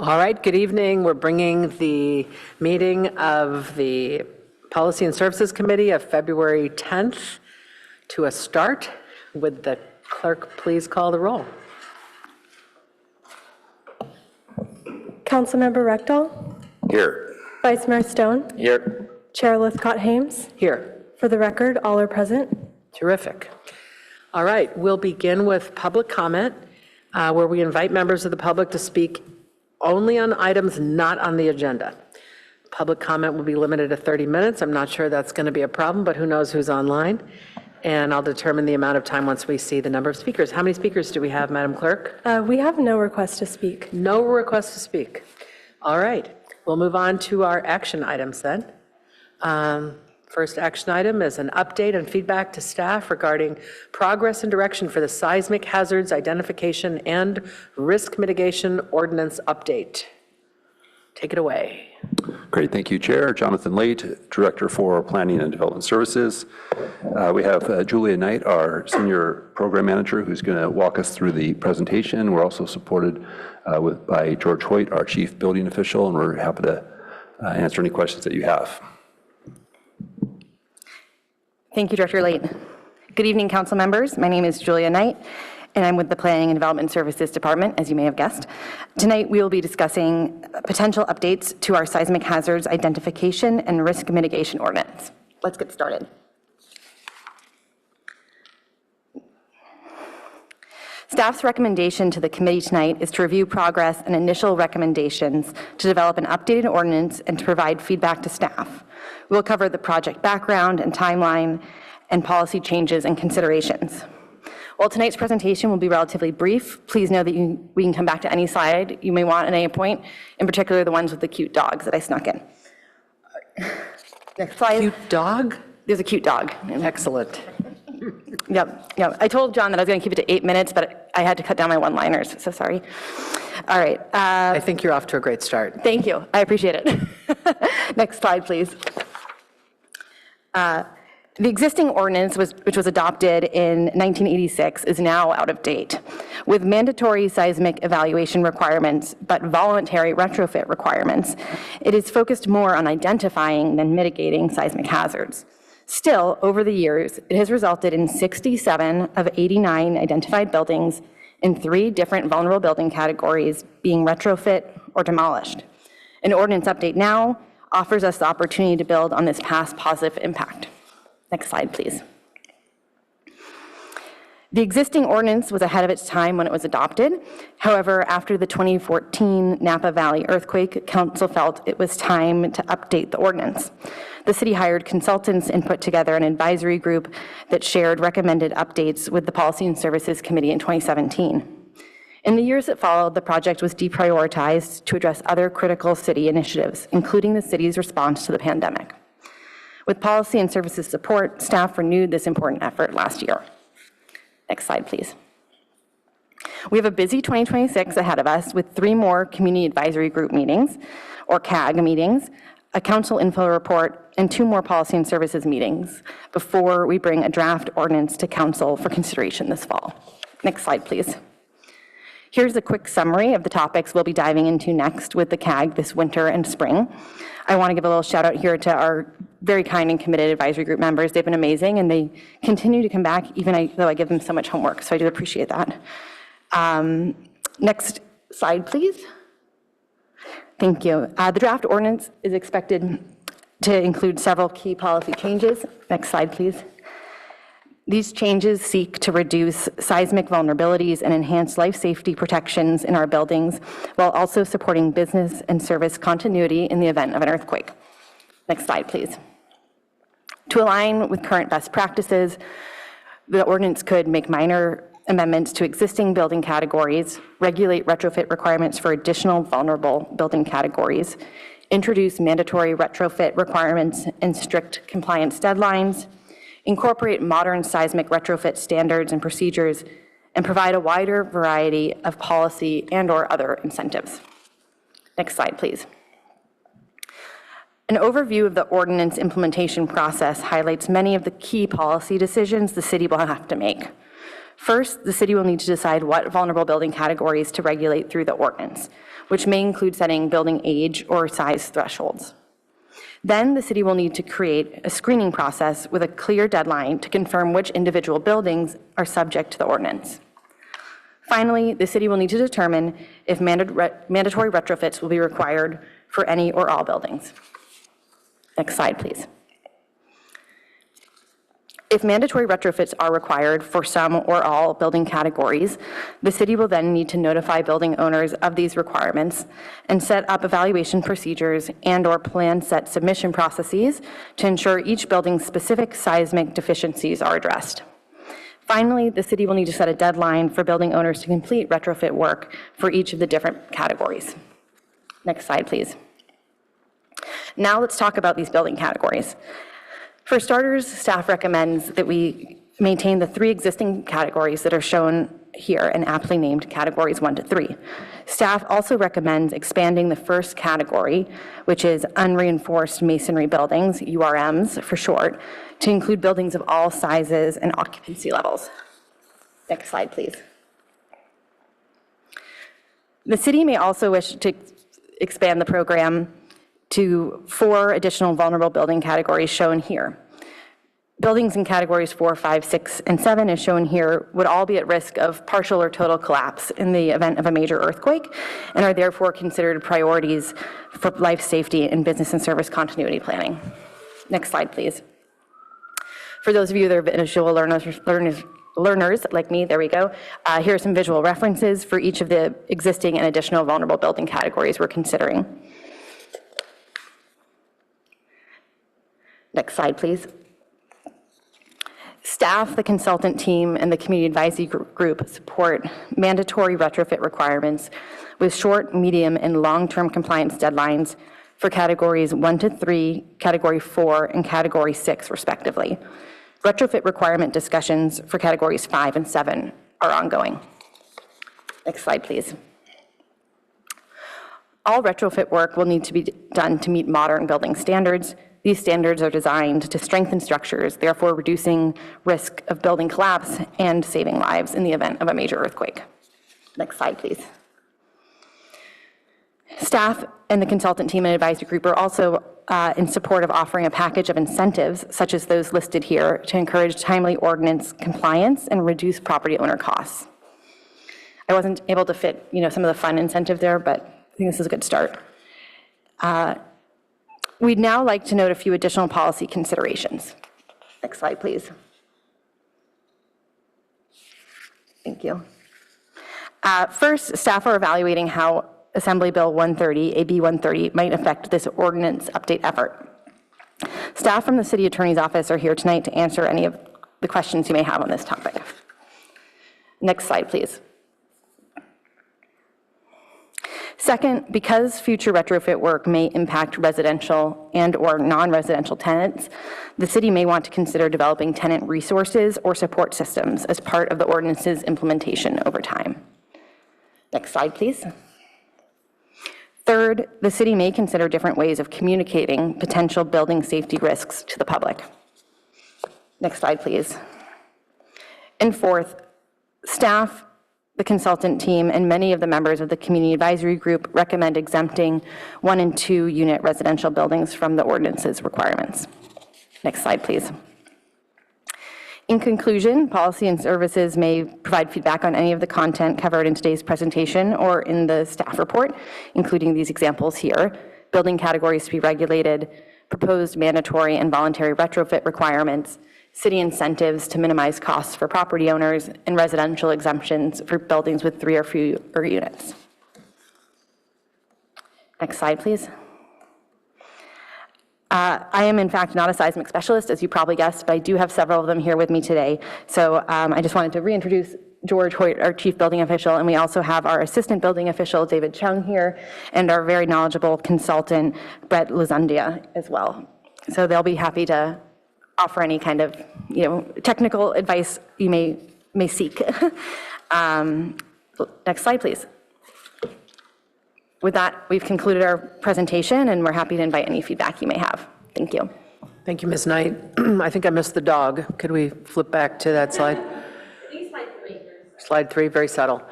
All right, good evening. We're bringing the meeting of the Policy and Services Committee of February 10th to a start. Would the clerk please call the roll? Councilmember Rectal. Here. Vice Mayor Stone. Here. Chair Lithcott-Hames. Here. For the record, all are present. Terrific. All right, we'll begin with public comment, where we invite members of the public to speak only on items not on the agenda. Public comment will be limited to 30 minutes. I'm not sure that's going to be a problem, but who knows who's online. And I'll determine the amount of time once we see the number of speakers. How many speakers do we have, Madam Clerk? We have no request to speak. No request to speak. All right, we'll move on to our action items then. First action item is an update and feedback to staff regarding progress and direction for the seismic hazards identification and risk mitigation ordinance update. Take it away. Great, thank you, Chair. Jonathan Late, Director for Planning and Development Services. We have Julia Knight, our Senior Program Manager, who's going to walk us through the presentation. We're also supported by George Hoyt, our Chief Building Official, and we're happy to answer any questions that you have. Thank you, Director Late. Good evening, council members. My name is Julia Knight, and I'm with the Planning and Development Services Department, as you may have guessed. Tonight, we will be discussing potential updates to our seismic hazards identification and risk mitigation ordinance. Let's get started. Staff's recommendation to the committee tonight is to review progress and initial recommendations to develop an updated ordinance and to provide feedback to staff. We'll cover the project background and timeline and policy changes and considerations. While tonight's presentation will be relatively brief, please know that we can come back to any slide you may want at any point, in particular the ones with the cute dogs that I snuck in. Next slide. Cute dog? There's a cute dog. Excellent. Yep. I told John that I was going to keep it to 8 minutes, but I had to cut down my one-liners, so sorry. All right. I think you're off to a great start. Thank you. I appreciate it. Next slide, please. The existing ordinance, which was adopted in 1986, is now out of date. With mandatory seismic evaluation requirements, but voluntary retrofit requirements, it is focused more on identifying than mitigating seismic hazards. Still, over the years, it has resulted in 67 of 89 identified buildings in 3 different vulnerable building categories being retrofit or demolished. An ordinance update now offers us the opportunity to build on this past positive impact. Next slide, please. The existing ordinance was ahead of its time when it was adopted. However, after the 2014 Napa Valley earthquake, Council felt it was time to update the ordinance. The city hired consultants and put together an advisory group that shared recommended updates with the Policy and Services Committee in 2017. In the years that followed, the project was deprioritized to address other critical city initiatives, including the city's response to the pandemic. With Policy and Services support, staff renewed this important effort last year. Next slide, please. We have a busy 2026 ahead of us with 3 more Community Advisory Group meetings, or CAG meetings, a council info report, and 2 more Policy and Services meetings before we bring a draft ordinance to council for consideration this fall. Next slide, please. Here's a quick summary of the topics we'll be diving into next with the CAG this winter and spring. I want to give a little shout out here to our very kind and committed advisory group members. They've been amazing, and they continue to come back even though I give them so much homework, so I do appreciate that. Next slide, please. Thank you. The draft ordinance is expected to include several key policy changes. Next slide, please. These changes seek to reduce seismic vulnerabilities and enhance life safety protections in our buildings, while also supporting business and service continuity in the event of an earthquake. Next slide, please. To align with current best practices, the ordinance could make minor amendments to existing building categories, regulate retrofit requirements for additional vulnerable building categories, introduce mandatory retrofit requirements and strict compliance deadlines, incorporate modern seismic retrofit standards and procedures, and provide a wider variety of policy and/or other incentives. Next slide, please. An overview of the ordinance implementation process highlights many of the key policy decisions the city will have to make. First, the city will need to decide what vulnerable building categories to regulate through the ordinance. which may include setting building age or size thresholds. Then the city will need to create a screening process with a clear deadline to confirm which individual buildings are subject to the ordinance. Finally, the city will need to determine if mandatory retrofits will be required for any or all buildings. Next slide, please. If mandatory retrofits are required for some or all building categories, the city will then need to notify building owners of these requirements and set up evaluation procedures and/or plan set submission processes to ensure each building's specific seismic deficiencies are addressed. Finally, the city will need to set a deadline for building owners to complete retrofit work for each of the different categories. Next slide, please. Now let's talk about these building categories. For starters, staff recommends that we maintain the 3 existing categories that are shown here and aptly named categories 1 to 3. Staff also recommends expanding the first category, which is unreinforced masonry buildings, URMs for short, to include buildings of all sizes and occupancy levels. Next slide, please. The city may also wish to expand the program to 4 additional vulnerable building categories shown here. Buildings in categories 4, 5, 6, and 7, as shown here, would all be at risk of partial or total collapse in the event of a major earthquake and are therefore considered priorities for life safety and business and service continuity planning. Next slide, please. For those of you that are visual learners like me, there we go. Here are some visual references for each of the existing and additional vulnerable building categories we're considering. Next slide, please. Staff, the consultant team, and the community advisory group support mandatory retrofit requirements with short, medium, and long-term compliance deadlines for categories 1 to 3, category 4, and category 6, respectively. Retrofit requirement discussions for categories 5 and 7 are ongoing. Next slide, please. All retrofit work will need to be done to meet modern building standards. These standards are designed to strengthen structures, therefore reducing risk of building collapse and saving lives in the event of a major earthquake. Next slide, please. Staff and the consultant team and advisory group are also in support of offering a package of incentives, such as those listed here, to encourage timely ordinance compliance and reduce property owner costs. I wasn't able to fit, some of the fun incentive there, but I think this is a good start. We'd now like to note a few additional policy considerations. Next slide, please. Thank you. First, staff are evaluating how Assembly Bill 130, AB 130, might affect this ordinance update effort. Staff from the City Attorney's Office are here tonight to answer any of the questions you may have on this topic. Next slide, please. Second, because future retrofit work may impact residential and/or non-residential tenants, the city may want to consider developing tenant resources or support systems as part of the ordinance's implementation over time. Next slide, please. Third, the city may consider different ways of communicating potential building safety risks to the public. Next slide, please. And fourth, staff, the consultant team, and many of the members of the community advisory group recommend exempting 1 and 2 unit residential buildings from the ordinance's requirements. Next slide, please. In conclusion, policy and services may provide feedback on any of the content covered in today's presentation or in the staff report, including these examples here: building categories to be regulated, proposed mandatory and voluntary retrofit requirements, city incentives to minimize costs for property owners, and residential exemptions for buildings with 3 or fewer units. Next slide, please. I am, in fact, not a seismic specialist, as you probably guessed, but I do have several of them here with me today. So I just wanted to reintroduce George Hoyt, our chief building official, and we also have our assistant building official, David Chung, here, and our very knowledgeable consultant, Brett Luzandia, as well. So they'll be happy to offer any kind of, technical advice you may seek. Next slide, please. With that, we've concluded our presentation, and we're happy to invite any feedback you may have. Thank you. Thank you, Ms. Knight. I think I missed the dog. Could we flip back to that slide? Slide 3. Slide 3, very subtle.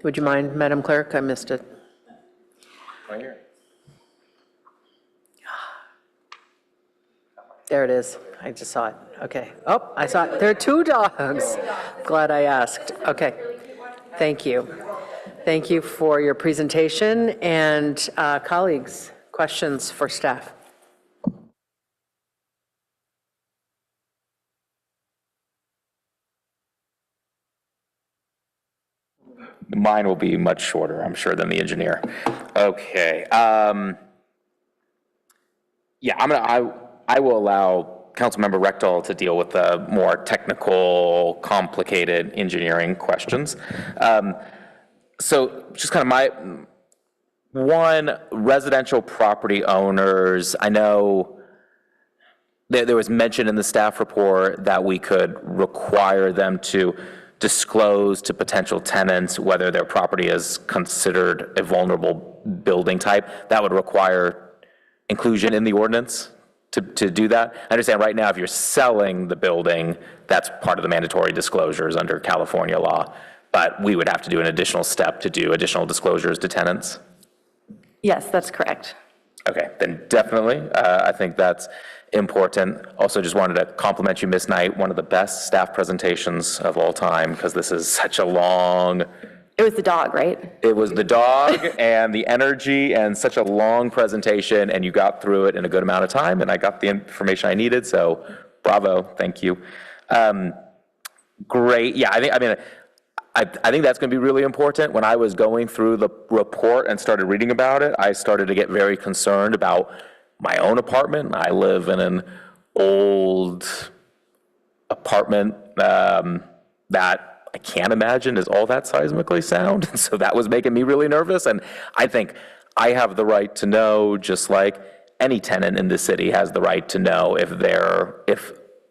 Would you mind, Madam Clerk? I missed it. Right here. There it is. I just saw it. Okay. Oh, I saw it. There are 2 dogs. Glad I asked. Okay. Thank you. Thank you for your presentation. And colleagues, questions for staff? Mine will be much shorter, I'm sure, than the engineer. Okay. Yeah, I will allow Councilmember Rectal to deal with the more technical, complicated engineering questions. So just kind of residential property owners, I know there was mention in the staff report that we could require them to disclose to potential tenants whether their property is considered a vulnerable building type. That would require inclusion in the ordinance to do that. I understand right now if you're selling the building, that's part of the mandatory disclosures under California law, but we would have to do an additional step to do additional disclosures to tenants. Yes, that's correct. Okay, then definitely, I think that's important. Also just wanted to compliment you, Ms. Knight, one of the best staff presentations of all time, because this is such a long. It was the dog, right? It was the dog and the energy and such a long presentation, and you got through it in a good amount of time, and I got the information I needed, so bravo, thank you. Great, yeah, I think that's going to be really important. When I was going through the report and started reading about it, I started to get very concerned about my own apartment. I live in an old apartment that I can't imagine is all that seismically sound. So that was making me really nervous. And I think I have the right to know, just like any tenant in the city has the right to know if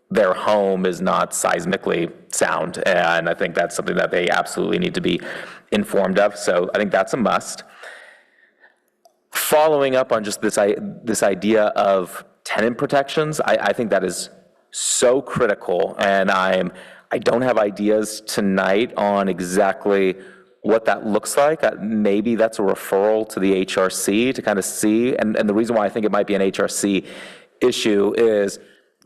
their home is not seismically sound. And I think that's something that they absolutely need to be informed of. So I think that's a must. Following up on just this idea of tenant protections, I think that is so critical. And I don't have ideas tonight on exactly what that looks like. Maybe that's a referral to the HRC to kind of see. And the reason why I think it might be an HRC issue is,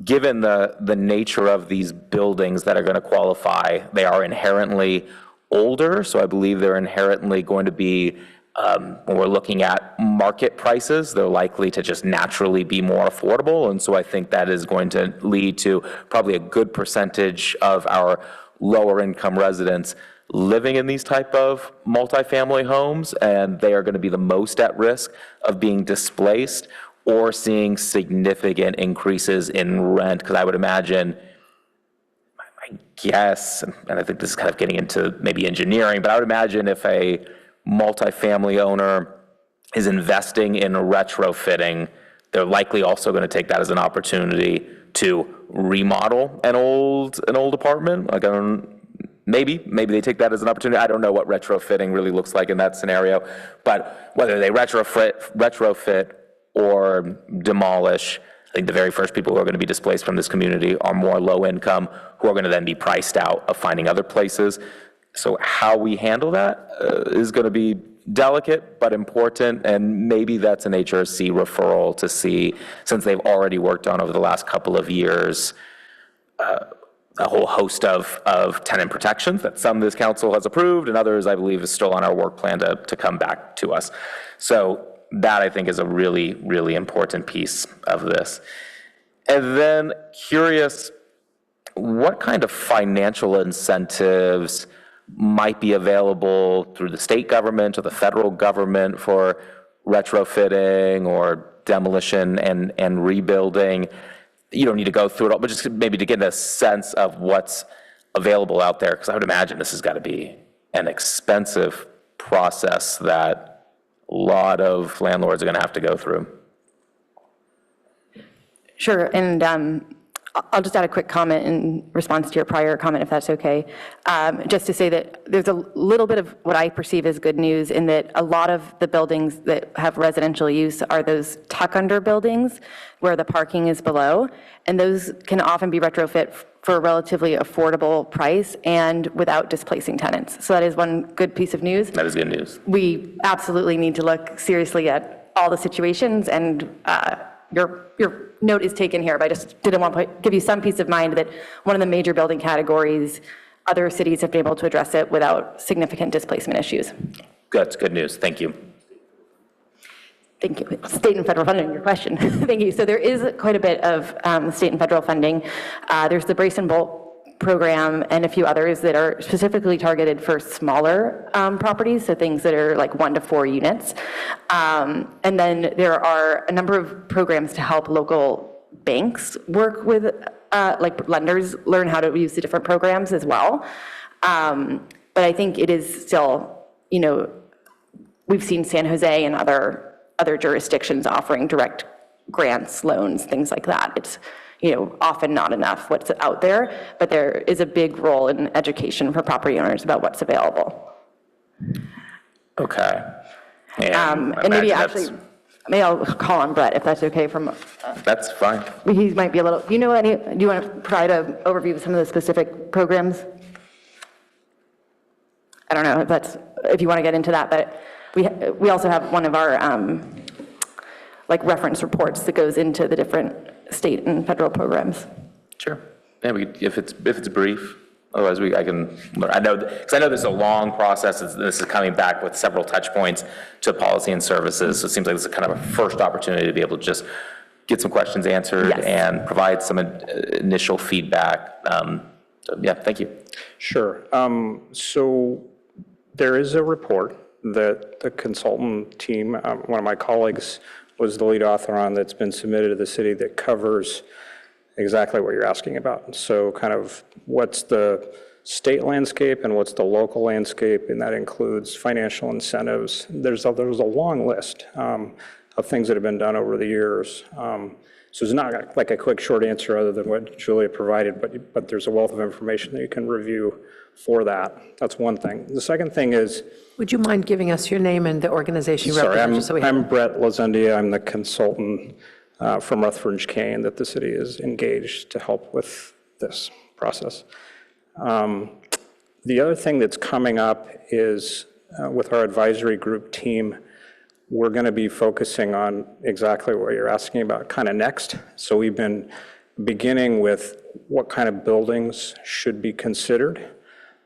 given the nature of these buildings that are going to qualify, they are inherently older, so I believe they're inherently going to be, when we're looking at market prices, they're likely to just naturally be more affordable, and so I think that is going to lead to probably a good percentage of our lower income residents living in these type of multifamily homes, and they are going to be the most at risk of being displaced or seeing significant increases in rent, because I would imagine, I guess, and I think this is kind of getting into maybe engineering, but I would imagine if a multifamily owner is investing in retrofitting, they're likely also going to take that as an opportunity to remodel an old apartment. Like, maybe they take that as an opportunity. I don't know what retrofitting really looks like in that scenario, but whether they retrofit or demolish, I think the very first people who are going to be displaced from this community are more low income, who are going to then be priced out of finding other places. So how we handle that is going to be delicate but important, and maybe that's an HRC referral to see, since they've already worked on over the last couple of years a whole host of tenant protections that some this council has approved and others I believe is still on our work plan to come back to us. So that I think is a really, really important piece of this. And then curious, what kind of financial incentives might be available through the state government or the federal government for retrofitting or demolition and rebuilding? You don't need to go through it all, but just maybe to get a sense of what's available out there, because I would imagine this has got to be an expensive process that a lot of landlords are going to have to go through. Sure, and I'll just add a quick comment in response to your prior comment, if that's okay. Just to say that there's a little bit of what I perceive as good news in that a lot of the buildings that have residential use are those tuck-under buildings where the parking is below, and those can often be retrofit for a relatively affordable price and without displacing tenants. So that is one good piece of news. That is good news. We absolutely need to look seriously at all the situations, and your note is taken here, but I just didn't want to give you some peace of mind that one of the major building categories, other cities have been able to address it without significant displacement issues. That's good news. Thank you. Thank you. State and federal funding, your question. Thank you. So there is quite a bit of state and federal funding. There's the Brace and Bolt program and a few others that are specifically targeted for smaller properties, so things that are like 1 to 4 units. And then there are a number of programs to help local banks work with, like lenders learn how to use the different programs as well. But I think it is still, we've seen San Jose and other jurisdictions offering direct grants, loans, things like that. It's, often not enough what's out there, but there is a big role in education for property owners about what's available. Okay. And maybe actually, maybe I'll call on Brett if that's okay from. That's fine. He might be a little, do you want to provide an overview of some of the specific programs? I don't know if you want to get into that, but we also have one of our like reference reports that goes into the different state and federal programs. Sure. Yeah, if it's brief. Otherwise, I know this is a long process. This is coming back with several touch points to policy and services. So it seems like this is kind of a first opportunity to be able to just get some questions answered and provide some initial feedback. So yeah, thank you. Sure. So there is a report that the consultant team, one of my colleagues was the lead author on, that's been submitted to the city that covers exactly what you're asking about. So kind of what's the state landscape and what's the local landscape, and that includes financial incentives. There's a long list of things that have been done over the years. So it's not like a quick short answer other than what Julia provided, but there's a wealth of information that you can review for that. That's one thing. The second thing is, Would you mind giving us your name and the organization you represent? just so we have I'm Brett Lazundia. I'm the consultant from Rutherford Kane that the city is engaged to help with this process. The other thing that's coming up is with our advisory group team, we're going to be focusing on exactly what you're asking about kind of next. So we've been beginning with what kind of buildings should be considered,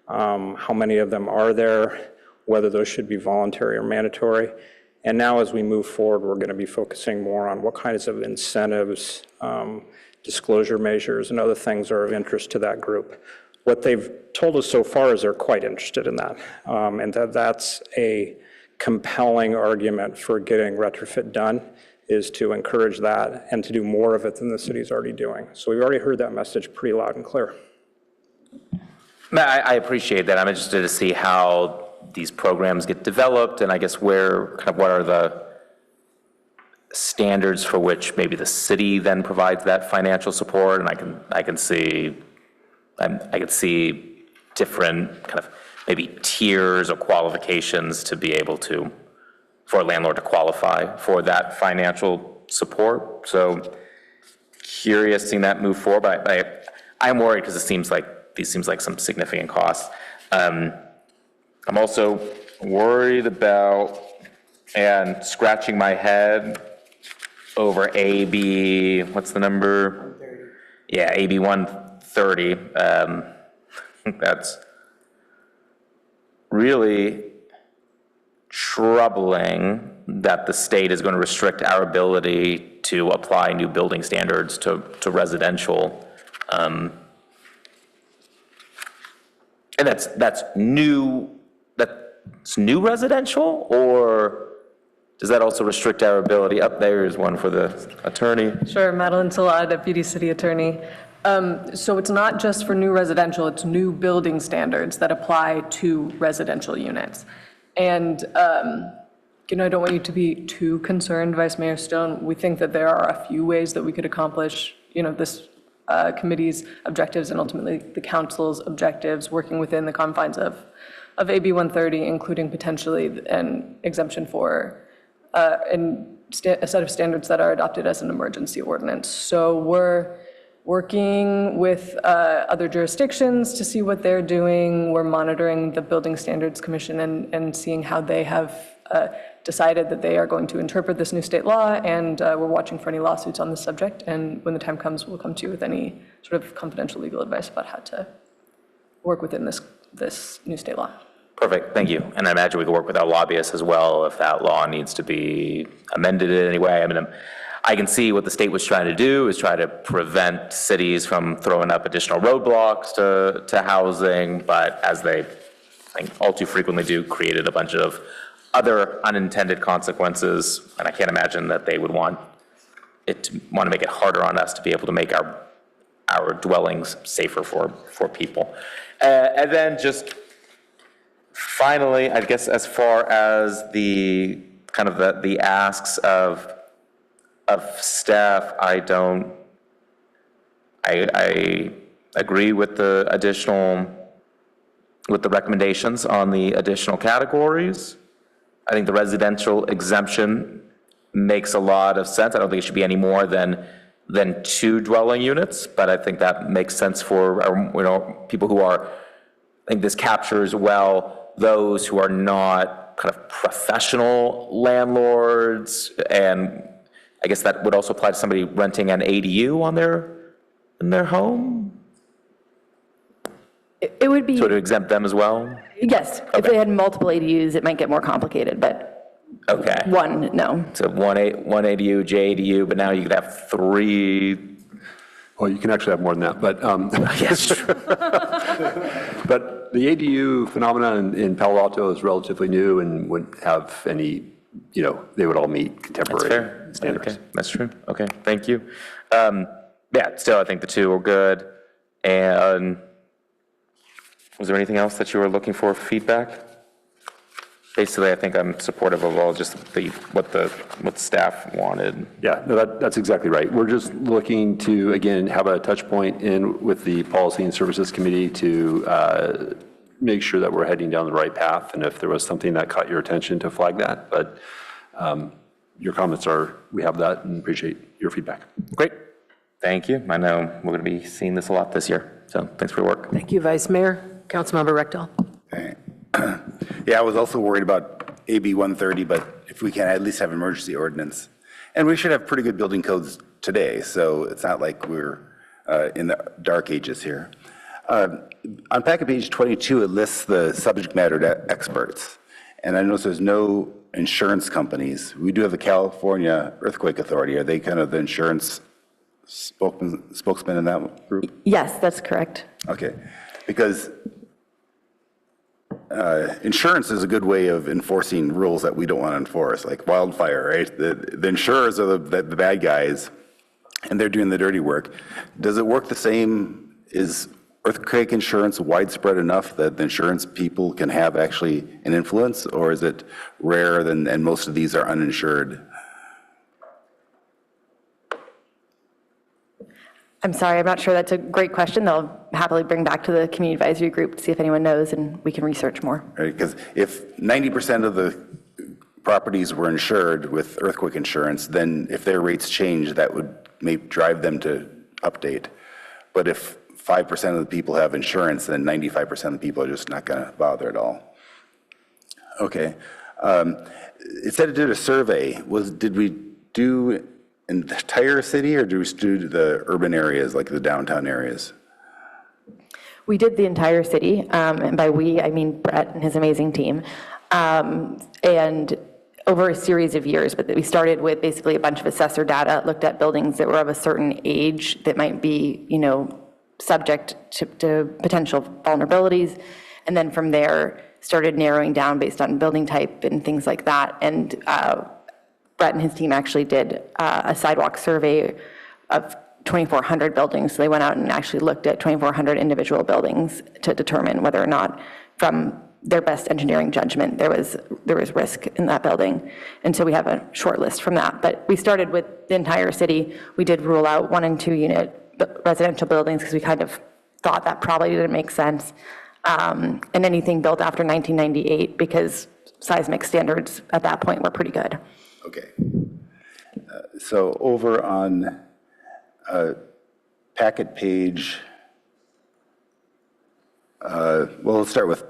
how many of them are there, whether those should be voluntary or mandatory. And now as we move forward, we're going to be focusing more on what kinds of incentives, disclosure measures, and other things are of interest to that group. What they've told us so far is they're quite interested in that, and that's a compelling argument for getting retrofit done, is to encourage that and to do more of it than the city's already doing. So we've already heard that message pretty loud and clear. I appreciate that. I'm interested to see how these programs get developed, and I guess what are the standards for which maybe the city then provides that financial support, and I can see different kind of maybe tiers or qualifications to be able to, for a landlord to qualify for that financial support. So curious seeing that move forward, but I'm worried because these seems like some significant costs. I'm also worried about and scratching my head over AB, what's the number? 130. Yeah, AB 130. That's really troubling that the state is going to restrict our ability to apply new building standards to residential. And that's new residential, or does that also restrict our ability? Up there is one for the attorney. Sure, Madeline Salah, Deputy City Attorney. So it's not just for new residential, it's new building standards that apply to residential units. And, I don't want you to be too concerned, Vice Mayor Stone. We think that there are a few ways that we could accomplish, this committee's objectives and ultimately the council's objectives, working within the confines of AB 130, including potentially an exemption for a set of standards that are adopted as an emergency ordinance. So we're working with other jurisdictions to see what they're doing. We're monitoring the Building Standards Commission and seeing how they have decided that they are going to interpret this new state law, and we're watching for any lawsuits on this subject. And when the time comes, we'll come to you with any sort of confidential legal advice about how to work within this new state law. Perfect, thank you. And I imagine we could work with our lobbyists as well if that law needs to be amended in any way. I mean, I can see what the state was trying to do is try to prevent cities from throwing up additional roadblocks to housing, but as they, I think, all too frequently do, created a bunch of other unintended consequences, and I can't imagine that they would want to make it harder on us to be able to make our dwellings safer for people. And then just finally, I guess as far as the kind of the asks of staff, I agree with the recommendations on the additional categories. I think the residential exemption makes a lot of sense. I don't think it should be any more than 2 dwelling units, but I think that makes sense for people who are, I think this captures well those who are not kind of professional landlords, and I guess that would also apply to somebody renting an ADU in their home? It would be, So to exempt them as well? yes, if they had multiple ADUs, it might get more complicated, but Okay. one, no. So one ADU, JADU, but now you could have 3. Well, you can actually have more than that, but, Yes. but the ADU phenomenon in Palo Alto is relatively new and wouldn't have any, they would all meet That's contemporary fair. standards. Okay, that's true. Okay, thank you. Yeah, still, I think the 2 were good. And was there anything else that you were looking for feedback? Basically, I think I'm supportive of all just what staff wanted. Yeah, no, that's exactly right. We're just looking to, again, have a touch point in with the Policy and Services Committee to make sure that we're heading down the right path, and if there was something that caught your attention, to flag that. But your comments we have that, and appreciate your feedback. Great, thank you. I know we're going to be seeing this a lot this year, so thanks for your work. Thank you, Vice Mayor. Councilmember Rectal. Yeah, I was also worried about AB 130, but if we can at least have emergency ordinance. And we should have pretty good building codes today, so it's not like we're in the dark ages here. On packet page 22, it lists the subject matter experts. And I notice there's no insurance companies. We do have the California Earthquake Authority. Are they kind of the insurance spokesman in that group? Yes, that's correct. Okay, because insurance is a good way of enforcing rules that we don't want to enforce, like wildfire, right? The insurers are the bad guys, and they're doing the dirty work. Does it work the same? Is earthquake insurance widespread enough that the insurance people can have actually an influence, or is it rare and most of these are uninsured? I'm sorry, I'm not sure. That's a great question. I'll happily bring back to the community advisory group to see if anyone knows, and we can research more. Right, because if 90% of the properties were insured with earthquake insurance, then if their rates change, that would maybe drive them to update. But if 5% of the people have insurance, then 95% of the people are just not going to bother at all. Okay. It said it did a survey. Did we do an entire city, or do we do the urban areas, like the downtown areas? We did the entire city, and by we, I mean Brett and his amazing team. And over a series of years, but we started with basically a bunch of assessor data, looked at buildings that were of a certain age that might be, subject to potential vulnerabilities. And then from there, started narrowing down based on building type and things like that. And Brett and his team actually did a sidewalk survey of 2,400 buildings. So they went out and actually looked at 2,400 individual buildings to determine whether or not, from their best engineering judgment, there was risk in that building. And so we have a short list from that. But we started with the entire city. We did rule out 1 and 2 unit residential buildings because we kind of thought that probably didn't make sense. And anything built after 1998, because seismic standards at that point were pretty good. Okay. So over on packet page, well, let's start with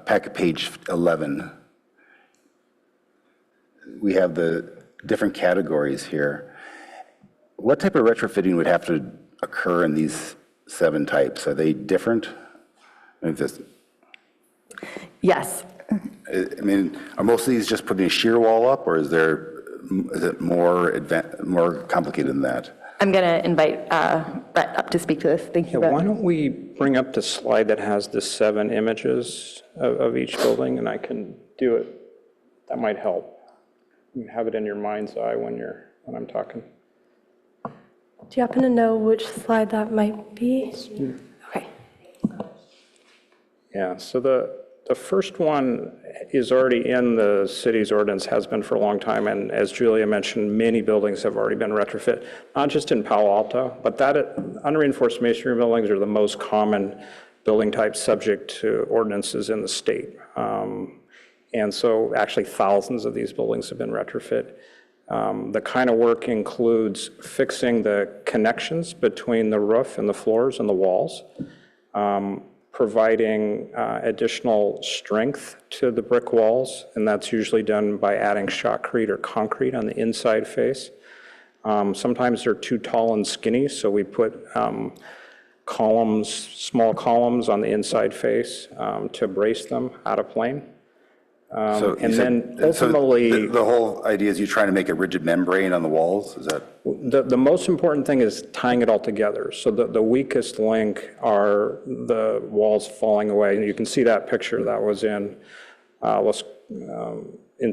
packet page 11. We have the different categories here. What type of retrofitting would have to occur in these 7 types? Are they different? Yes. I mean, are most of these just putting a shear wall up, or is it more complicated than that? I'm going to invite Brett up to speak to this. Thank you, Why Brett. don't we bring up the slide that has the 7 images of each building, and I can do it. That might help. You can have it in your mind's eye when I'm talking. Do you happen to know which slide that might be? Okay. Yeah, so the first one is already in the city's ordinance, has been for a long time, and as Julia mentioned, many buildings have already been retrofit, not just in Palo Alto, but unreinforced masonry buildings are the most common building type subject to ordinances in the state. And so actually thousands of these buildings have been retrofit. The kind of work includes fixing the connections between the roof and the floors and the walls, providing additional strength to the brick walls, and that's usually done by adding shotcrete or concrete on the inside face. Sometimes they're too tall and skinny, so we put columns, small columns on the inside face to brace them out of plane. And then ultimately, the whole idea is you're trying to make a rigid membrane on the walls? Is that? the most important thing is tying it all together. So the weakest link are the walls falling away. And you can see that picture that was in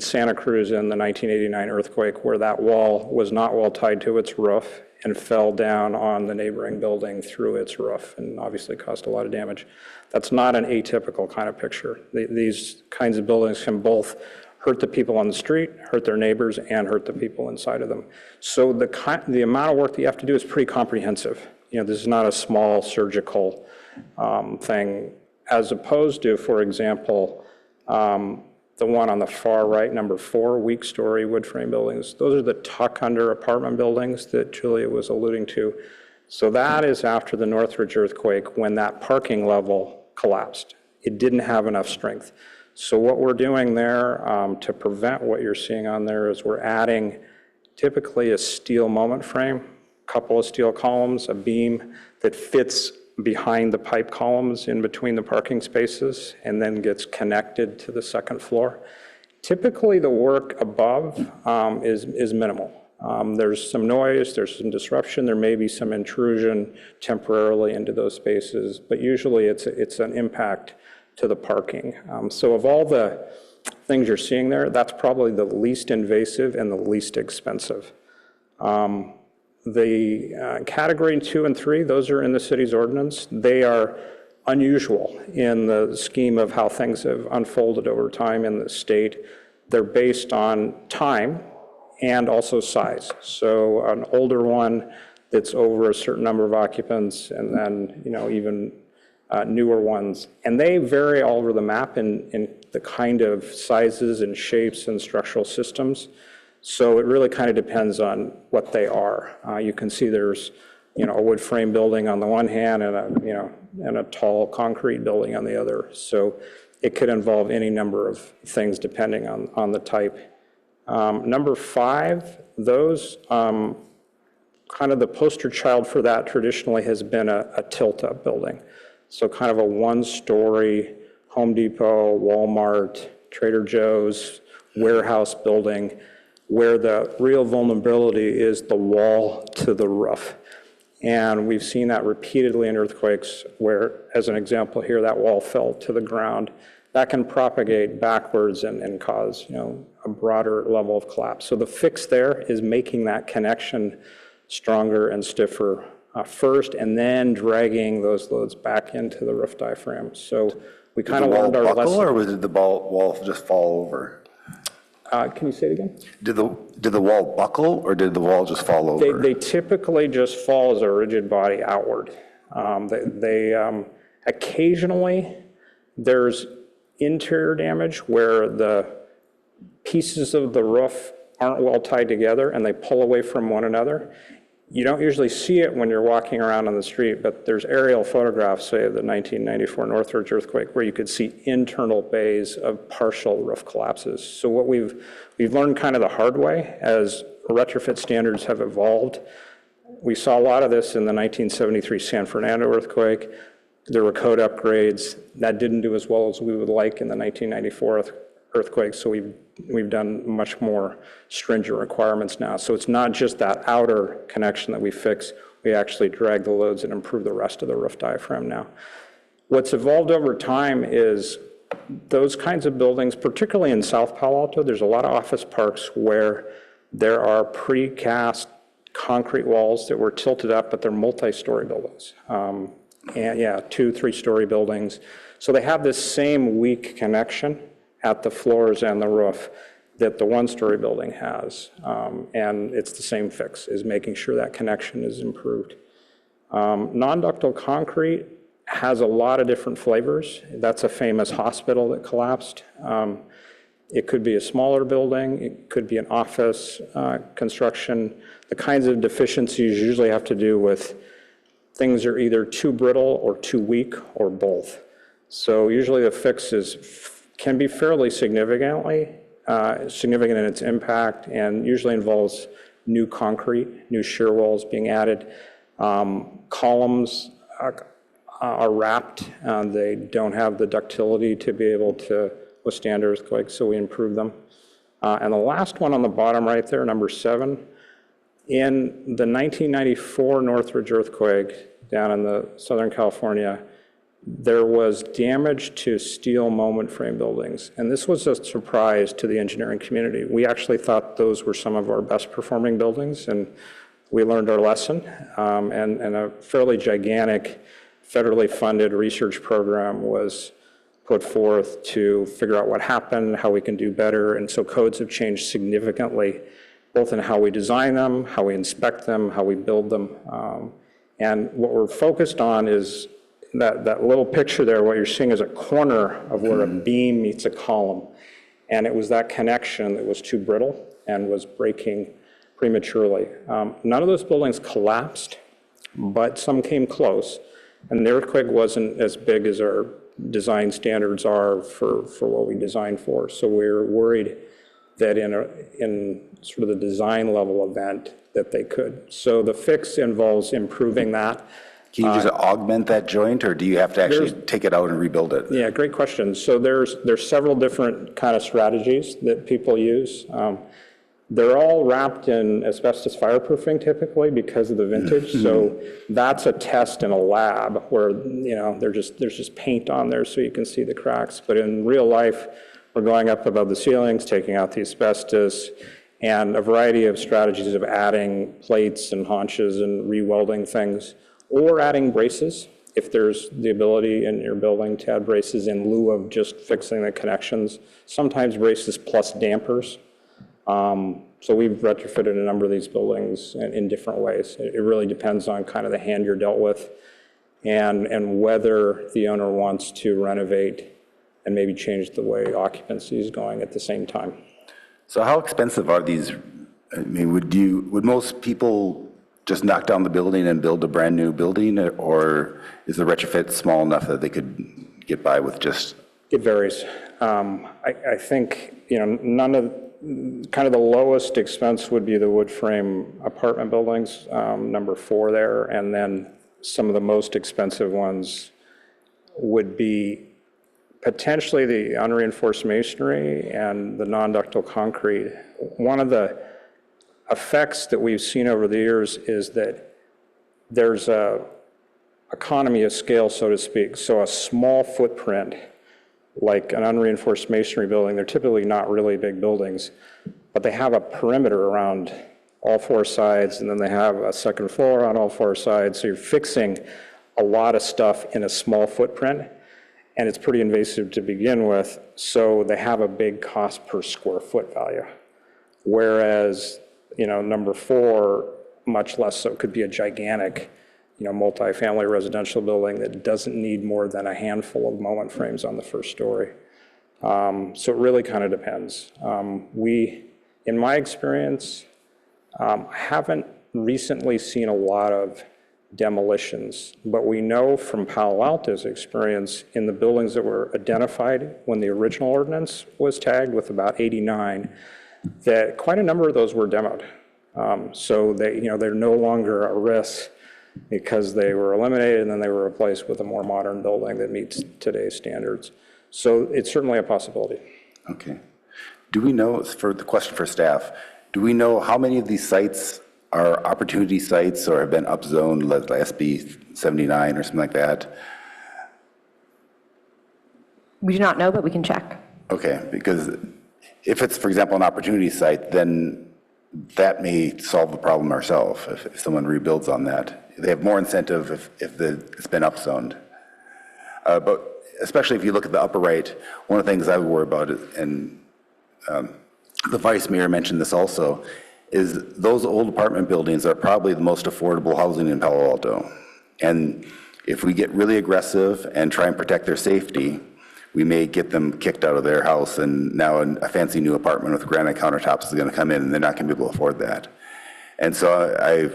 Santa Cruz in the 1989 earthquake, where that wall was not well tied to its roof and fell down on the neighboring building through its roof and obviously caused a lot of damage. That's not an atypical kind of picture. These kinds of buildings can both hurt the people on the street, hurt their neighbors, and hurt the people inside of them. So the amount of work that you have to do is pretty comprehensive. You know, this is not a small surgical thing, as opposed to, for example, the one on the far right, number 4, weak story wood frame buildings. Those are the tuck under apartment buildings that Julia was alluding to. So that is after the Northridge earthquake when that parking level collapsed. It didn't have enough strength. So what we're doing there to prevent what you're seeing on there is we're adding typically a steel moment frame, a couple of steel columns, a beam that fits behind the pipe columns in between the parking spaces and then gets connected to the second floor. Typically the work above is minimal. There's some noise, there's some disruption, there may be some intrusion temporarily into those spaces, but usually it's an impact to the parking. So of all the things you're seeing there, that's probably the least invasive and the least expensive. The category 2 and 3, those are in the city's ordinance. They are unusual in the scheme of how things have unfolded over time in the state. They're based on time and also size. So an older one that's over a certain number of occupants, and then even newer ones. And they vary all over the map in the kind of sizes and shapes and structural systems. So it really kind of depends on what they are. You can see there's, a wood frame building on the one hand and a tall concrete building on the other. So it could involve any number of things depending on the type. Number 5, those kind of the poster child for that traditionally has been a tilt-up building. So kind of a 1-story Home Depot, Walmart, Trader Joe's warehouse building, where the real vulnerability is the wall to the roof. And we've seen that repeatedly in earthquakes where, as an example here, that wall fell to the ground. That can propagate backwards and cause, a broader level of collapse. So the fix there is making that connection stronger and stiffer first, and then dragging those loads back into the roof diaphragm. So we kind of learned our lesson. Did the wall buckle, or did the wall just fall over? Can you say it again? Did the wall buckle, or did the wall just fall over? They typically just fall as a rigid body outward. Occasionally, there's interior damage where the pieces of the roof aren't well tied together and they pull away from one another. You don't usually see it when you're walking around on the street, but there's aerial photographs, say, of the 1994 Northridge earthquake, where you could see internal bays of partial roof collapses. So what we've learned kind of the hard way as retrofit standards have evolved. We saw a lot of this in the 1973 San Fernando earthquake. There were code upgrades. That didn't do as well as we would like in the 1994 earthquake, so we've done much more stringent requirements now. So it's not just that outer connection that we fix, we actually drag the loads and improve the rest of the roof diaphragm now. What's evolved over time is those kinds of buildings, particularly in South Palo Alto, there's a lot of office parks where there are precast concrete walls that were tilted up, but they're multi-story buildings. And yeah, 2-3-story buildings. So they have this same weak connection at the floors and the roof that the one-story building has. And it's the same fix, is making sure that connection is improved. Non-ductile concrete has a lot of different flavors. That's a famous hospital that collapsed. It could be a smaller building, it could be an office construction. The kinds of deficiencies usually have to do with things are either too brittle or too weak or both. So usually the fix can be fairly significant in its impact, and usually involves new concrete, new shear walls being added. Columns are wrapped, they don't have the ductility to be able to withstand earthquakes, so we improve them. And the last one on the bottom right there, number 7, in the 1994 Northridge earthquake down in the Southern California, there was damage to steel moment frame buildings. And this was a surprise to the engineering community. We actually thought those were some of our best performing buildings, and we learned our lesson. And a fairly gigantic federally funded research program was put forth to figure out what happened, how we can do better. And so codes have changed significantly, both in how we design them, how we inspect them, how we build them. And what we're focused on is that little picture there, what you're seeing is a corner of where a beam meets a column. And it was that connection that was too brittle and was breaking prematurely. None of those buildings collapsed, but some came close. And the earthquake wasn't as big as our design standards are for what we designed for. So we're worried that in sort of the design level event that they could. So the fix involves improving that. Can you just augment that joint, or do you have to actually take it out and rebuild it? Yeah, great question. So there's several different kind of strategies that people use. They're all wrapped in asbestos fireproofing typically because of the vintage. So that's a test in a lab where there's just paint on there so you can see the cracks. But in real life, we're going up above the ceilings, taking out the asbestos, and a variety of strategies of adding plates and haunches and re-welding things, or adding braces if there's the ability in your building to add braces in lieu of just fixing the connections. Sometimes braces plus dampers. So we've retrofitted a number of these buildings in different ways. It really depends on kind of the hand you're dealt with and whether the owner wants to renovate and maybe change the way occupancy is going at the same time. So how expensive are these? I mean, would most people just knock down the building and build a brand new building, or is the retrofit small enough that they could get by with just? It varies. I think, none of, kind of the lowest expense would be the wood frame apartment buildings, number 4 there, and then some of the most expensive ones would be potentially the unreinforced masonry and the non-ductile concrete. One of the effects that we've seen over the years is that there's a economy of scale, so to speak. So a small footprint, like an unreinforced masonry building, they're typically not really big buildings, but they have a perimeter around all 4 sides, and then they have a second floor on all 4 sides. So you're fixing a lot of stuff in a small footprint, and it's pretty invasive to begin with, so they have a big cost per square foot value. Whereas, number 4, much less so, could be a gigantic, multifamily residential building that doesn't need more than a handful of moment frames on the first story. So it really kind of depends. In my experience, haven't recently seen a lot of demolitions, but we know from Palo Alto's experience in the buildings that were identified when the original ordinance was tagged with about 89, that quite a number of those were demoed. So they, they're no longer a risk because they were eliminated and then they were replaced with a more modern building that meets today's standards. So it's certainly a possibility. Okay. Do we know, for the question for staff, do we know how many of these sites are opportunity sites or have been upzoned, like SB 79 or something like that? We do not know, but we can check. Okay, because if it's, for example, an opportunity site, then that may solve the problem ourselves if someone rebuilds on that. They have more incentive if it's been upzoned. But especially if you look at the upper right, one of the things I would worry about, and the vice mayor mentioned this also, is those old apartment buildings are probably the most affordable housing in Palo Alto. And if we get really aggressive and try and protect their safety, we may get them kicked out of their house, and now a fancy new apartment with granite countertops is going to come in, and they're not going to be able to afford that. And so I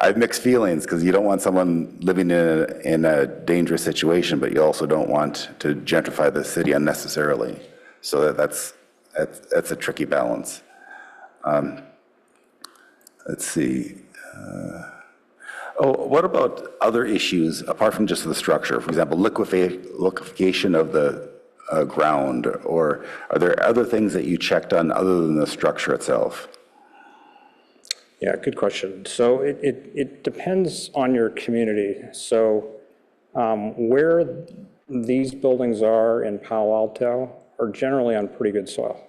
have mixed feelings, because you don't want someone living in a dangerous situation, but you also don't want to gentrify the city unnecessarily. So that's a tricky balance. Let's see. What about other issues apart from just the structure? For example, liquefaction of the ground, or are there other things that you checked on other than the structure itself? Yeah, good question. So it depends on your community. So where these buildings are in Palo Alto are generally on pretty good soil.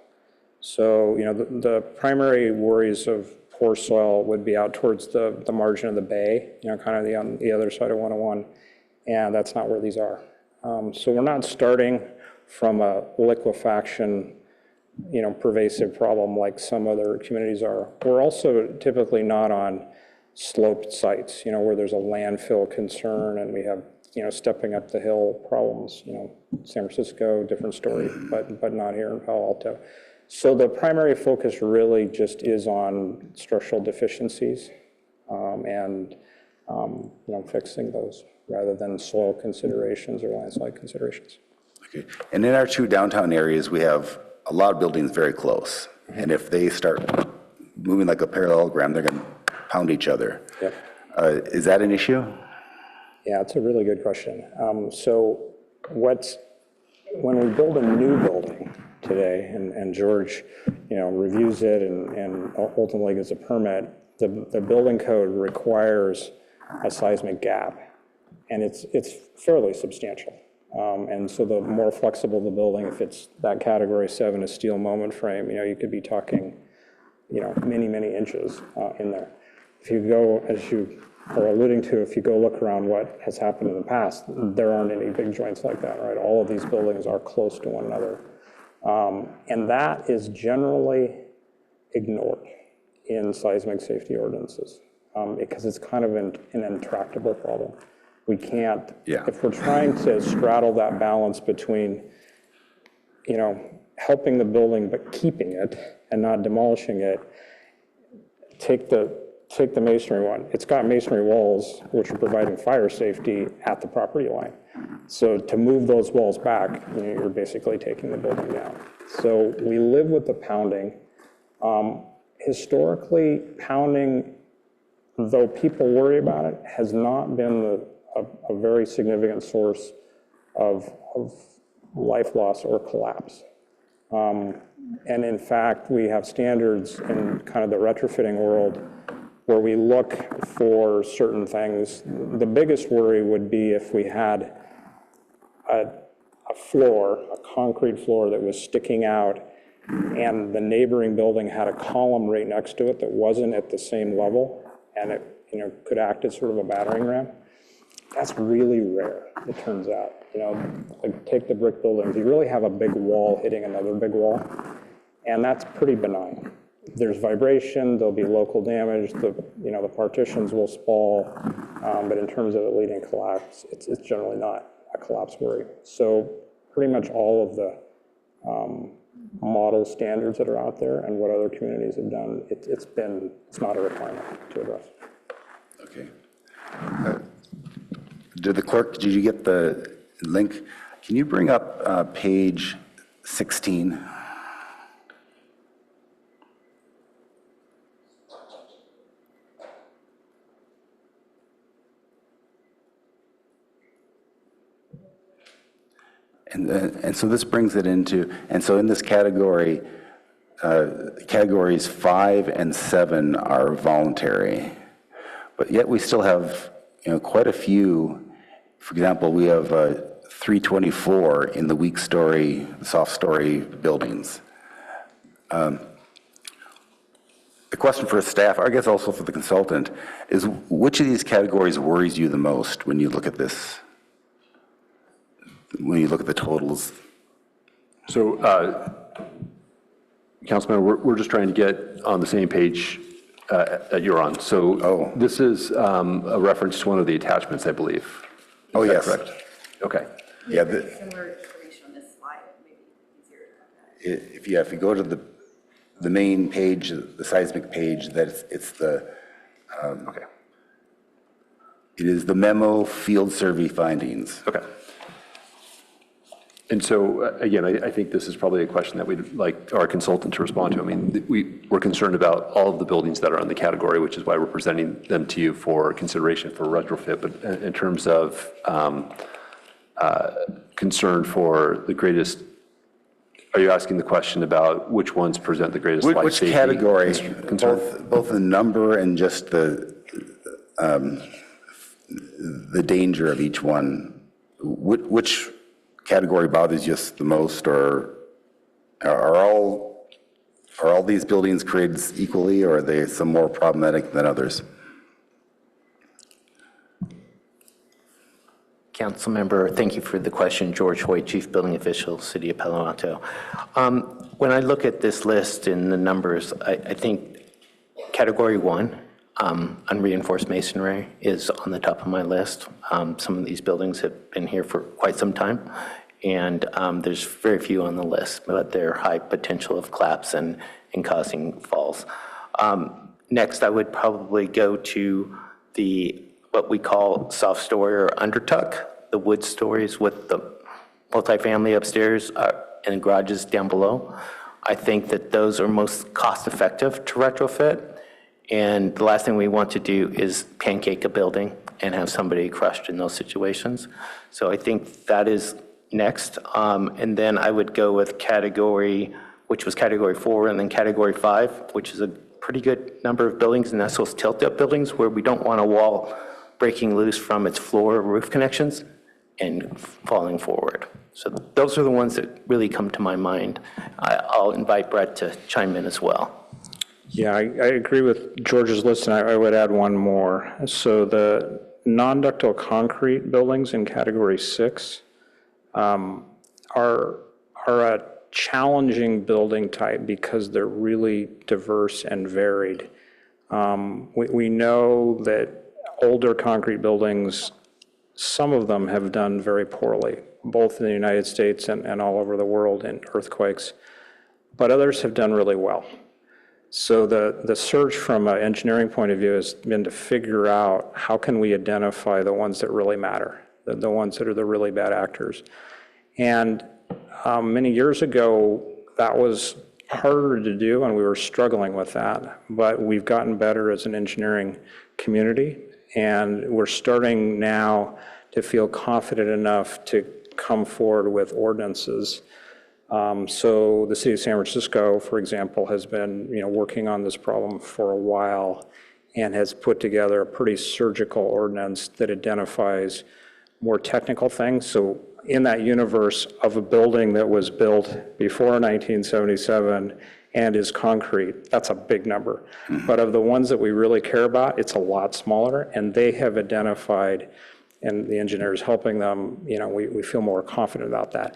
So, the primary worries of poor soil would be out towards the margin of the bay, kind of on the other side of 101, and that's not where these are. So we're not starting from a liquefaction, pervasive problem like some other communities are. We're also typically not on sloped sites, where there's a landfill concern and we have, stepping up the hill problems, San Francisco, different story, but not here in Palo Alto. So the primary focus really just is on structural deficiencies and fixing those rather than soil considerations or landslide considerations. Okay. And in our two downtown areas, we have a lot of buildings very close. And if they start moving like a parallelogram, they're going to pound each other. Yep. Is that an issue? Yeah, it's a really good question. So when we build a new building today, and George, reviews it and ultimately gets a permit, the building code requires a seismic gap, and it's fairly substantial. And so the more flexible the building, if it's that category 7, a steel moment frame, you could be talking, many, many inches in there. If you go, as you are alluding to, if you go look around what has happened in the past, there aren't any big joints like that, right? All of these buildings are close to one another. And that is generally ignored in seismic safety ordinances because it's kind of an intractable problem. We can't, if we're trying to straddle that balance between, helping the building but keeping it and not demolishing it, take the masonry one. It's got masonry walls which are providing fire safety at the property line. So to move those walls back, you're basically taking the building down. So we live with the pounding. Historically, pounding, though people worry about it, has not been a very significant source of life loss or collapse. And in fact, we have standards in kind of the retrofitting world where we look for certain things. The biggest worry would be if we had a floor, a concrete floor that was sticking out, and the neighboring building had a column right next to it that wasn't at the same level, and it could act as sort of a battering ram. That's really rare, it turns out. Like take the brick buildings, you really have a big wall hitting another big wall, and that's pretty benign. There's vibration, there'll be local damage, the partitions will spall, but in terms of it leading to collapse, it's generally not a collapse worry. So pretty much all of the model standards that are out there and what other communities have done, it's not a requirement to address. Okay. Did you get the link? Can you bring up page 16? And so this brings it into, and so in this category, categories 5 and 7 are voluntary, but yet we still have, quite a few. For example, we have 324 in the weak story, soft story buildings. The question for staff, I guess also for the consultant, is which of these categories worries you the most when you look at this? When you look at the totals? So, Councilman, we're just trying to get on the same page that you're on. So this is a reference to one of the attachments, I believe. Oh, Is that yes. correct? Okay. Yeah. Similar information on this slide, maybe easier to look at. If you go to the main page, the seismic page, it's the, Okay. it is the memo field survey findings. Okay. And so, again, I think this is probably a question that we'd like our consultant to respond to. I mean, we're concerned about all of the buildings that are in the category, which is why we're presenting them to you for consideration for retrofit. But in terms of concern for the greatest, are you asking the question about which ones present the greatest life Which safety category, concern? both the number and just the danger of each one, which category bothers you the most, or are all these buildings created equally, or are they some more problematic than others? Councilmember, thank you for the question. George Hoyt, Chief Building Official, City of Palo Alto. When I look at this list and the numbers, I think Category 1, unreinforced masonry, is on the top of my list. Some of these buildings have been here for quite some time, and there's very few on the list, but they're high potential of collapse and causing falls. Next, I would probably go to what we call soft story or undertuck, the wood stories with the multifamily upstairs and garages down below. I think that those are most cost-effective to retrofit. And the last thing we want to do is pancake a building and have somebody crushed in those situations. So I think that is next. And then I would go with which was Category 4, and then Category 5, which is a pretty good number of buildings, and that's those tilt-up buildings where we don't want a wall breaking loose from its floor or roof connections and falling forward. So those are the ones that really come to my mind. I'll invite Brett to chime in as well. Yeah, I agree with George's list, and I would add one more. So the non-ductile concrete buildings in Category 6 are a challenging building type because they're really diverse and varied. We know that older concrete buildings, some of them have done very poorly, both in the United States and all over the world in earthquakes, but others have done really well. So the search from an engineering point of view has been to figure out how can we identify the ones that really matter, the ones that are the really bad actors. And many years ago, that was harder to do, and we were struggling with that. But we've gotten better as an engineering community, and we're starting now to feel confident enough to come forward with ordinances. So the city of San Francisco, for example, has been working on this problem for a while and has put together a pretty surgical ordinance that identifies more technical things. So in that universe of a building that was built before 1977 and is concrete, that's a big number. But of the ones that we really care about, it's a lot smaller, and they have identified, and the engineers helping them, we feel more confident about that.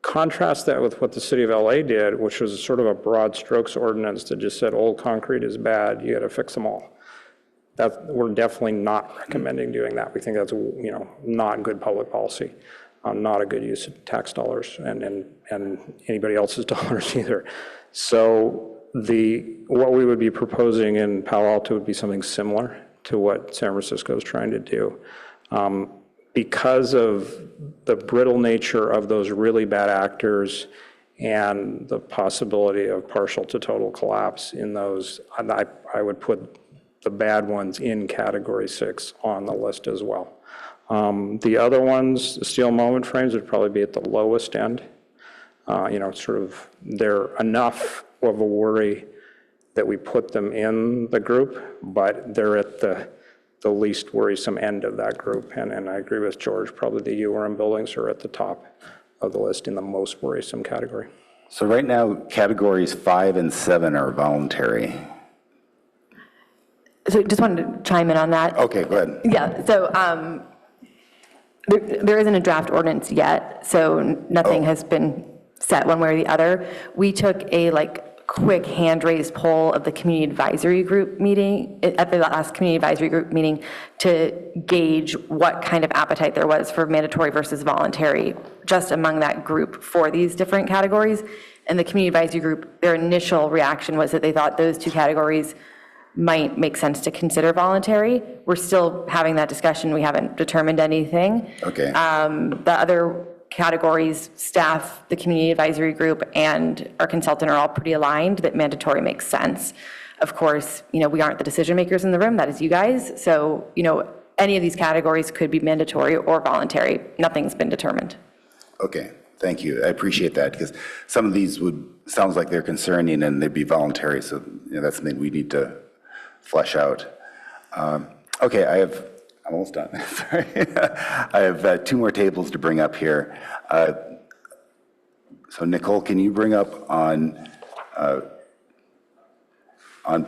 Contrast that with what the city of LA did, which was sort of a broad strokes ordinance that just said old concrete is bad, you got to fix them all. We're definitely not recommending doing that. We think that's not good public policy. not a good use of tax dollars and anybody else's dollars either. So what we would be proposing in Palo Alto would be something similar to what San Francisco is trying to do. Because of the brittle nature of those really bad actors and the possibility of partial to total collapse in those, I would put the bad ones in category 6 on the list as well. The other ones, the steel moment frames, would probably be at the lowest end. Sort of they're enough of a worry that we put them in the group, but they're at the least worrisome end of that group. And I agree with George, probably the URM buildings are at the top of the list in the most worrisome category. So right now, categories 5 and 7 are voluntary. So just wanted to chime in on that. Okay, go ahead. Yeah, so there isn't a draft ordinance yet, so nothing has been set one way or the other. We took a quick hand-raised poll of the community advisory group meeting, at the last community advisory group meeting, to gauge what kind of appetite there was for mandatory versus voluntary, just among that group for these different categories. And the community advisory group, their initial reaction was that they thought those two categories might make sense to consider voluntary. We're still having that discussion. We haven't determined anything. Okay. The other categories, staff, the community advisory group, and our consultant are all pretty aligned that mandatory makes sense. Of course, we aren't the decision makers in the room, that is you guys. So, any of these categories could be mandatory or voluntary. Nothing's been determined. Okay, thank you. I appreciate that, because some of these sounds like they're concerning and they'd be voluntary, so that's something we need to flesh out. Okay, I'm almost done, sorry. I have 2 more tables to bring up here. So Nicole, can you bring up on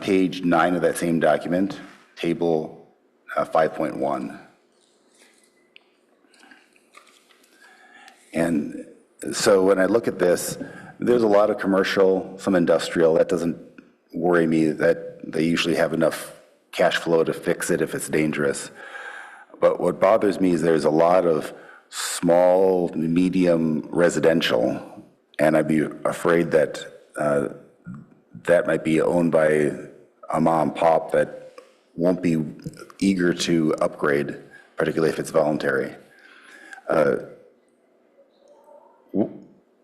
page 9 of that same document, table 5.1? And so when I look at this, there's a lot of commercial, some industrial. That doesn't worry me, that they usually have enough cash flow to fix it if it's dangerous. But what bothers me is there's a lot of small, medium residential, and I'd be afraid that that might be owned by a mom and pop that won't be eager to upgrade, particularly if it's voluntary.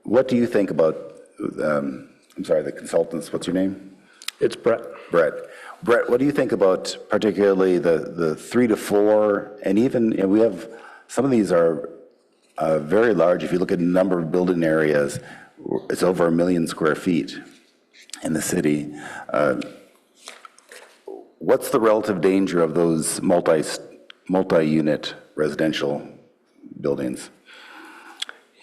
What do you think about, I'm sorry, the consultants, what's your name? It's Brett. Brett, what do you think about particularly the 3 to 4, and even, we have, some of these are very large. If you look at the number of building areas, it's over 1 million square feet in the city. What's the relative danger of those multi-unit residential buildings?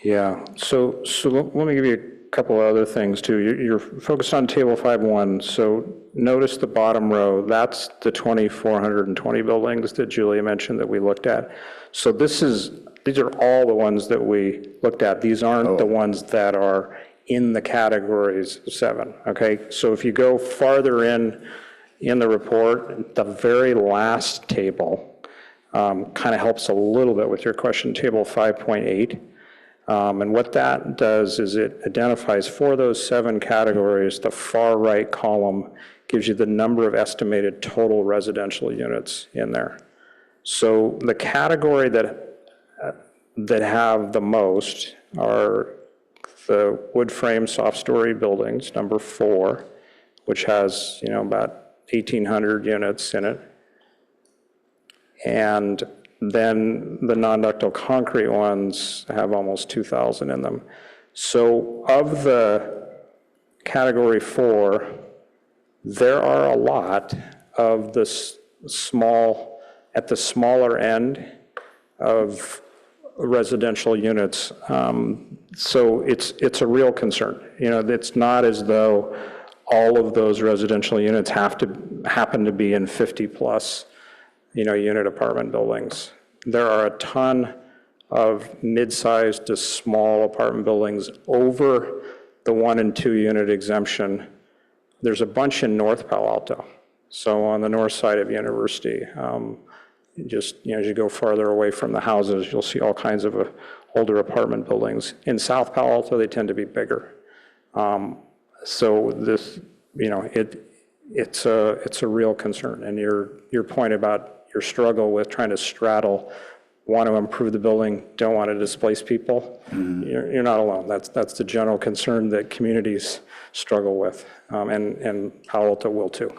Yeah, so let me give you a couple of other things too. You're focused on table 5.1, so notice the bottom row, that's the 2,420 buildings that Julia mentioned that we looked at. So these are all the ones that we looked at. These aren't the ones that are in the categories 7, okay? So if you go farther in the report, the very last table kind of helps a little bit with your question, table 5.8. And what that does is it identifies for those 7 categories, the far right column gives you the number of estimated total residential units in there. So the category that have the most are the wood frame soft story buildings, number 4, which has, about 1,800 units in it. And then the non-ductile concrete ones have almost 2,000 in them. So of the category 4, there are a lot of the at the smaller end of residential units. So it's a real concern. It's not as though all of those residential units happen to be in 50 plus unit apartment buildings. There are a ton of mid-sized to small apartment buildings over the 1 and 2 unit exemption. There's a bunch in North Palo Alto. So on the north side of University, as you go farther away from the houses, you'll see all kinds of older apartment buildings. In South Palo Alto, they tend to be bigger. So this, it's a real concern. And your point about your struggle with trying to straddle, want to improve the building, don't want to displace people, you're not alone. That's the general concern that communities struggle with, and Palo Alto will too.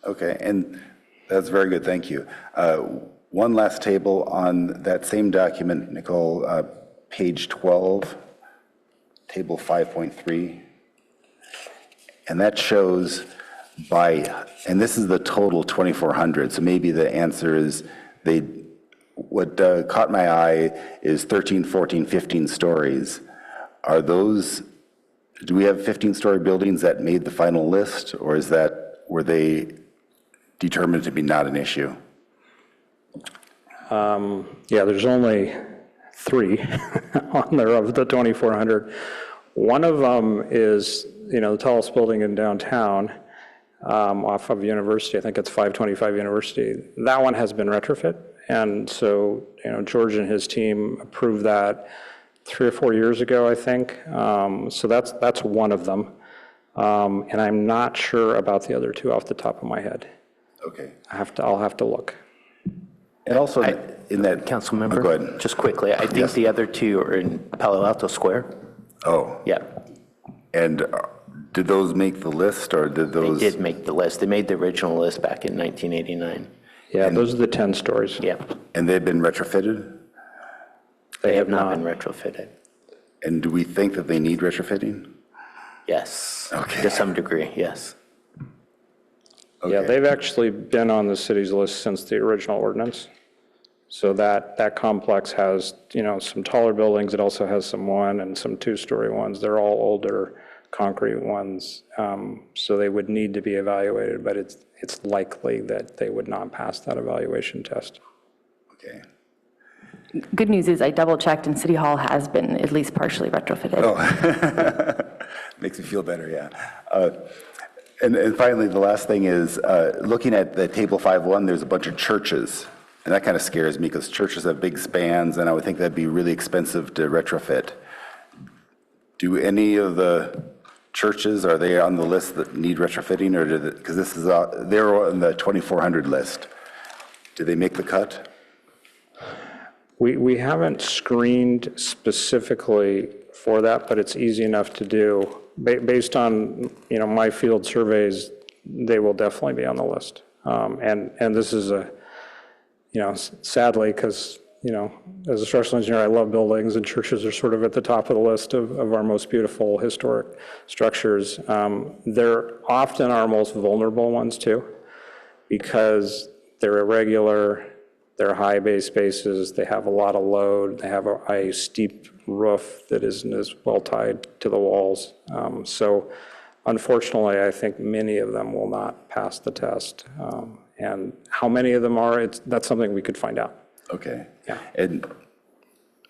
Okay, and that's very good, thank you. One last table on that same document, Nicole, page 12, table 5.3. And that shows and this is the total 2,400, so maybe the answer is what caught my eye is 13, 14, 15 stories. Do we have 15-story buildings that made the final list, or were they determined to be not an issue? Yeah, there's only 3 on there of the 2,400. One of them is, the tallest building in downtown, off of University. I think it's 525 University. That one has been retrofit. And so, George and his team approved that 3 or 4 years ago, I think. So that's one of them. And I'm not sure about the other 2 off the top of my head. Okay. I'll have to look. And also in that. Council member? Oh, go ahead. Just quickly, I think the other 2 are in Palo Alto Square. Oh. Yeah, And did those make the list, or did they those? did make the list. They made the original list back in 1989. Yeah, those are the 10 stories. Yeah, And they've been retrofitted? they have not been retrofitted. And do we think that they need retrofitting? Yes, Okay. to some degree, yes. Yeah, Okay. they've actually been on the city's list since the original ordinance. So that complex has, some taller buildings. It also has some 1 and some 2-story ones. They're all older concrete ones. So they would need to be evaluated, but it's likely that they would not pass that evaluation test. Okay. Good news is I double-checked, and City Hall has been at least partially retrofitted. Makes me feel better, yeah. And finally, the last thing is, looking at the table 5.1, there's a bunch of churches. And that kind of scares me because churches have big spans, and I would think that'd be really expensive to retrofit. Do any of the churches, are they on the list that need retrofitting, or because they're on the 2,400 list? Do they make the cut? We haven't screened specifically for that, but it's easy enough to do. Based on, my field surveys, they will definitely be on the list. And this is sadly, because, as a structural engineer, I love buildings, and churches are sort of at the top of the list of our most beautiful historic structures. They're often our most vulnerable ones too, because they're irregular, they're high bay spaces, they have a lot of load, they have a steep roof that isn't as well tied to the walls. So unfortunately, I think many of them will not pass the test. And how many of them are, that's something we could find out. Okay. Yeah. And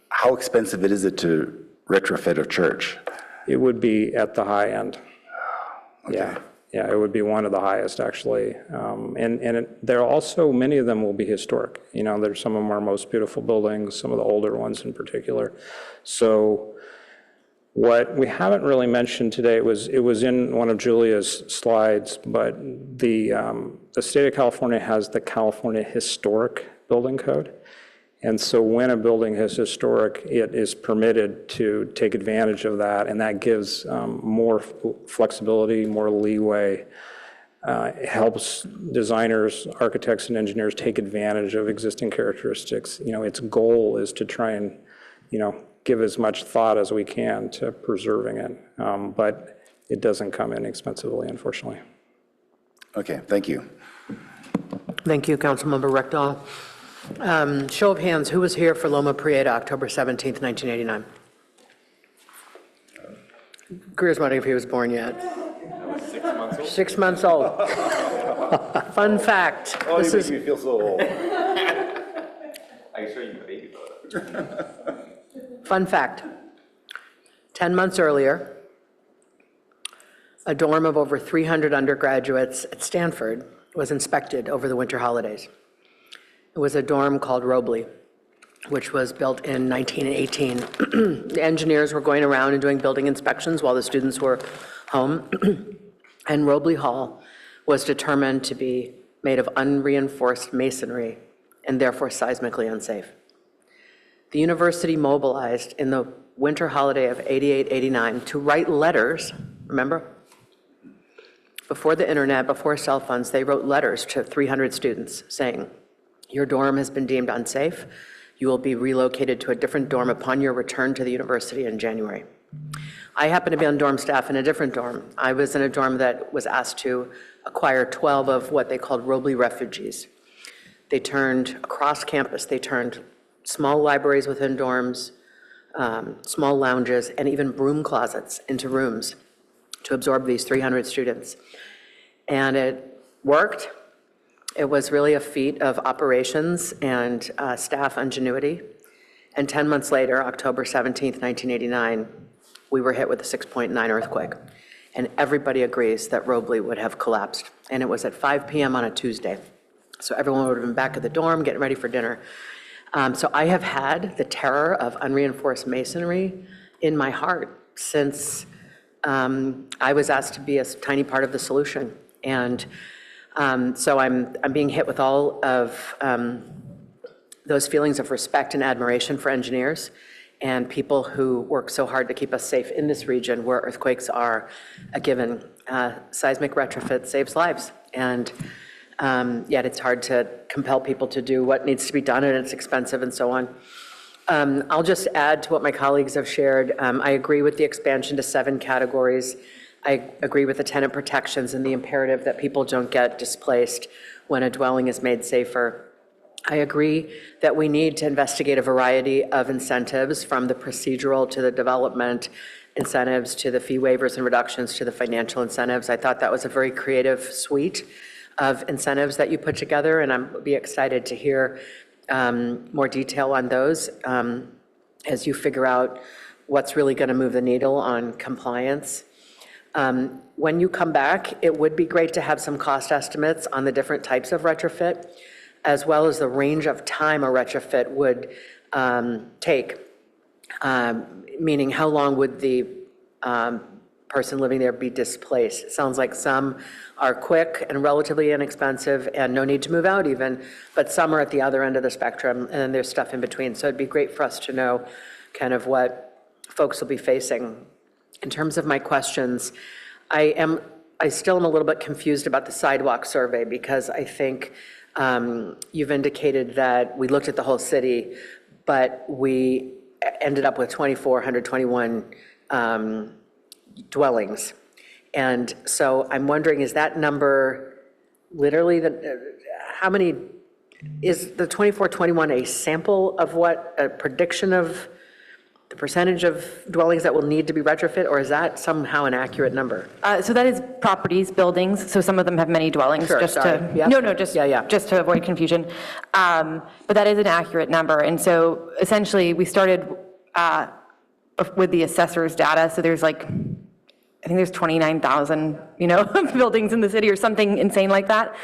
how expensive is it to retrofit a church? It would be at the high end. Okay. Yeah, it would be one of the highest, actually. There are also, many of them will be historic. There's some of our most beautiful buildings, some of the older ones in particular. So what we haven't really mentioned today, it was in one of Julia's slides, but the state of California has the California Historic Building Code. And so when a building is historic, it is permitted to take advantage of that, and that gives more flexibility, more leeway. It helps designers, architects, and engineers take advantage of existing characteristics. Its goal is to try and, give as much thought as we can to preserving it, but it doesn't come inexpensively, unfortunately. Okay, thank you. Thank you, Councilmember Rectal. Show of hands, who was here for Loma Prieta, October 17th, 1989? Greer's wondering if he was born yet. I was 6 months old. 6 months old. Fun fact. Oh, you make me feel so old. I can show you the baby photo. Fun fact. 10 months earlier, a dorm of over 300 undergraduates at Stanford was inspected over the winter holidays. It was a dorm called Robley. which was built in 1918. The engineers were going around and doing building inspections while the students were home. And Robley Hall was determined to be made of unreinforced masonry and therefore seismically unsafe. The university mobilized in the winter holiday of 88-89 to write letters, remember? Before the internet, before cell phones, they wrote letters to 300 students saying, your dorm has been deemed unsafe. You will be relocated to a different dorm upon your return to the university in January. I happen to be on dorm staff in a different dorm. I was in a dorm that was asked to acquire 12 of what they called Robley refugees. They turned across campus, they turned small libraries within dorms, small lounges, and even broom closets into rooms to absorb these 300 students. And it worked. It was really a feat of operations and staff ingenuity. And 10 months later, October 17th, 1989, we were hit with a 6.9 earthquake. And everybody agrees that Robley would have collapsed. And it was at 5 p.m. on a Tuesday. So everyone would have been back at the dorm, getting ready for dinner. So I have had the terror of unreinforced masonry in my heart since I was asked to be a tiny part of the solution. And so I'm being hit with all of those feelings of respect and admiration for engineers and people who work so hard to keep us safe in this region where earthquakes are a given. Seismic retrofit saves lives, and yet it's hard to compel people to do what needs to be done, and it's expensive and so on. I'll just add to what my colleagues have shared. I agree with the expansion to 7 categories. I agree with the tenant protections and the imperative that people don't get displaced when a dwelling is made safer. I agree that we need to investigate a variety of incentives, from the procedural to the development incentives to the fee waivers and reductions to the financial incentives. I thought that was a very creative suite of incentives that you put together, and I'll be excited to hear more detail on those as you figure out what's really going to move the needle on compliance. When you come back, it would be great to have some cost estimates on the different types of retrofit, as well as the range of time a retrofit would take, meaning how long would the person living there be displaced. It sounds like some are quick and relatively inexpensive and no need to move out even, but some are at the other end of the spectrum, and then there's stuff in between. So it'd be great for us to know kind of what folks will be facing. In terms of my questions, I still am a little bit confused about the sidewalk survey, because I think you've indicated that we looked at the whole city, but we ended up with 2,421 dwellings. And so I'm wondering, is that number literally, how many, is the 2,421 a sample of what, a prediction of the percentage of dwellings that will need to be retrofit, or is that somehow an accurate number? So that is properties, buildings, so some of them have many dwellings. Sure, just sorry. to Yeah. No, just just to avoid confusion. But that is an accurate number, and so essentially we started with the assessor's data. So there's like, I think there's 29,000 buildings in the city or something insane like that,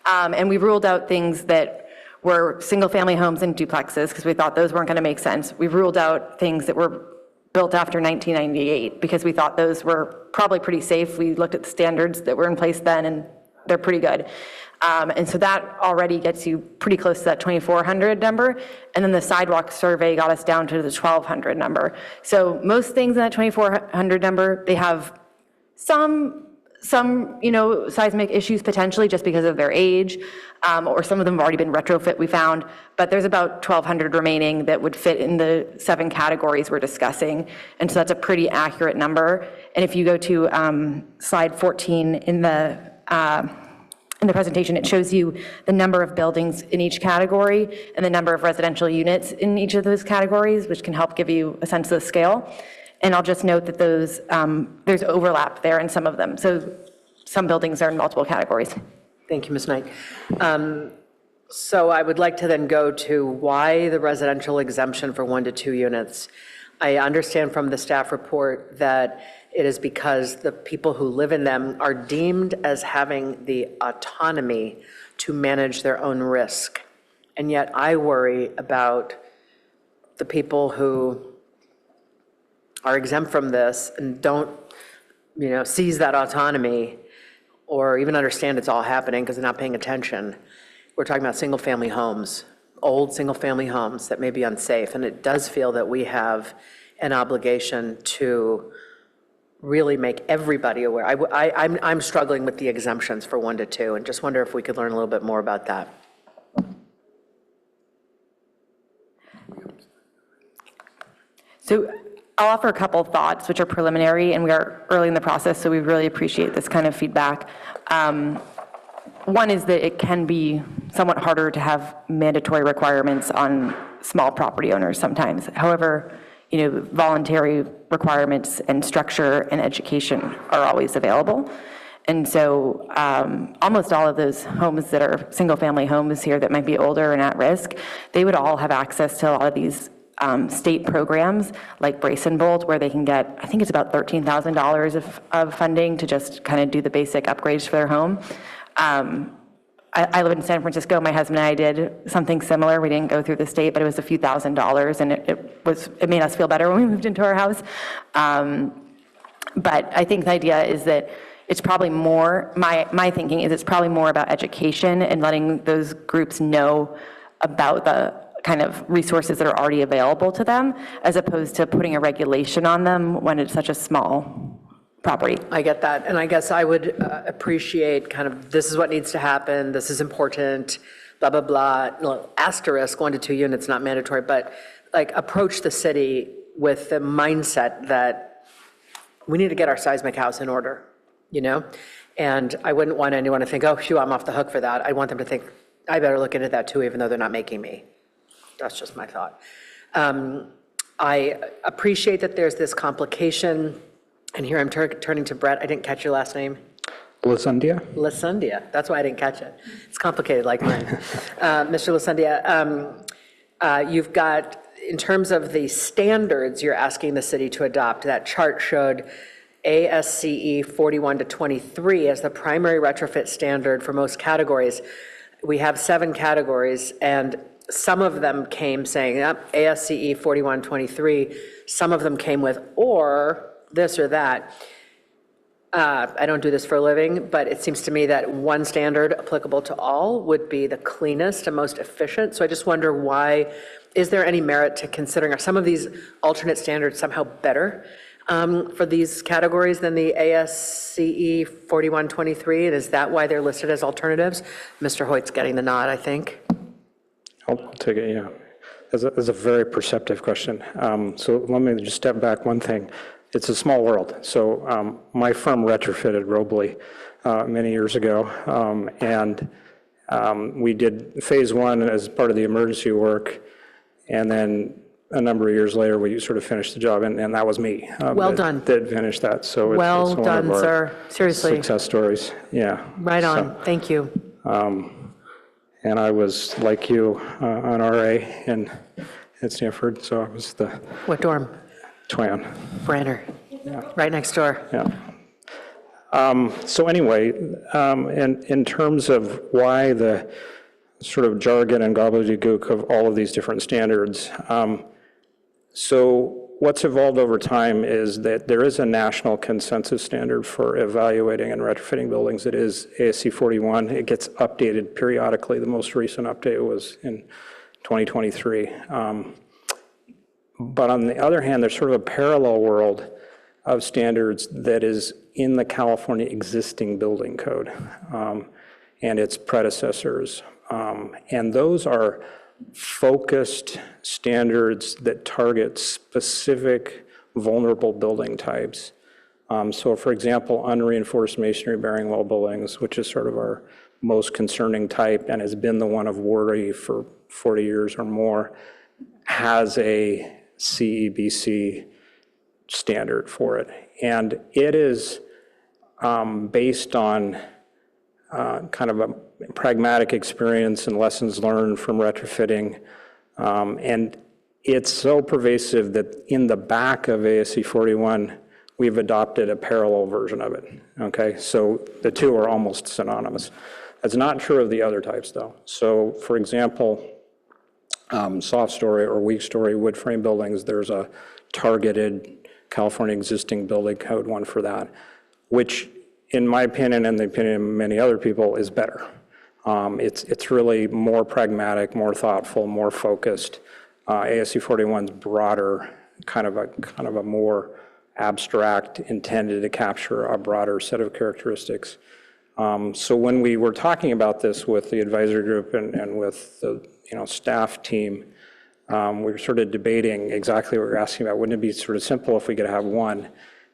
and we ruled out things that were single-family homes and duplexes because we thought those weren't going to make sense. We ruled out things that were built after 1998 because we thought those were probably pretty safe. We looked at the standards that were in place then, and they're pretty good. And so that already gets you pretty close to that 2,400 number. And then the sidewalk survey got us down to the 1,200 number. So most things in that 2,400 number, they have some seismic issues potentially just because of their age, or some of them have already been retrofit, we found, but there's about 1,200 remaining that would fit in the 7 categories we're discussing, and so that's a pretty accurate number. And if you go to slide 14 in the presentation, it shows you the number of buildings in each category and the number of residential units in each of those categories, which can help give you a sense of the scale. And I'll just note that those there's overlap there in some of them. So some buildings are in multiple categories. Thank you, Ms. Knight. So I would like to then go to why the residential exemption for 1 to 2 units. I understand from the staff report that it is because the people who live in them are deemed as having the autonomy to manage their own risk. And yet I worry about the people who are exempt from this and don't, seize that autonomy or even understand it's all happening because they're not paying attention. We're talking about single-family homes, old single-family homes that may be unsafe. And it does feel that we have an obligation to really make everybody aware. I'm struggling with the exemptions for 1 to 2 and just wonder if we could learn a little bit more about that. So I'll offer a couple of thoughts, which are preliminary, and we are early in the process, so we really appreciate this kind of feedback. One is that it can be somewhat harder to have mandatory requirements on small property owners sometimes. However, voluntary requirements and structure and education are always available. And so almost all of those homes that are single-family homes here that might be older and at risk, they would all have access to a lot of these state programs like Brace and Bolt, where they can get, I think it's about $13,000 of funding to just kind of do the basic upgrades for their home. I live in San Francisco. My husband and I did something similar. We didn't go through the state, but it was a few $1,000s, and it made us feel better when we moved into our house. But I think the idea is that it's probably more, my thinking is it's probably more about education and letting those groups know about the kind of resources that are already available to them, as opposed to putting a regulation on them when it's such a small property. I get that, and I guess I would appreciate kind of, this is what needs to happen, this is important, blah, blah, blah, asterisk, 1 to 2 units, not mandatory, but like approach the city with the mindset that we need to get our seismic house in order, And I wouldn't want anyone to think, oh, phew, I'm off the hook for that. I want them to think, I better look into that too, even though they're not making me. That's just my thought. I appreciate that there's this complication, and here I'm turning to Brett. I didn't catch your last name. Lasundia? Lasundia. That's why I didn't catch it. It's complicated like mine. Mr. Lasundia, you've got, in terms of the standards you're asking the city to adopt, that chart showed ASCE 41 to 23 as the primary retrofit standard for most categories. We have 7 categories, and some of them came saying, ASCE 4123, some of them came with or this or that. I don't do this for a living, but it seems to me that one standard applicable to all would be the cleanest and most efficient. So I just wonder why, is there any merit to considering, are some of these alternate standards somehow better for these categories than the ASCE 4123? And is that why they're listed as alternatives? Mr. Hoyt's getting the nod, I think. I'll take it, yeah. That's a very perceptive question. So let me just step back one thing. It's a small world. So my firm retrofitted Robley many years ago, and we did phase 1 as part of the emergency work, and then a number of years later, we sort of finished the job, and that was me. Well done. That finished that. So Well it's one done, of our sir. Seriously. success stories. Yeah. Right on. Thank you. And I was, like you, an RA at Stanford, so I was the What dorm? twin. Branner. Right next door. Yeah. So anyway, in terms of why the sort of jargon and gobbledygook of all of these different standards, so what's evolved over time is that there is a national consensus standard for evaluating and retrofitting buildings. It is ASC 41. It gets updated periodically. The most recent update was in 2023. But on the other hand, there's sort of a parallel world of standards that is in the California existing building code and its predecessors. And those are focused standards that target specific vulnerable building types. So for example, unreinforced masonry bearing wall buildings, which is sort of our most concerning type and has been the one of worry for 40 years or more, has a CEBC standard for it. And it is based on kind of a pragmatic experience and lessons learned from retrofitting. And it's so pervasive that in the back of ASC 41, we've adopted a parallel version of it, okay? So the two are almost synonymous. That's not true of the other types, though. So for example, soft story or weak story wood frame buildings, there's a targeted California existing building code one for that, which in my opinion and the opinion of many other people is better. It's really more pragmatic, more thoughtful, more focused. ASC 41's broader, kind of a more abstract, intended to capture a broader set of characteristics. So when we were talking about this with the advisory group and with the staff team, we were sort of debating exactly what you're asking about. Wouldn't it be sort of simple if we could have one?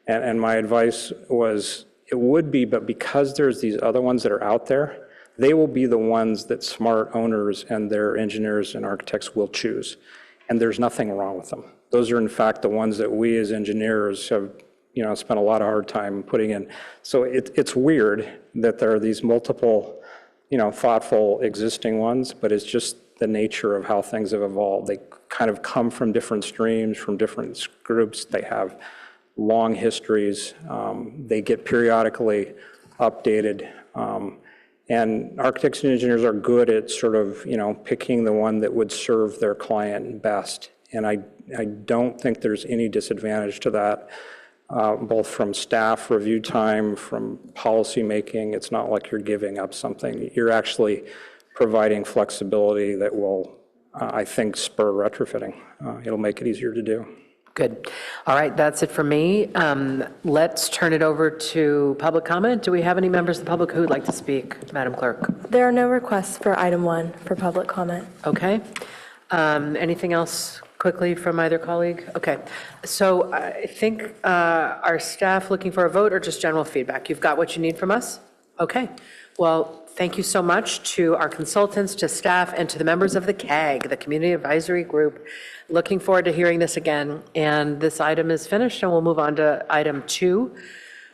And my advice was it would be, but because there's these other ones that are out there, they will be the ones that smart owners and their engineers and architects will choose. And there's nothing wrong with them. Those are in fact the ones that we as engineers have spent a lot of hard time putting in. So it's weird that there are these multiple, thoughtful existing ones, but it's just the nature of how things have evolved. They kind of come from different streams, from different groups. They have long histories. They get periodically updated. And architects and engineers are good at sort of, picking the one that would serve their client best. And I don't think there's any disadvantage to that, both from staff review time, from policy making. It's not like you're giving up something. You're actually providing flexibility that will, I think, spur retrofitting. It'll make it easier to do. Good. All right, that's it for me. Let's turn it over to public comment. Do we have any members of the public who would like to speak, Madam Clerk? There are no requests for item 1 for public comment. Okay. Anything else quickly from either colleague? Okay. So I think our staff looking for a vote or just general feedback? You've got what you need from us? Okay. Well, thank you so much to our consultants, to staff, and to the members of the CAG, the Community Advisory Group. Looking forward to hearing this again. And this item is finished, and we'll move on to item 2,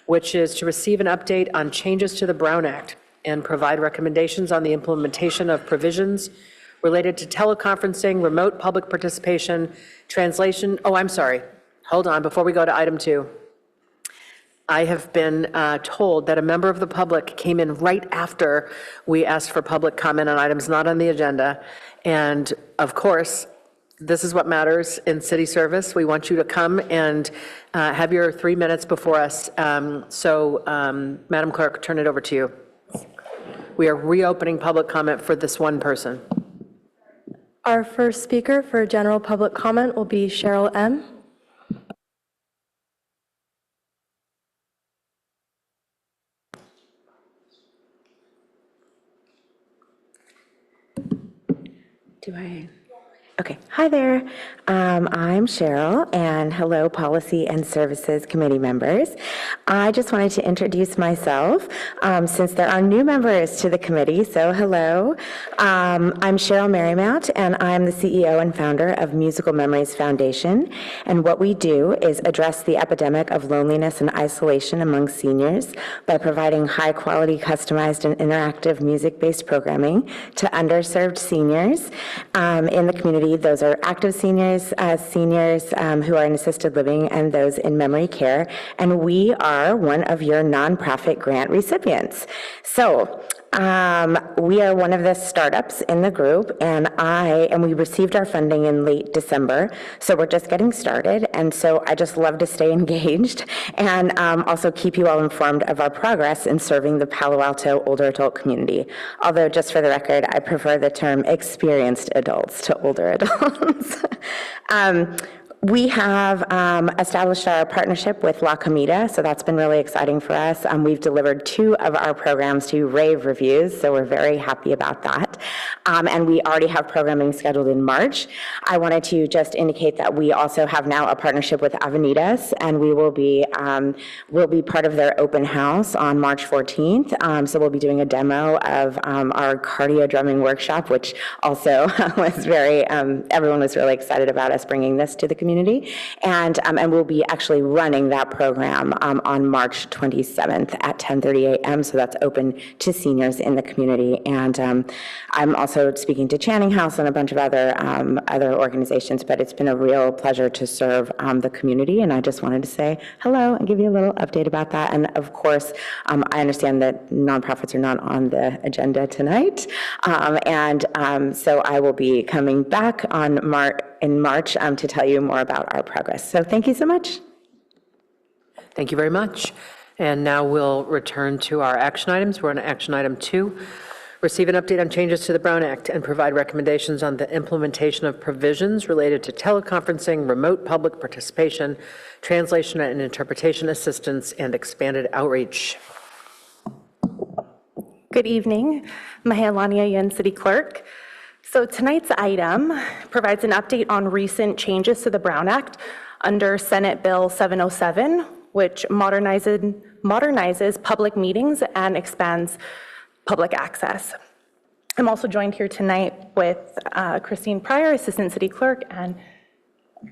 which is to receive an update on changes to the Brown Act and provide recommendations on the implementation of provisions related to teleconferencing, remote public participation, translation. Oh, I'm sorry. Hold on, before we go to item 2. I have been told that a member of the public came in right after we asked for public comment on items not on the agenda. And of course, this is what matters in city service. We want you to come and have your 3 minutes before us. Madam Clerk, turn it over to you. We are reopening public comment for this one person. Our first speaker for general public comment will be Cheryl M. Okay, hi there. I'm Cheryl, and hello, Policy and Services Committee members. I just wanted to introduce myself since there are new members to the committee, so hello. I'm Cheryl Marymount, and I'm the CEO and founder of Musical Memories Foundation, and what we do is address the epidemic of loneliness and isolation among seniors by providing high-quality, customized, and interactive music-based programming to underserved seniors in the community. Those are active seniors, seniors who are in assisted living, and those in memory care. And we are one of your nonprofit grant recipients. So we are one of the startups in the group, and we received our funding in late December, so we're just getting started, and so I just love to stay engaged and also keep you all informed of our progress in serving the Palo Alto older adult community. Although, just for the record, I prefer the term experienced adults to older adults. We have established our partnership with La Comida, so that's been really exciting for us. We've delivered 2 of our programs to rave reviews, so we're very happy about that. And we already have programming scheduled in March. I wanted to just indicate that we also have now a partnership with Avenidas, and we will be part of their open house on March 14th. So we'll be doing a demo of our cardio drumming workshop, which also was everyone was really excited about us bringing this to the community. community. And we'll be actually running that program on March 27th at 10:30 a.m. So that's open to seniors in the community. And I'm also speaking to Channing House and a bunch of other organizations, but it's been a real pleasure to serve the community. And I just wanted to say hello and give you a little update about that. And of course, I understand that nonprofits are not on the agenda tonight. So I will be coming back in March to tell you more about our progress. So thank you so much. Thank you very much. And now we'll return to our action items. We're on action item 2. Receive an update on changes to the Brown Act and provide recommendations on the implementation of provisions related to teleconferencing, remote public participation, translation and interpretation assistance, and expanded outreach. Good evening. Mahalania Yen, City Clerk. So tonight's item provides an update on recent changes to the Brown Act under Senate Bill 707, which modernizes public meetings and expands public access. I'm also joined here tonight with Christine Pryor, Assistant City Clerk, and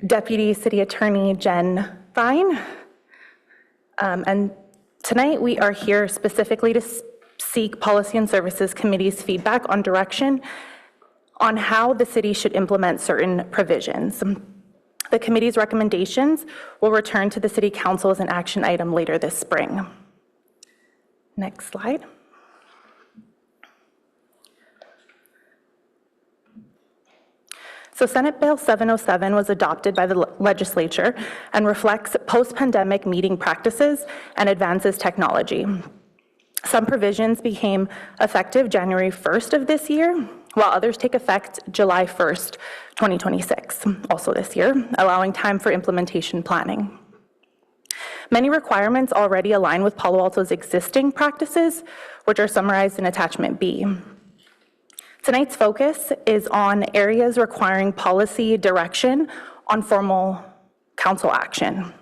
Deputy City Attorney Jen Fine. And tonight we are here specifically to seek Policy and Services Committee's feedback on direction on how the city should implement certain provisions. The committee's recommendations will return to the City Council as an action item later this spring. Next slide. So Senate Bill 707 was adopted by the legislature and reflects post-pandemic meeting practices and advances technology. Some provisions became effective January 1st of this year, while others take effect July 1st, 2026, also this year, allowing time for implementation planning. Many requirements already align with Palo Alto's existing practices, which are summarized in Attachment B. Tonight's focus is on areas requiring policy direction on formal council action.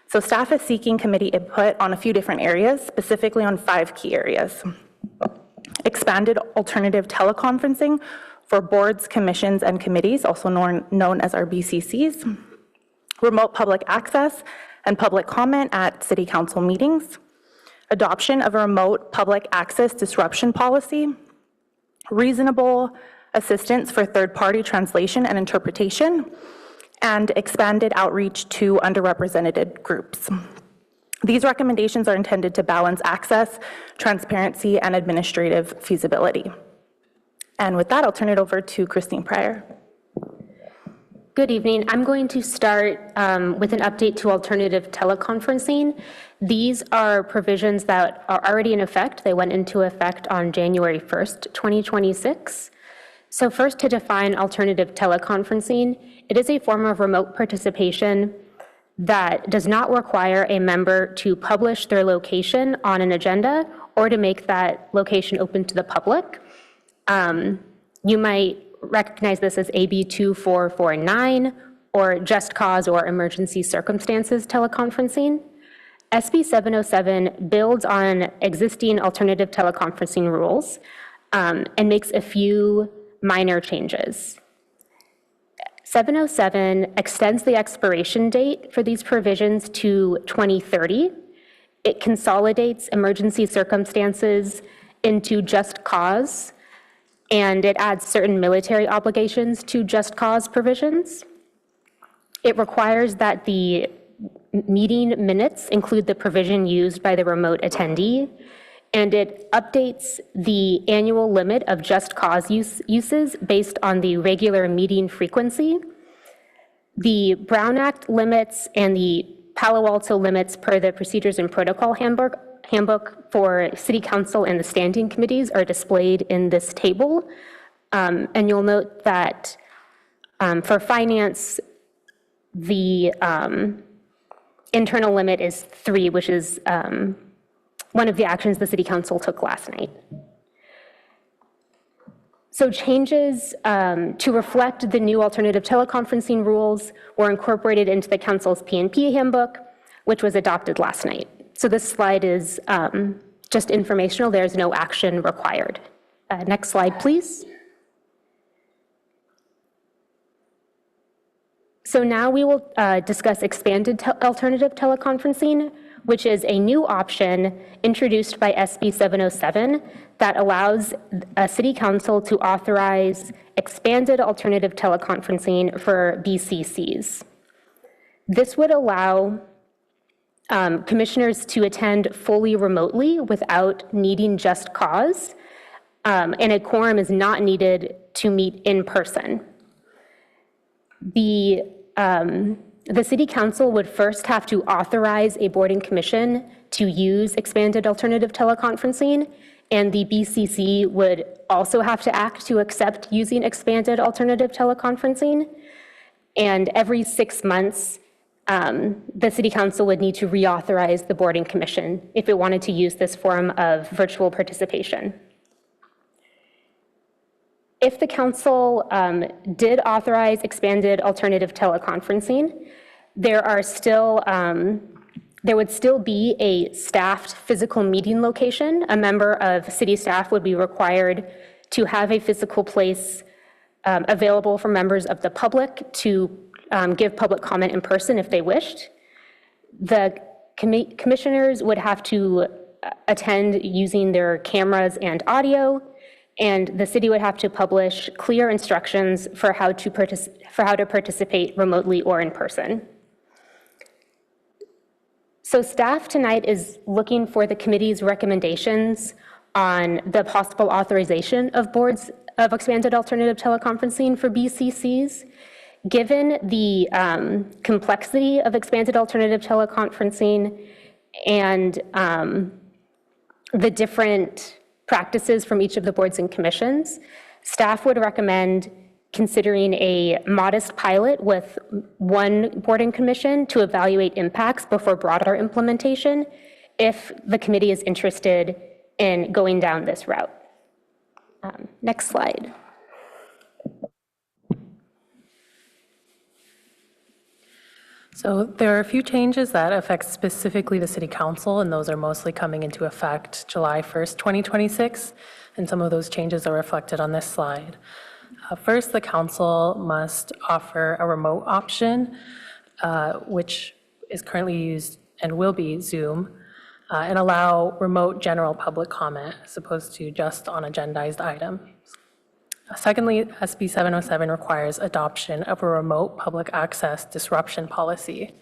So staff is seeking committee input on a few different areas, specifically on 5 key areas. Expanded alternative teleconferencing for boards, commissions, and committees, also known as our BCCs. Remote public access and public comment at city council meetings. Adoption of a remote public access disruption policy. Reasonable assistance for third-party translation and interpretation, and expanded outreach to underrepresented groups. These recommendations are intended to balance access, transparency, and administrative feasibility. And with that, I'll turn it over to Christine Pryor. Good evening. I'm going to start with an update to alternative teleconferencing. These are provisions that are already in effect. They went into effect on January 1st, 2026. So first, to define alternative teleconferencing, it is a form of remote participation that does not require a member to publish their location on an agenda or to make that location open to the public. You might recognize this as AB 2449 or just cause or emergency circumstances teleconferencing. SB 707 builds on existing alternative teleconferencing rules and makes a few minor changes. 707 extends the expiration date for these provisions to 2030. It consolidates emergency circumstances into just cause, and it adds certain military obligations to just cause provisions. It requires that the meeting minutes include the provision used by the remote attendee, and it updates the annual limit of just cause uses based on the regular meeting frequency. The Brown Act limits and the Palo Alto limits per the Procedures and Protocol Handbook for City Council and the standing committees are displayed in this table. And you'll note that for finance, the internal limit is 3, which is one of the actions the City Council took last night. So changes to reflect the new alternative teleconferencing rules were incorporated into the Council's P&P handbook, which was adopted last night. So this slide is just informational. There's no action required. Next slide, please. So now we will discuss expanded alternative teleconferencing, which is a new option introduced by SB 707 that allows a city council to authorize expanded alternative teleconferencing for BCCs. This would allow commissioners to attend fully remotely without needing just cause, and a quorum is not needed to meet in person. The city council would first have to authorize a board and commission to use expanded alternative teleconferencing, and the BCC would also have to act to accept using expanded alternative teleconferencing. And every 6 months, the city council would need to reauthorize the board and commission if it wanted to use this form of virtual participation. If the council did authorize expanded alternative teleconferencing, there would still be a staffed physical meeting location. A member of city staff would be required to have a physical place available for members of the public to give public comment in person if they wished. The commissioners would have to attend using their cameras and audio, and the city would have to publish clear instructions for how to participate remotely or in person. So staff tonight is looking for the committee's recommendations on the possible authorization of boards of expanded alternative teleconferencing for BCCs. Given the complexity of expanded alternative teleconferencing and the different practices from each of the boards and commissions, staff would recommend considering a modest pilot with one board and commission to evaluate impacts before broader implementation if the committee is interested in going down this route. Next slide. So there are a few changes that affect specifically the City Council, and those are mostly coming into effect July 1st, 2026, and some of those changes are reflected on this slide. First, the council must offer a remote option, which is currently used and will be Zoom, and allow remote general public comment as opposed to just on agendized items. Secondly, SB 707 requires adoption of a remote public access disruption policy,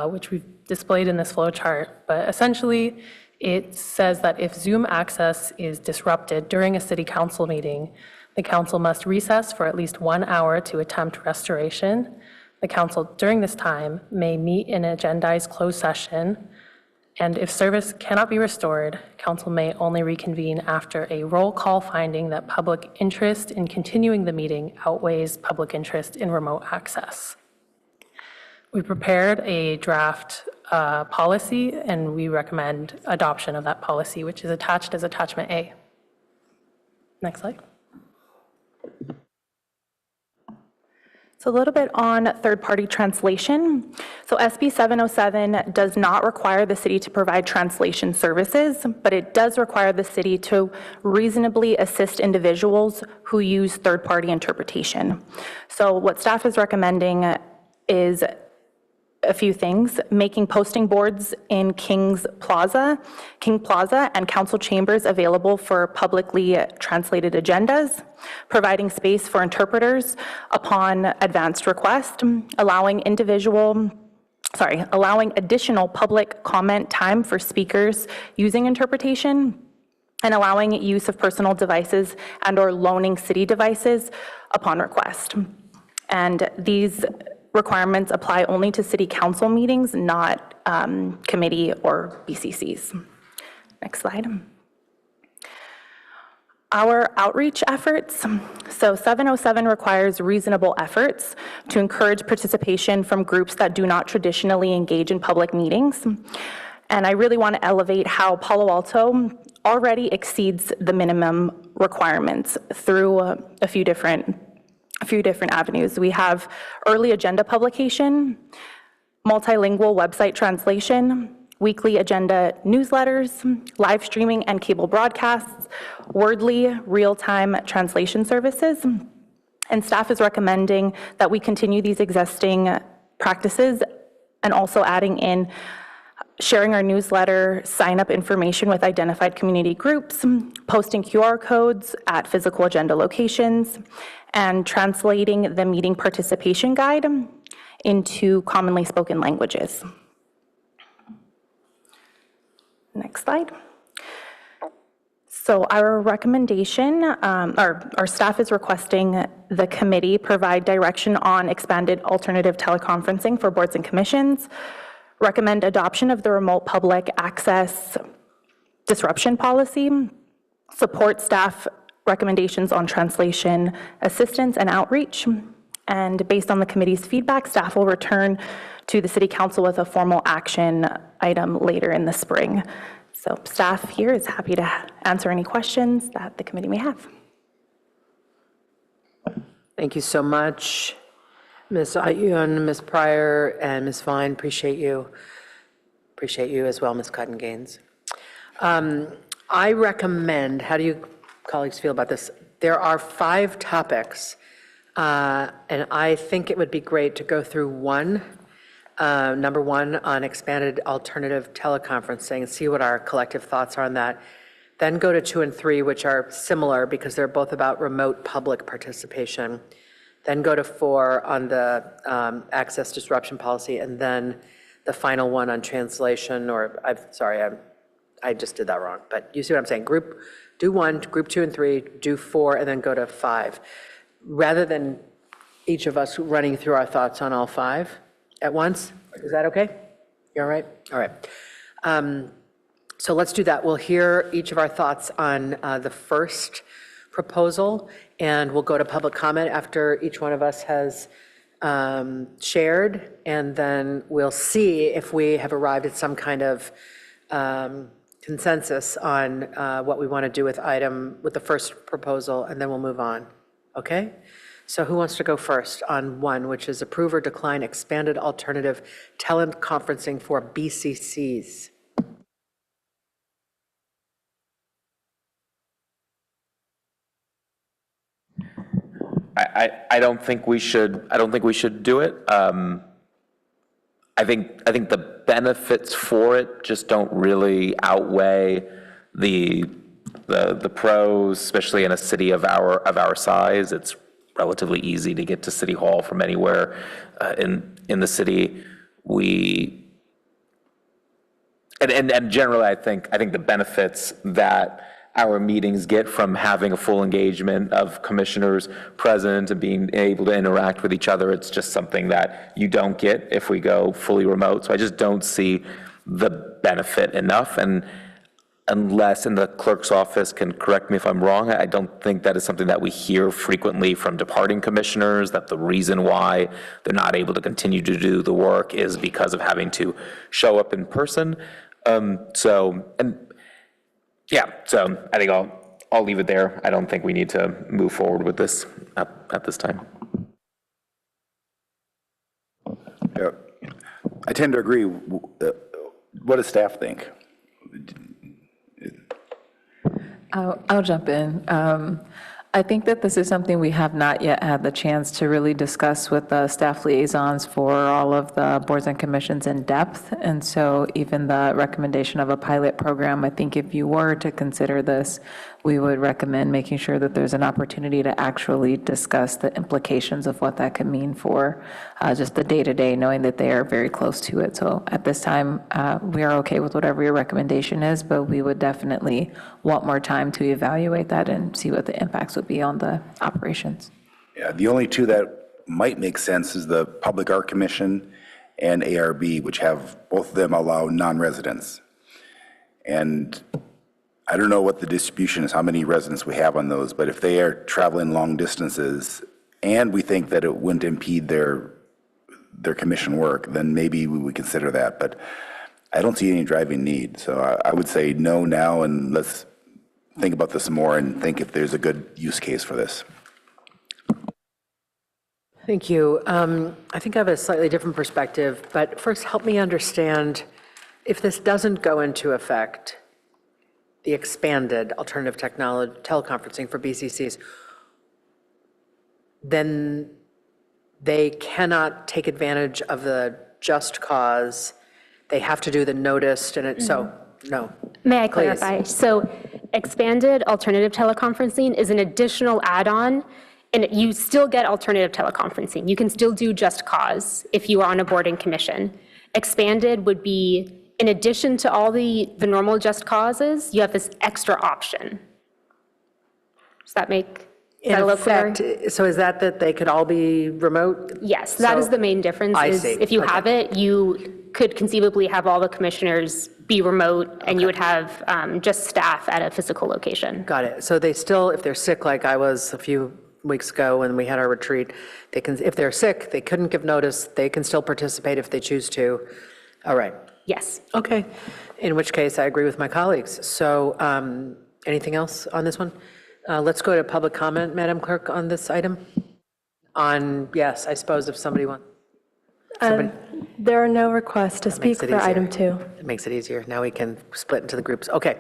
which we've displayed in this flow chart. But essentially, it says that if Zoom access is disrupted during a city council meeting, the council must recess for at least 1 hour to attempt restoration. The council during this time may meet in an agendized closed session, and if service cannot be restored, council may only reconvene after a roll call finding that public interest in continuing the meeting outweighs public interest in remote access. We prepared a draft policy, and we recommend adoption of that policy, which is attached as attachment A. Next slide. So a little bit on third-party translation. So SB 707 does not require the city to provide translation services, but it does require the city to reasonably assist individuals who use third-party interpretation. So what staff is recommending is a few things: making posting boards in King Plaza and council chambers available for publicly translated agendas, providing space for interpreters upon advanced request, allowing additional public comment time for speakers using interpretation, and allowing use of personal devices and/or loaning city devices upon request. And these requirements apply only to city council meetings, not committee or BCCs. Next slide. Our outreach efforts. So 707 requires reasonable efforts to encourage participation from groups that do not traditionally engage in public meetings. And I really want to elevate how Palo Alto already exceeds the minimum requirements through a few different avenues. We have early agenda publication, multilingual website translation, weekly agenda newsletters, live streaming and cable broadcasts, Wordly real-time translation services, And staff is recommending that we continue these existing practices and also adding in sharing our newsletter, sign-up information with identified community groups, posting QR codes at physical agenda locations, and translating the meeting participation guide into commonly spoken languages. Next slide. So our recommendation, our staff is requesting the committee provide direction on expanded alternative teleconferencing for boards and commissions, recommend adoption of the remote public access disruption policy, support staff recommendations on translation assistance and outreach, and based on the committee's feedback, staff will return to the City Council with a formal action item later in the spring. So staff here is happy to answer any questions that the committee may have. Thank you so much, Ms. Ayun, Ms. Pryor, and Ms. Vine. Appreciate you. Appreciate you as well, Ms. Cotton-Gaines. I recommend, how do you colleagues feel about this? There are 5 topics, and I think it would be great to go through one, number 1 on expanded alternative teleconferencing, and see what our collective thoughts are on that. Then go to 2 and 3, which are similar because they're both about remote public participation. Then go to 4 on the access disruption policy, and then the final one on translation, or I just did that wrong, but you see what I'm saying. Do 1, group 2 and 3, do 4, and then go to 5. Rather than each of us running through our thoughts on all 5 at once, is that okay? You all right? All right. So let's do that. We'll hear each of our thoughts on the first proposal, and we'll go to public comment after each one of us has shared, and then we'll see if we have arrived at some kind of consensus on what we want to do with the first proposal, and then we'll move on. Okay? So who wants to go first on 1, which is approve or decline expanded alternative teleconferencing for BCCs? I don't think we should do it. I think the benefits for it just don't really outweigh the pros, especially in a city of our size. It's relatively easy to get to City Hall from anywhere in the city. And generally, I think the benefits that our meetings get from having a full engagement of commissioners present and being able to interact with each other, it's just something that you don't get if we go fully remote. So I just don't see the benefit enough. And unless in the clerk's office can correct me if I'm wrong, I don't think that is something that we hear frequently from departing commissioners, that the reason why they're not able to continue to do the work is because of having to show up in person. So I think I'll leave it there. I don't think we need to move forward with this at this time. Yeah. I tend to agree. What does staff think? I'll jump in. I think that this is something we have not yet had the chance to really discuss with the staff liaisons for all of the boards and commissions in depth. And so even the recommendation of a pilot program, I think if you were to consider this, we would recommend making sure that there's an opportunity to actually discuss the implications of what that could mean for just the day-to-day, knowing that they are very close to it. So at this time, we are okay with whatever your recommendation is, but we would definitely want more time to evaluate that and see what the impacts would be on the operations. Yeah, the only 2 that might make sense is the Public Art Commission and ARB, which have both of them allow non-residents. And I don't know what the distribution is, how many residents we have on those, but if they are traveling long distances and we think that it wouldn't impede their commission work, then maybe we would consider that. But I don't see any driving need. So I would say no now, and let's think about this some more and think if there's a good use case for this. Thank you. I think I have a slightly different perspective, but first help me understand, if this doesn't go into effect, the expanded alternative teleconferencing for BCCs, then they cannot take advantage of the just cause. They have to do the noticed, and it, so, no. May I Please. clarify? So expanded alternative teleconferencing is an additional add-on, and you still get alternative teleconferencing. You can still do just cause if you are on a board and commission. Expanded would be, in addition to all the normal just causes, you have this extra option. Does that make, is that a little clearer? So is that they could all be remote? Yes, that is So- the main difference. I Is see. if you Okay. have it, you could conceivably have all the commissioners be remote, and you would have just staff at a physical location. Got it. So they still, if they're sick, like I was a few weeks ago when we had our retreat, they can, if they're sick, they couldn't give notice, they can still participate if they choose to. All right. Yes. Okay. In which case, I agree with my colleagues. So anything else on this one? Let's go to public comment, Madam Clerk, on this item. On, yes, I suppose if somebody wants. There are no requests to speak for item 2. It makes it easier. Now we can split into the groups. Okay.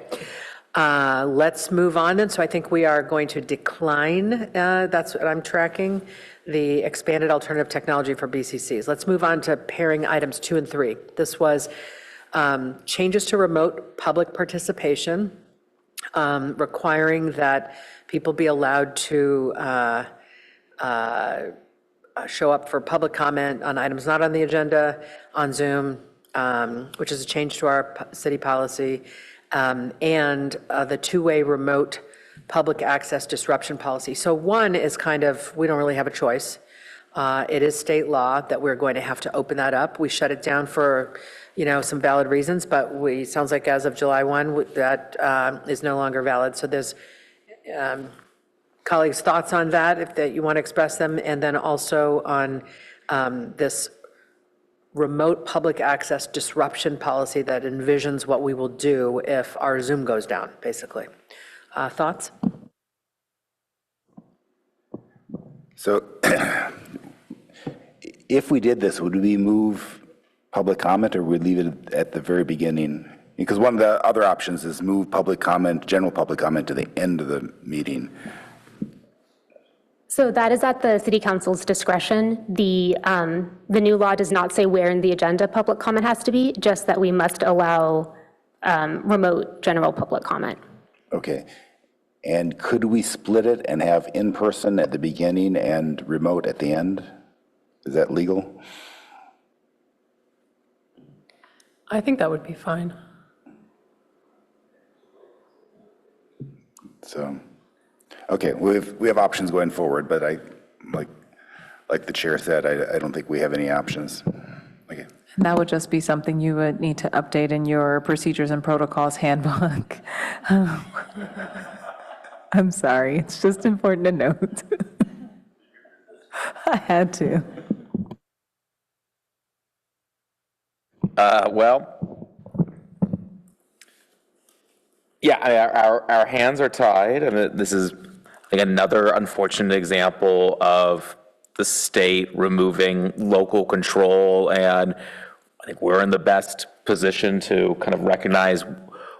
Let's move on then. So I think we are going to decline, that's what I'm tracking, the expanded alternative technology for BCCs. Let's move on to pairing items 2 and 3. This was changes to remote public participation, requiring that people be allowed to show up for public comment on items not on the agenda on Zoom, which is a change to our city policy, and the two-way remote public access disruption policy. So one is kind of, we don't really have a choice. It is state law that we're going to have to open that up. We shut it down for, some valid reasons, but sounds like as of July 1, that is no longer valid. So there's colleagues' thoughts on that, if that you want to express them, and then also on this remote public access disruption policy that envisions what we will do if our Zoom goes down, basically. Thoughts? So if we did this, would we move public comment or would we leave it at the very beginning? Because one of the other options is move public comment, general public comment to the end of the meeting. So that is at the city council's discretion. The new law does not say where in the agenda public comment has to be, just that we must allow remote general public comment. Okay. And could we split it and have in-person at the beginning and remote at the end? Is that legal? I think that would be fine. So, okay, we have options going forward, but like the chair said, I don't think we have any options. Okay. And that would just be something you would need to update in your procedures and protocols handbook. I'm sorry, it's just important to note. I had to. Our hands are tied, and this is another unfortunate example of the state removing local control, and I think we're in the best position to kind of recognize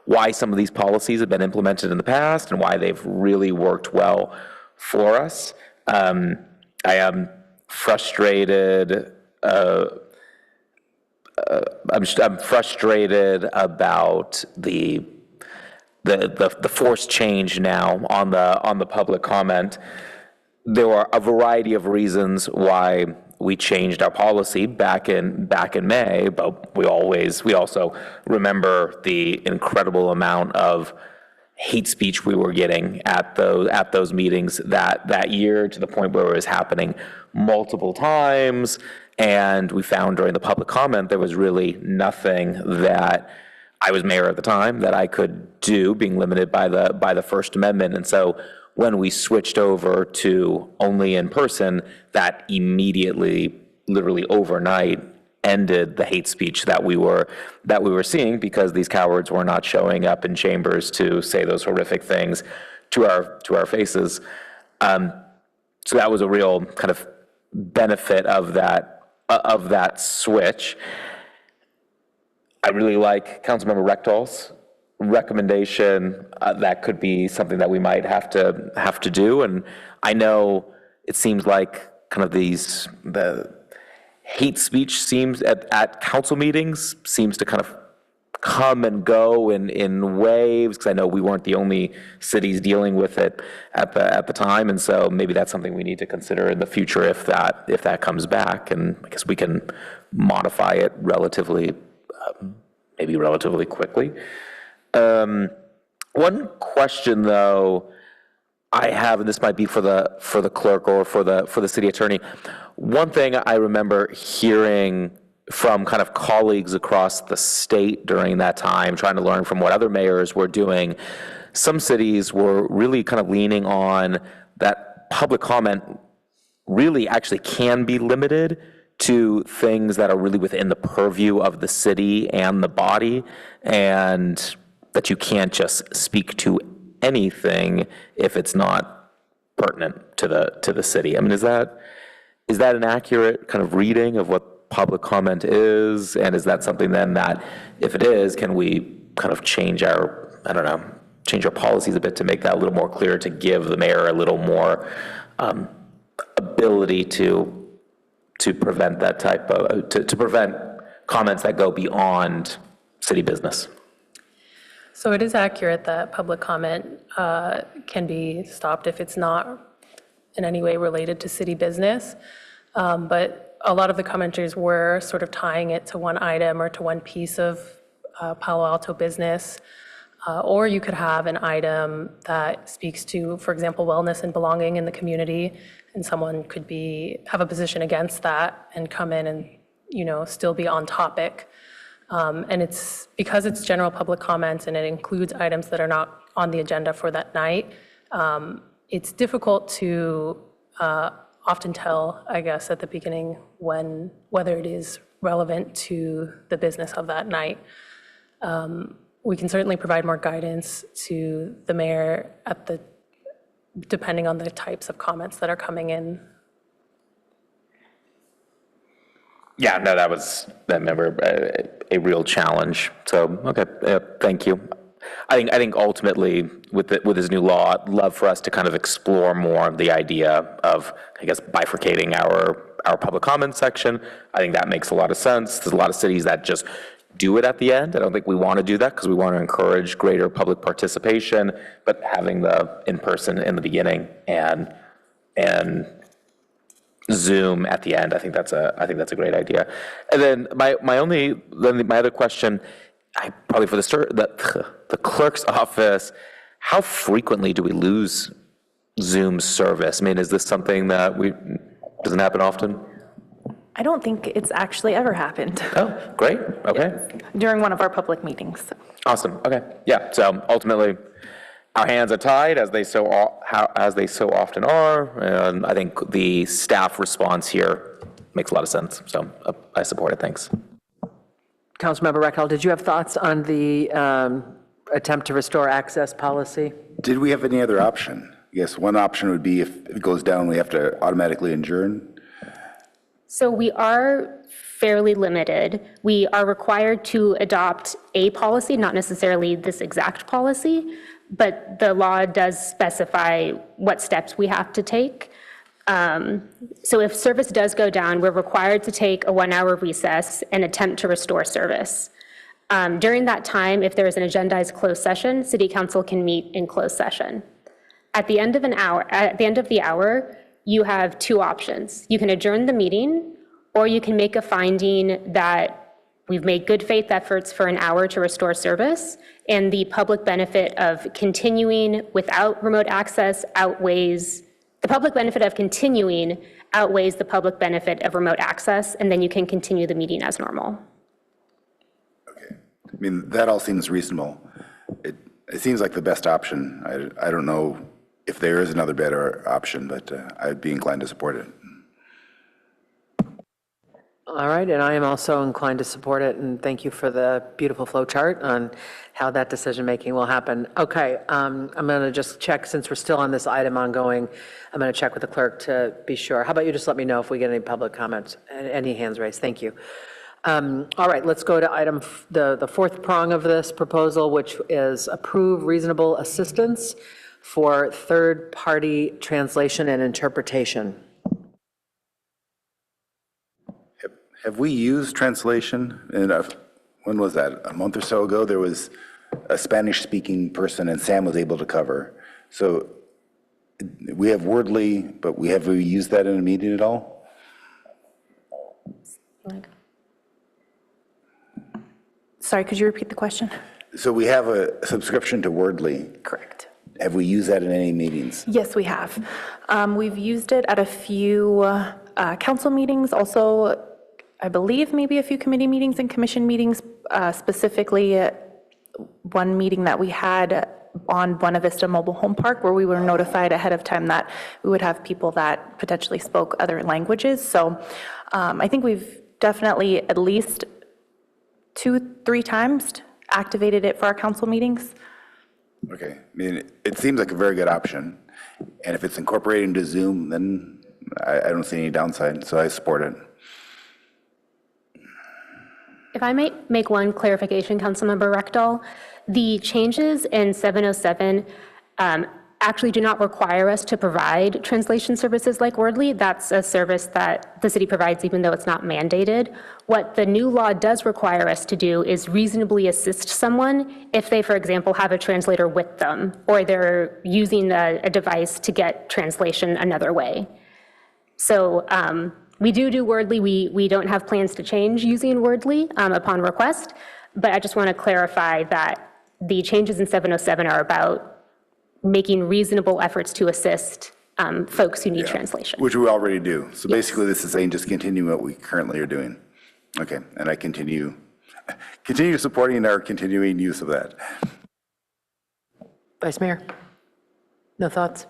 why some of these policies have been implemented in the past and why they've really worked well for us. I am frustrated. I'm frustrated about the forced change now on the public comment. There were a variety of reasons why we changed our policy back in May, but we also remember the incredible amount of hate speech we were getting at those meetings that year, to the point where it was happening multiple times. And we found during the public comment there was really nothing that I was mayor at the time that I could do, being limited by the First Amendment. And so when we switched over to only in person, that immediately, literally overnight, ended the hate speech that we were seeing, because these cowards were not showing up in chambers to say those horrific things to our faces. So that was a real kind of benefit of that switch. I really like Councilmember Rectal's recommendation. That could be something that we might have to do. And I know it seems like kind of the hate speech seems at council meetings seems to kind of come and go in waves, because I know we weren't the only cities dealing with it at the time, and so maybe that's something we need to consider in the future if that comes back, and I guess we can modify it maybe relatively quickly. One question though I have, and this might be for the clerk or for the city attorney. One thing I remember hearing from kind of colleagues across the state during that time, trying to learn from what other mayors were doing, some cities were really kind of leaning on that public comment really actually can be limited to things that are really within the purview of the city and the body, and that you can't just speak to anything if it's not pertinent to the city. I mean, is that an accurate kind of reading of what public comment is? And is that something then that, if it is, can we kind of change our policies a bit to make that a little more clear, to give the mayor a little more ability to prevent that type of, to prevent comments that go beyond city business? So it is accurate that public comment can be stopped if it's not in any way related to city business. But a lot of the commenters were sort of tying it to one item or to one piece of Palo Alto business. Or you could have an item that speaks to, for example, wellness and belonging in the community, and someone could have a position against that and come in and, still be on topic. And it's because it's general public comments and it includes items that are not on the agenda for that night. It's difficult to often tell, I guess, at the beginning whether it is relevant to the business of that night. We can certainly provide more guidance to the mayor depending on the types of comments that are coming in. Yeah, no, I remember a real challenge. So, okay, thank you. I think ultimately with this new law, I'd love for us to kind of explore more of the idea of, I guess, bifurcating our public comment section. I think that makes a lot of sense. There's a lot of cities that just do it at the end. I don't think we want to do that because we want to encourage greater public participation, but having the in-person in the beginning and Zoom at the end, I think that's a great idea. And then my other question, probably for the clerk's office, how frequently do we lose Zoom service? I mean, is this something that doesn't happen often? I don't think it's actually ever happened. Oh, great. Okay. During one of our public meetings. Awesome. Okay. Yeah. So ultimately, our hands are tied, as they so often are, and I think the staff response here makes a lot of sense. So I support it. Thanks. Councilmember Reckel, did you have thoughts on the attempt to restore access policy? Did we have any other option? Yes, one option would be if it goes down, we have to automatically adjourn. So we are fairly limited. We are required to adopt a policy, not necessarily this exact policy, but the law does specify what steps we have to take. So if service does go down, we're required to take a 1-hour recess and attempt to restore service. During that time, if there is an agendized closed session, City Council can meet in closed session. At the end of the hour, you have two options. You can adjourn the meeting, or you can make a finding that we've made good faith efforts for an hour to restore service, and the public benefit of continuing without remote access the public benefit of continuing outweighs the public benefit of remote access, and then you can continue the meeting as normal. Okay. I mean, that all seems reasonable. It seems like the best option. I don't know if there is another better option, but I'd be inclined to support it. All right, and I am also inclined to support it, and thank you for the beautiful flow chart on how that decision-making will happen. Okay, I'm going to just check, since we're still on this item ongoing, I'm going to check with the clerk to be sure. How about you just let me know if we get any public comments, any hands raised? Thank you. All right, let's go to the fourth prong of this proposal, which is approve reasonable assistance for third-party translation and interpretation. Have we used translation? And when was that? A month or so ago, there was a Spanish-speaking person, and Sam was able to cover. So we have Wordly, but have we used that in a meeting at all? Sorry, could you repeat the question? So we have a subscription to Wordly. Correct. Have we used that in any meetings? Yes, we have. We've used it at a few council meetings, also, I believe, maybe a few committee meetings and commission meetings, specifically one meeting that we had on Buena Vista Mobile Home Park, where we were notified ahead of time that we would have people that potentially spoke other languages. So I think we've definitely at least 2-3 times activated it for our council meetings. Okay, I mean, it seems like a very good option. And if it's incorporated into Zoom, then I don't see any downside, so I support it. If I might make one clarification, Councilmember Rectal, the changes in 707 actually do not require us to provide translation services like Wordly. That's a service that the city provides even though it's not mandated. What the new law does require us to do is reasonably assist someone if they, for example, have a translator with them or they're using a device to get translation another way. So we do Wordly. We don't have plans to change using Wordly upon request, but I just want to clarify that the changes in 707 are about making reasonable efforts to assist folks who need translation. Which we already do. So basically, this is saying just continue what we currently are doing. Okay, and I continue supporting our continuing use of that. Vice Mayor? No thoughts?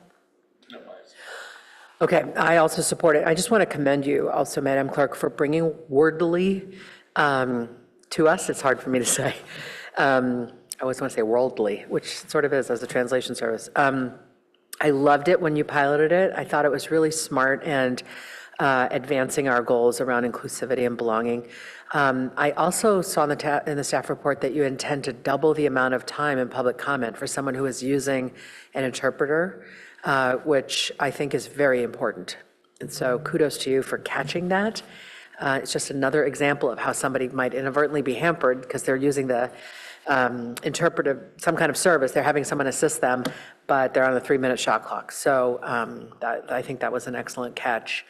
Okay, I also support it. I just want to commend you also, Madam Clerk, for bringing Wordly to us. It's hard for me to say. I always want to say worldly, which sort of is as a translation service. I loved it when you piloted it. I thought it was really smart and advancing our goals around inclusivity and belonging. I also saw in the staff report that you intend to double the amount of time in public comment for someone who is using an interpreter, which I think is very important. And so kudos to you for catching that. It's just another example of how somebody might inadvertently be hampered because they're using the interpretive, some kind of service, they're having someone assist them, but they're on a 3-minute shot clock. So I think that was an excellent catch.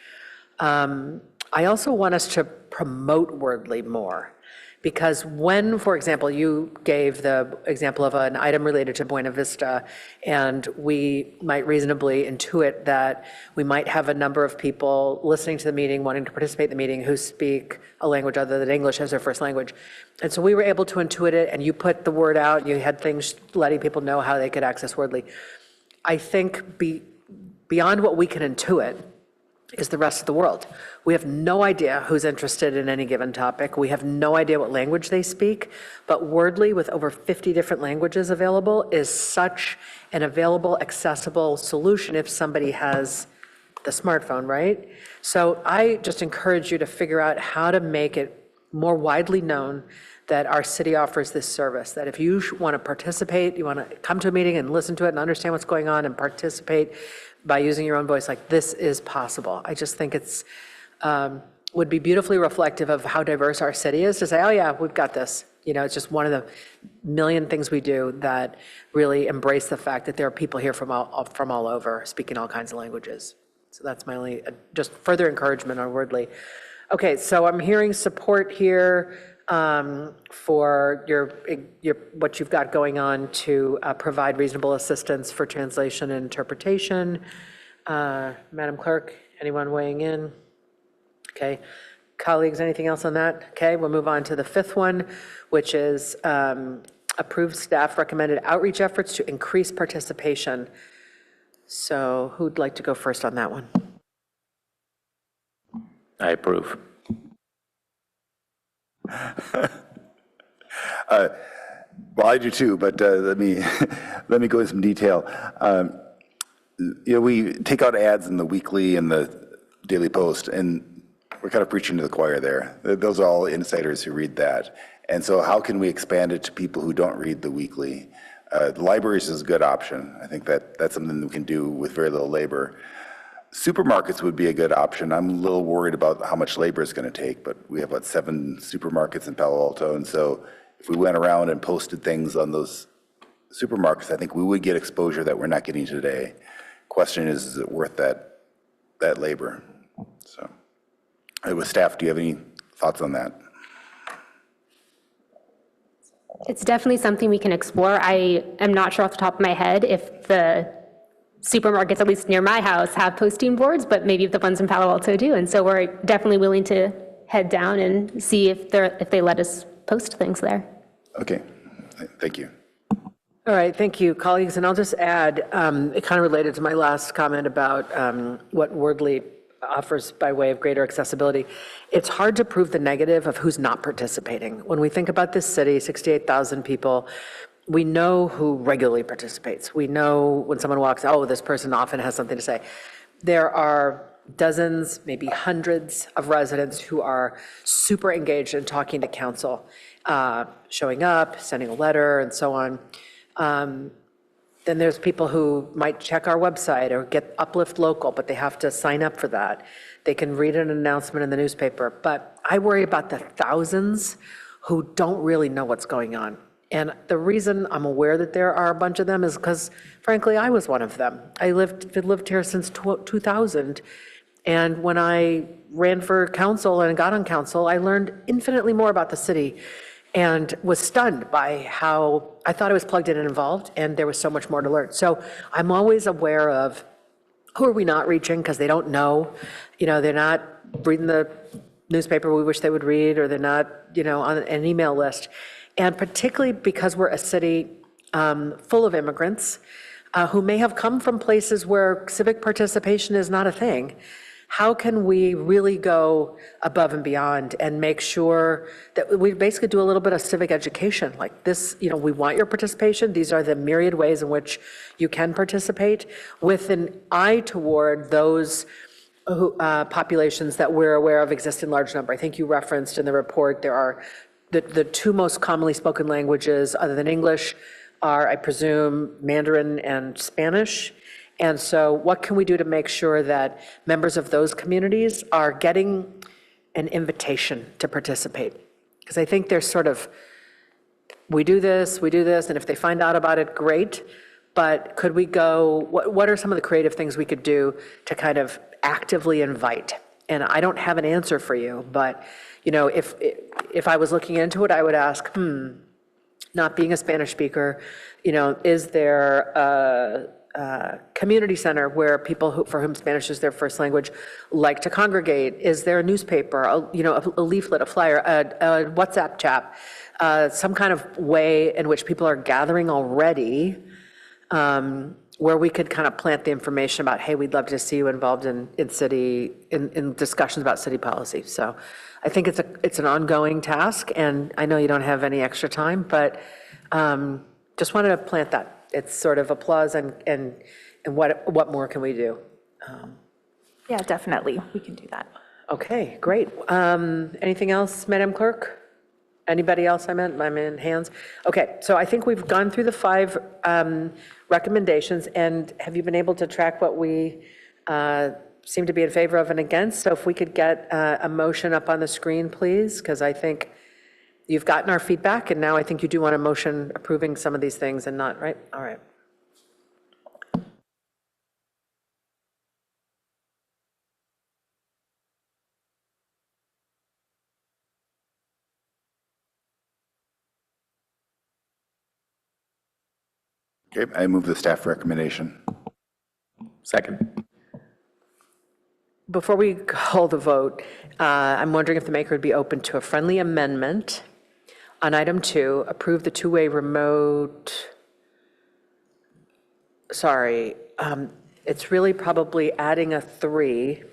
I also want us to promote Wordly more, because when, for example, you gave the example of an item related to Buena Vista, and we might reasonably intuit that we might have a number of people listening to the meeting, wanting to participate in the meeting, who speak a language other than English as their first language. And so we were able to intuit it, and you put the word out, you had things letting people know how they could access Wordly. I think beyond what we can intuit is the rest of the world. We have no idea who's interested in any given topic. We have no idea what language they speak, but Wordly, with over 50 different languages available, is such an available, accessible solution if somebody has the smartphone, right? So I just encourage you to figure out how to make it more widely known that our city offers this service, that if you want to participate, you want to come to a meeting and listen to it and understand what's going on and participate by using your own voice, like, this is possible. I just think it's would be beautifully reflective of how diverse our city is to say, oh yeah, we've got this. You know, it's just one of the million things we do that really embrace the fact that there are people here from all over speaking all kinds of languages. So that's my only, just further encouragement on Wordly. Okay, so I'm hearing support here for your what you've got going on to provide reasonable assistance for translation and interpretation. Madam Clerk, anyone weighing in? Okay, colleagues, anything else on that? Okay, we'll move on to the 5th one, which is approved staff recommended outreach efforts to increase participation. So who'd like to go first on that one? I approve. Well, I do too, but let me go into some detail. We take out ads in the weekly and the Daily Post, and we're kind of preaching to the choir there. Those are all insiders who read that. And so how can we expand it to people who don't read the weekly? Libraries is a good option. I think that's something we can do with very little labor. Supermarkets would be a good option. I'm a little worried about how much labor it's going to take, but we have, 7 supermarkets in Palo Alto, and so if we went around and posted things on those supermarkets, I think we would get exposure that we're not getting today. Question is it worth that labor? So, with staff, do you have any thoughts on that? It's definitely something we can explore. I am not sure off the top of my head if the supermarkets, at least near my house, have posting boards, but maybe the ones in Palo Alto do. And so we're definitely willing to head down and see if they let us post things there. Okay, thank you. All right, thank you, colleagues. And I'll just add, it kind of related to my last comment about what Wordly offers by way of greater accessibility. It's hard to prove the negative of who's not participating. When we think about this city, 68,000 people, we know who regularly participates. We know when someone walks, oh, this person often has something to say. There are dozens, maybe hundreds of residents who are super engaged in talking to council, showing up, sending a letter, and so on. Then there's people who might check our website or get Uplift Local, but they have to sign up for that. They can read an announcement in the newspaper. But I worry about the thousands who don't really know what's going on. And the reason I'm aware that there are a bunch of them is because, frankly, I was one of them. I lived here since 2000. And when I ran for council and got on council, I learned infinitely more about the city and was stunned by how I thought I was plugged in and involved, and there was so much more to learn. So I'm always aware of who are we not reaching because they don't know. They're not reading the newspaper we wish they would read, or they're not, on an email list. And particularly because we're a city full of immigrants who may have come from places where civic participation is not a thing. How can we really go above and beyond and make sure that we basically do a little bit of civic education like this? We want your participation. These are the myriad ways in which you can participate, with an eye toward those populations that we're aware of exist in large number. I think you referenced in the report there are the 2 most commonly spoken languages other than English are, I presume, Mandarin and Spanish. And so what can we do to make sure that members of those communities are getting an invitation to participate? Because I think there's sort of, we do this, and if they find out about it, great. But could we go, what are some of the creative things we could do to kind of actively invite? And I don't have an answer for you, but if I was looking into it, I would ask, not being a Spanish speaker, is there a community center where people for whom Spanish is their first language like to congregate? Is there a newspaper, a leaflet, a flyer, a WhatsApp chat, some kind of way in which people are gathering already, where we could kind of plant the information about, hey, we'd love to see you involved in discussions about city policy. So I think it's an ongoing task, and I know you don't have any extra time, but just wanted to plant that. It's sort of applause and what more can we do? Yeah, definitely, we can do that. Okay, great. Anything else, Madam Clerk? Anybody else I'm in hands? Okay, so I think we've gone through the 5 recommendations, and have you been able to track what we seem to be in favor of and against? So if we could get a motion up on the screen, please, because I think you've gotten our feedback, and now I think you do want a motion approving some of these things and not, right? All right. Okay, I move the staff recommendation. Second. Before we call the vote, I'm wondering if the maker would be open to a friendly amendment on item 2, approve the 2-way remote. Sorry, it's really probably adding a 3.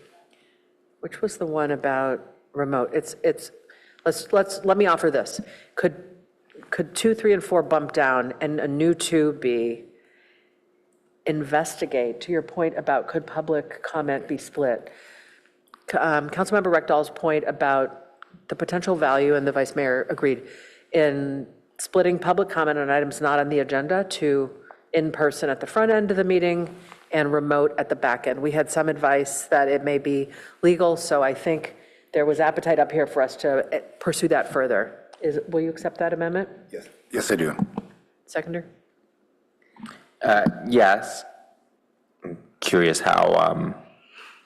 Which was the one about remote? Let me offer this. Could 2, 3, and 4 bump down and a new 2 be investigate, to your point about could public comment be split? Councilmember Reckdahl's point about the potential value, and the vice mayor agreed, in splitting public comment on items not on the agenda to in-person at the front end of the meeting and remote at the back end. We had some advice that it may be legal, so I think there was appetite up here for us to pursue that further. Will you accept that amendment? Yes. Yes, I do. Seconder? Yes. I'm curious how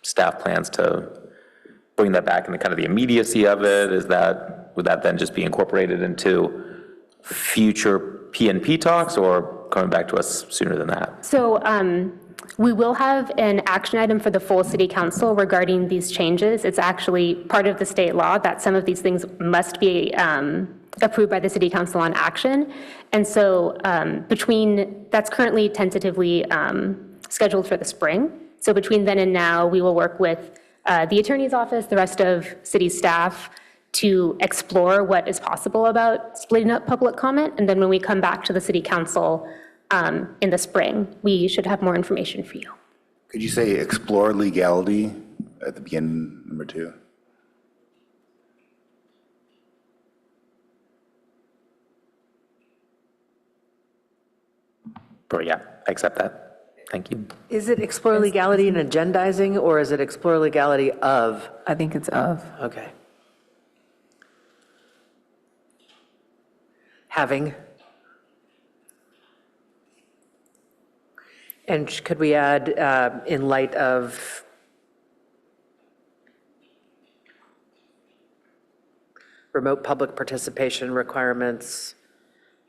staff plans to bring that back and kind of the immediacy of it. Would that then just be incorporated into future PNP talks or coming back to us sooner than that? So we will have an action item for the full city council regarding these changes. It's actually part of the state law that some of these things must be approved by the city council on action. And so that's currently tentatively scheduled for the spring. So between then and now, we will work with the attorney's office, the rest of city staff, to explore what is possible about splitting up public comment. And then when we come back to the city council in the spring, we should have more information for you. Could you say explore legality at the beginning, number 2? But yeah, I accept that. Thank you. Is it explore legality in agendizing, or is it explore legality of? I think it's of. Okay. Having. And could we add, in light of remote public participation requirements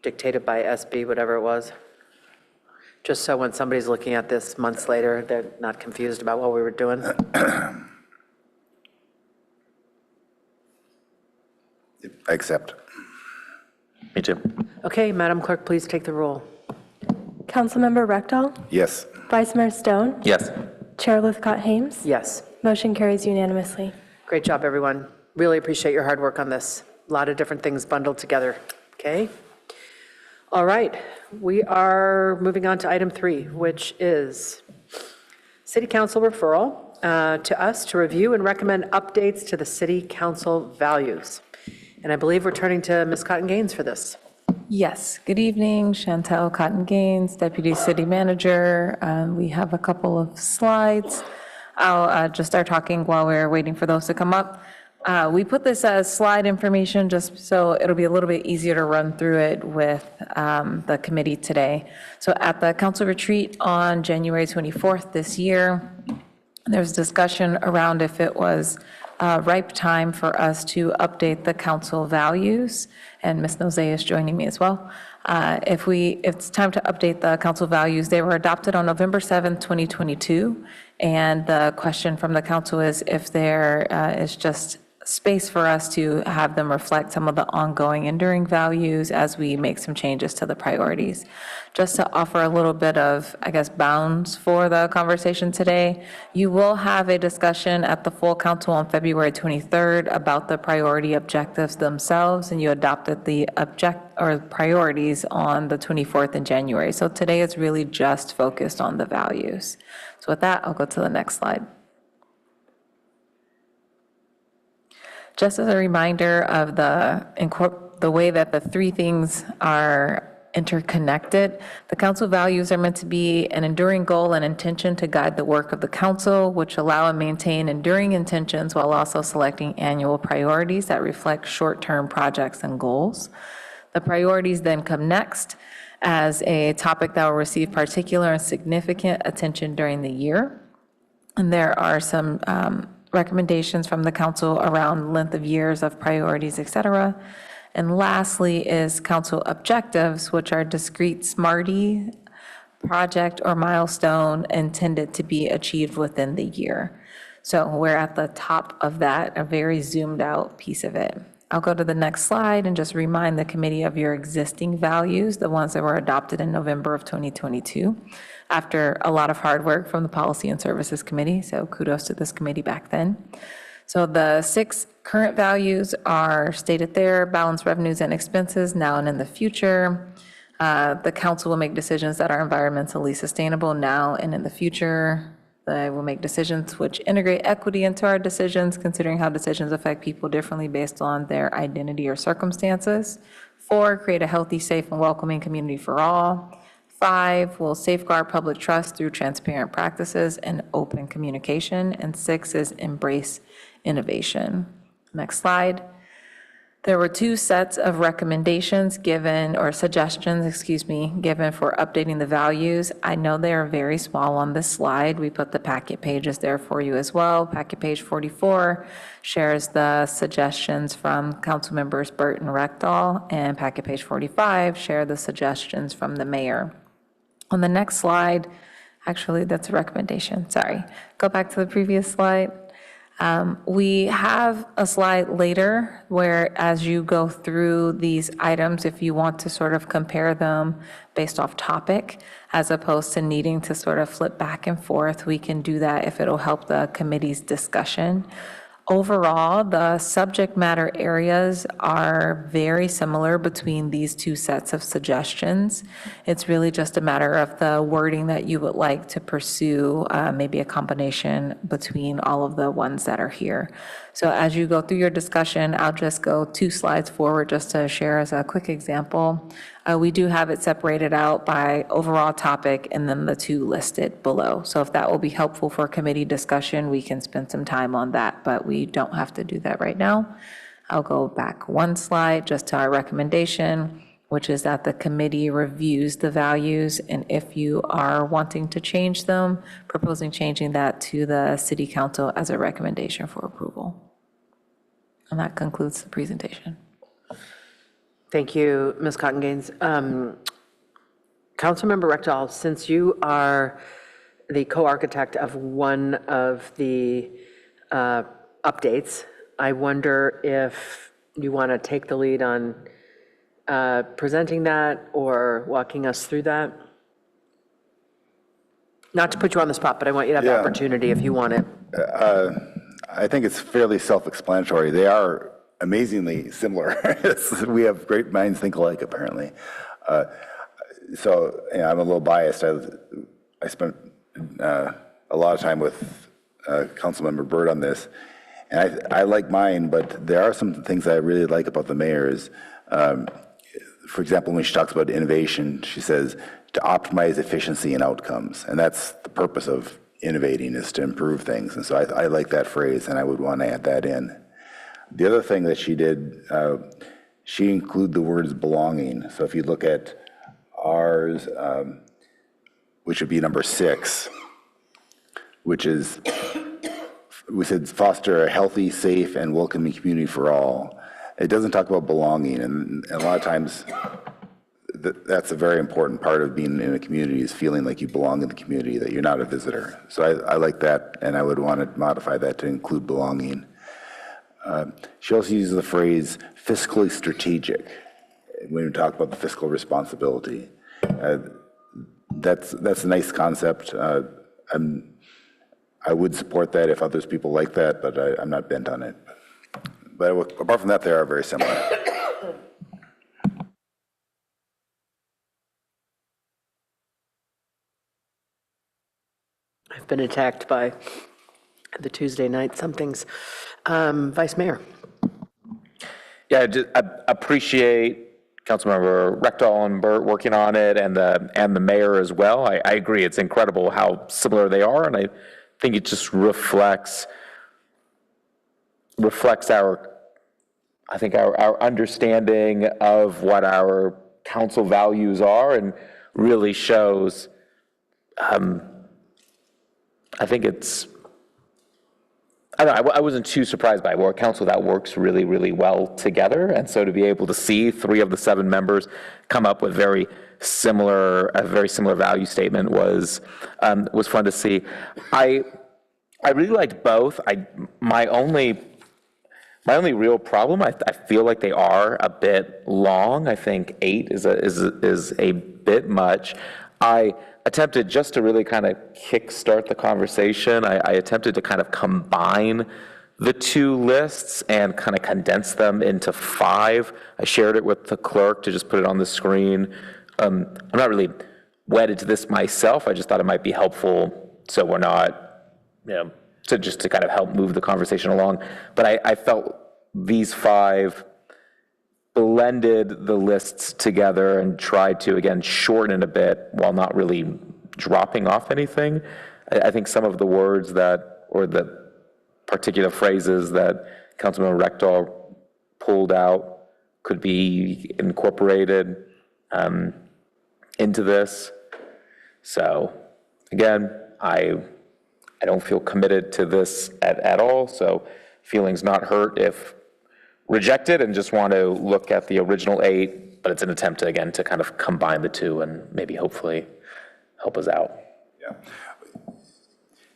dictated by SB, whatever it was? Just so when somebody's looking at this months later, they're not confused about what we were doing. I accept. Me too. Okay, Madam Clerk, please take the roll. Councilmember Rectal? Yes. Vice Mayor Stone? Yes. Chair Lithcott-Hames? Yes. Motion carries unanimously. Great job, everyone. Really appreciate your hard work on this. A lot of different things bundled together, okay? All right, we are moving on to item 3, which is City Council referral to us to review and recommend updates to the City Council values. And I believe we're turning to Ms. Cotton Gaines for this. Yes, good evening, Chantel Cotton Gaines, Deputy City Manager. We have a couple of slides. I'll just start talking while we're waiting for those to come up. We put this as slide information just so it'll be a little bit easier to run through it with the committee today. So at the council retreat on January 24th this year, there was discussion around if it was ripe time for us to update the council values, and Ms. Noze is joining me as well. If it's time to update the council values, they were adopted on November 7th, 2022, and the question from the council is if there is just space for us to have them reflect some of the ongoing enduring values as we make some changes to the priorities. Just to offer a little bit of, I guess, bounds for the conversation today, you will have a discussion at the full council on February 23rd about the priority objectives themselves, and you adopted the priorities on the 24th in January. So today is really just focused on the values. So with that, I'll go to the next slide. Just as a reminder of the way that the three things are interconnected, the council values are meant to be an enduring goal and intention to guide the work of the council, which allow and maintain enduring intentions while also selecting annual priorities that reflect short-term projects and goals. The priorities then come next as a topic that will receive particular and significant attention during the year. And there are some recommendations from the council around length of years of priorities, et cetera. And lastly is council objectives, which are discrete SMARTY project or milestone intended to be achieved within the year. So we're at the top of that, a very zoomed out piece of it. I'll go to the next slide and just remind the committee of your existing values, the ones that were adopted in November of 2022, after a lot of hard work from the Policy and Services Committee. So kudos to this committee back then. So the 6 current values are stated there: balance revenues and expenses now and in the future. The council will make decisions that are environmentally sustainable now and in the future. They will make decisions which integrate equity into our decisions, considering how decisions affect people differently based on their identity or circumstances. 4, create a healthy, safe, and welcoming community for all. 5 will safeguard public trust through transparent practices and open communication. And 6 is embrace innovation. Next slide. There were 2 sets of recommendations given, or suggestions, given for updating the values. I know they are very small on this slide. We put the packet pages there for you as well. Packet page 44 shares the suggestions from council members Burt and Rectal, and packet page 45 share the suggestions from the mayor. On the next slide, actually, that's a recommendation, sorry. Go back to the previous slide. We have a slide later where, as you go through these items, if you want to sort of compare them based off topic, as opposed to needing to sort of flip back and forth, we can do that if it'll help the committee's discussion. Overall, the subject matter areas are very similar between these 2 sets of suggestions. It's really just a matter of the wording that you would like to pursue, maybe a combination between all of the ones that are here. So as you go through your discussion, I'll just go 2 slides forward just to share as a quick example. We do have it separated out by overall topic and then the 2 listed below. So if that will be helpful for committee discussion, we can spend some time on that, but we don't have to do that right now. I'll go back 1 slide just to our recommendation, which is that the committee reviews the values, and if you are wanting to change them, proposing changing that to the city council as a recommendation for approval. And that concludes the presentation. Thank you, Ms. Cotton-Gaines. Councilmember Rectal, since you are the co-architect of one of the updates, I wonder if you want to take the lead on presenting that or walking us through that? Not to put you on the spot, but I want you to have the opportunity if you want it. I think it's fairly self-explanatory. They are amazingly similar. We have great minds think alike, apparently. So I'm a little biased. I spent a lot of time with Councilmember Byrd on this, and I like mine, but there are some things I really like about the mayor's. For example, when she talks about innovation, she says to optimize efficiency and outcomes, and that's the purpose of innovating, is to improve things. And so I like that phrase, and I would want to add that in. The other thing that she did, she included the words belonging. So if you look at ours, which would be number 6, which is, we said foster a healthy, safe, and welcoming community for all. It doesn't talk about belonging, and a lot of times that's a very important part of being in a community, is feeling like you belong in the community, that you're not a visitor. So I like that, and I would want to modify that to include belonging. She also uses the phrase fiscally strategic when we talk about the fiscal responsibility. That's a nice concept. I would support that if others people like that, but I'm not bent on it. But apart from that, they are very similar. I've been attacked by the Tuesday night somethings. Vice Mayor. Yeah, I appreciate Councilmember Rectal and Burt working on it, and the mayor as well. I agree, it's incredible how similar they are, and I think it just reflects our understanding of what our council values are, and really shows, I think it's, I don't know, I wasn't too surprised by it. We're a council that works really, really well together, and so to be able to see 3 of the 7 members come up with a very similar value statement was fun to see. I really liked both. My only real problem, I feel like they are a bit long. I think 8 is a bit much. I attempted just to really kind of kickstart the conversation. I attempted to kind of combine the 2 lists and kind of condense them into 5. I shared it with the clerk to just put it on the screen. I'm not really wedded to this myself. I just thought it might be helpful, so we're not, to kind of help move the conversation along. But I felt these 5 blended the lists together and tried to, again, shorten it a bit while not really dropping off anything. I think some of the words that, or the particular phrases that Councilman Rector pulled out could be incorporated into this. So again, I don't feel committed to this at all, so feelings not hurt if rejected, and just want to look at the original 8, but it's an attempt to, again, to kind of combine the two and maybe hopefully help us out. Yeah.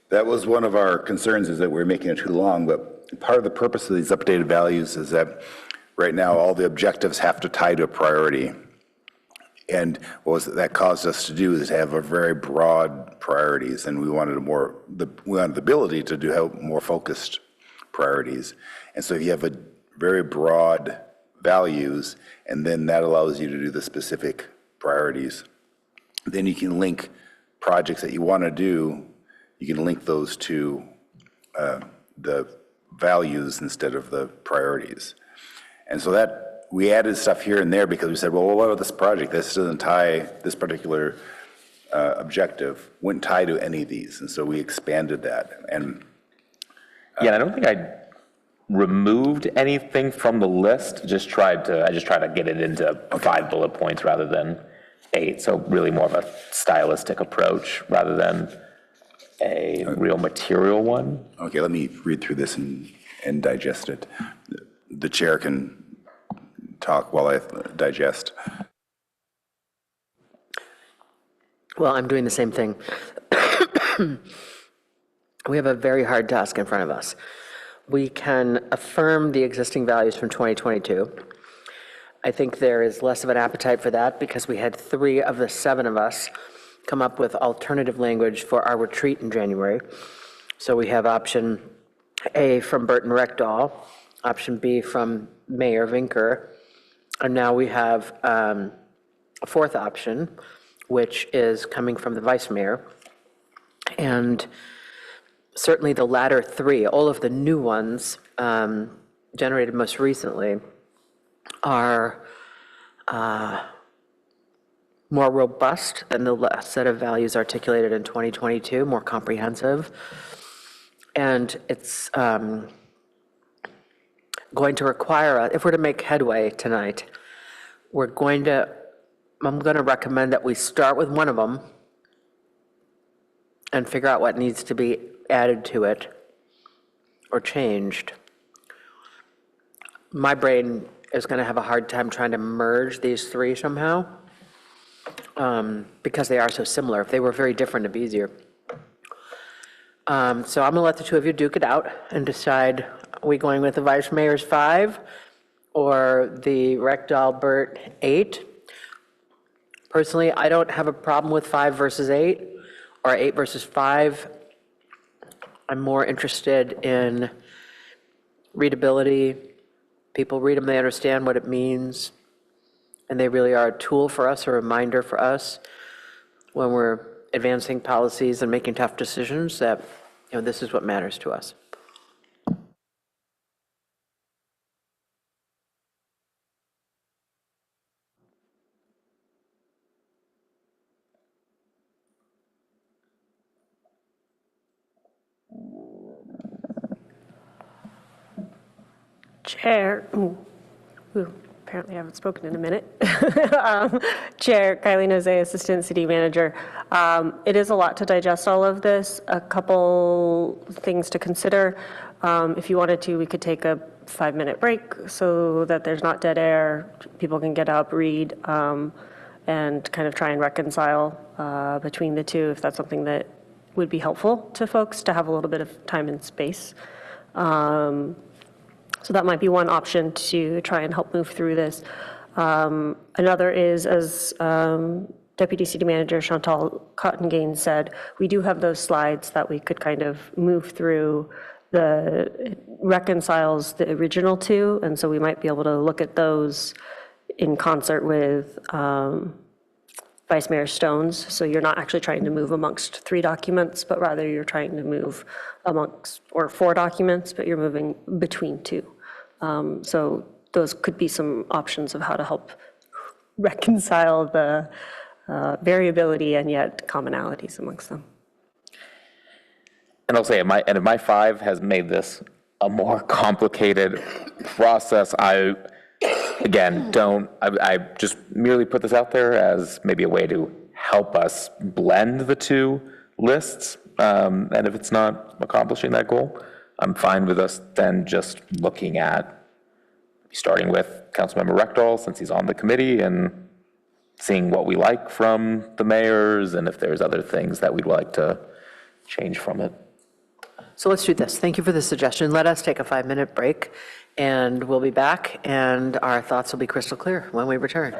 That was one of our concerns, is that we're making it too long, but part of the purpose of these updated values is that right now all the objectives have to tie to a priority. And what that caused us to do is have a very broad priorities, and we wanted we wanted the ability to have more focused priorities. And so if you have a very broad values, and then that allows you to do the specific priorities, then you can link projects that you want to do, you can link those to the values instead of the priorities. And so that we added stuff here and there because we said, well, what about this project? This doesn't tie, this particular objective wouldn't tie to any of these. And so we expanded that. And yeah, I don't think I removed anything from the list, I just tried to get it into 5 bullet points rather than 8. So really more of a stylistic approach rather than a real material one. Okay, let me read through this and digest it. The chair can talk while I digest. Well, I'm doing the same thing. We have a very hard task in front of us. We can affirm the existing values from 2022. I think there is less of an appetite for that because we had 3 of the 7 of us come up with alternative language for our retreat in January. So we have option A from Burton Reckdahl, option B from Mayor Vinker, and now we have a 4th option, which is coming from the vice mayor. And certainly the latter 3, all of the new ones generated most recently, are more robust than the last set of values articulated in 2022, more comprehensive. And it's going to require, if we're to make headway tonight, I'm going to recommend that we start with one of them and figure out what needs to be added to it or changed. My brain is going to have a hard time trying to merge these 3 somehow because they are so similar. If they were very different, it'd be easier. So I'm going to let the 2 of you duke it out and decide, are we going with the vice mayor's 5 or the Reckdahl-Burt 8? Personally, I don't have a problem with 5 versus 8 or 8 versus 5. I'm more interested in readability. People read them, they understand what it means, and they really are a tool for us, a reminder for us when we're advancing policies and making tough decisions that, this is what matters to us. Chair, apparently I haven't spoken in a minute. Chair Kylie Nozay, Assistant City Manager. It is a lot to digest all of this. A couple things to consider. If you wanted to, we could take a 5-minute break so that there's not dead air. People can get up, read, and kind of try and reconcile between the 2 if that's something that would be helpful to folks to have a little bit of time and space. So that might be one option to try and help move through this. Another is, as Deputy City Manager Chantal Cottongain said, we do have those slides that we could kind of move through. It reconciles the original 2, and so we might be able to look at those in concert with Vice Mayor Stone's. So you're not actually trying to move amongst 3 documents, but rather you're trying to move amongst, or 4 documents, but you're moving between 2. So those could be some options of how to help reconcile the variability and yet commonalities amongst them. And I'll say, if my 5 has made this a more complicated process, I just merely put this out there as maybe a way to help us blend the two lists. And if it's not accomplishing that goal, I'm fine with us then just looking at, starting with Councilmember Rectal, since he's on the committee, and seeing what we like from the mayors, and if there's other things that we'd like to change from it. So let's do this. Thank you for the suggestion. Let us take a 5-minute break, and we'll be back, and our thoughts will be crystal clear when we return.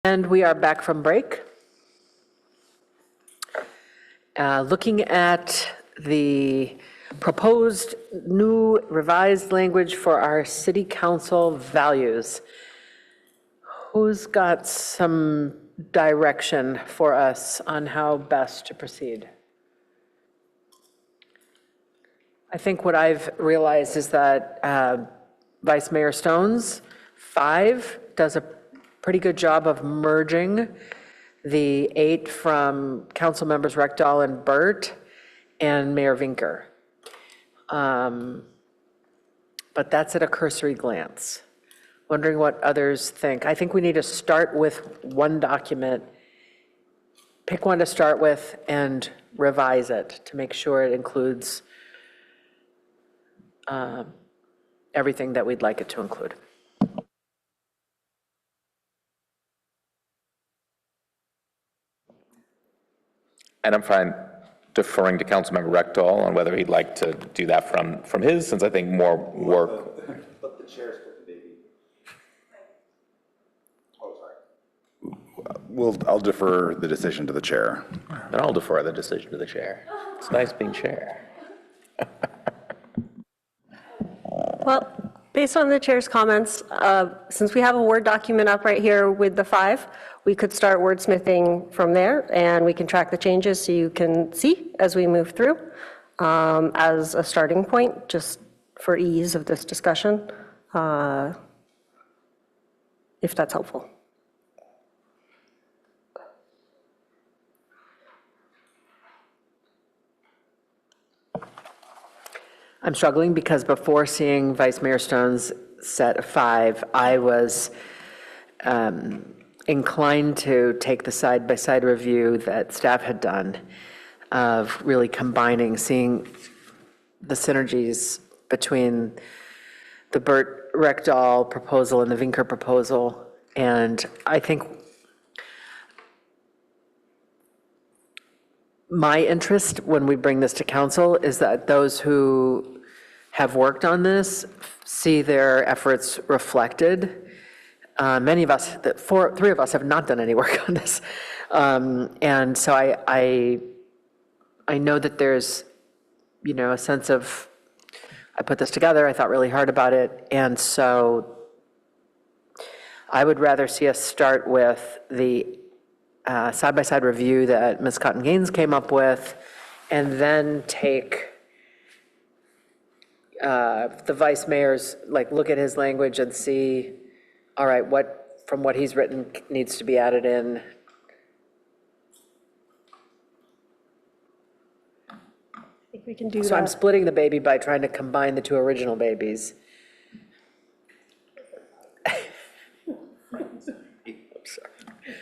And we are back from break. Looking at the proposed new revised language for our city council values. Who's got some direction for us on how best to proceed? I think what I've realized is that Vice Mayor Stone's 5 does a pretty good job of merging the 8 from council members Rekdal and Burt and Mayor Vinker. But that's at a cursory glance. Wondering what others think. I think we need to start with one document, pick one to start with, and revise it to make sure it includes everything that we'd like it to include. And I'm fine deferring to Councilmember Rekdal on whether he'd like to do that from his, since I think more work. Let the chair split the baby. Oh, sorry. I'll defer the decision to the chair. Then I'll defer the decision to the chair. It's nice being chair. Well, based on the chair's comments, since we have a Word document up right here with the 5, we could start wordsmithing from there, and we can track the changes so you can see as we move through as a starting point, just for ease of this discussion, if that's helpful. I'm struggling because before seeing Vice Mayor Stone's set of 5, I was inclined to take the side-by-side review that staff had done of really combining, seeing the synergies between the Burt Rekdal proposal and the Vinker proposal. And I think my interest when we bring this to council is that those who have worked on this see their efforts reflected. Many of us, 3 of us have not done any work on this. And so I know that there's, a sense of, I put this together, I thought really hard about it. And so I would rather see us start with the side-by-side review that Ms. Cotton Gaines came up with, and then take the vice mayor's, look at his language and see, all right, what, from what he's written, needs to be added in. I think we can do that. So I'm splitting the baby by trying to combine the 2 original babies.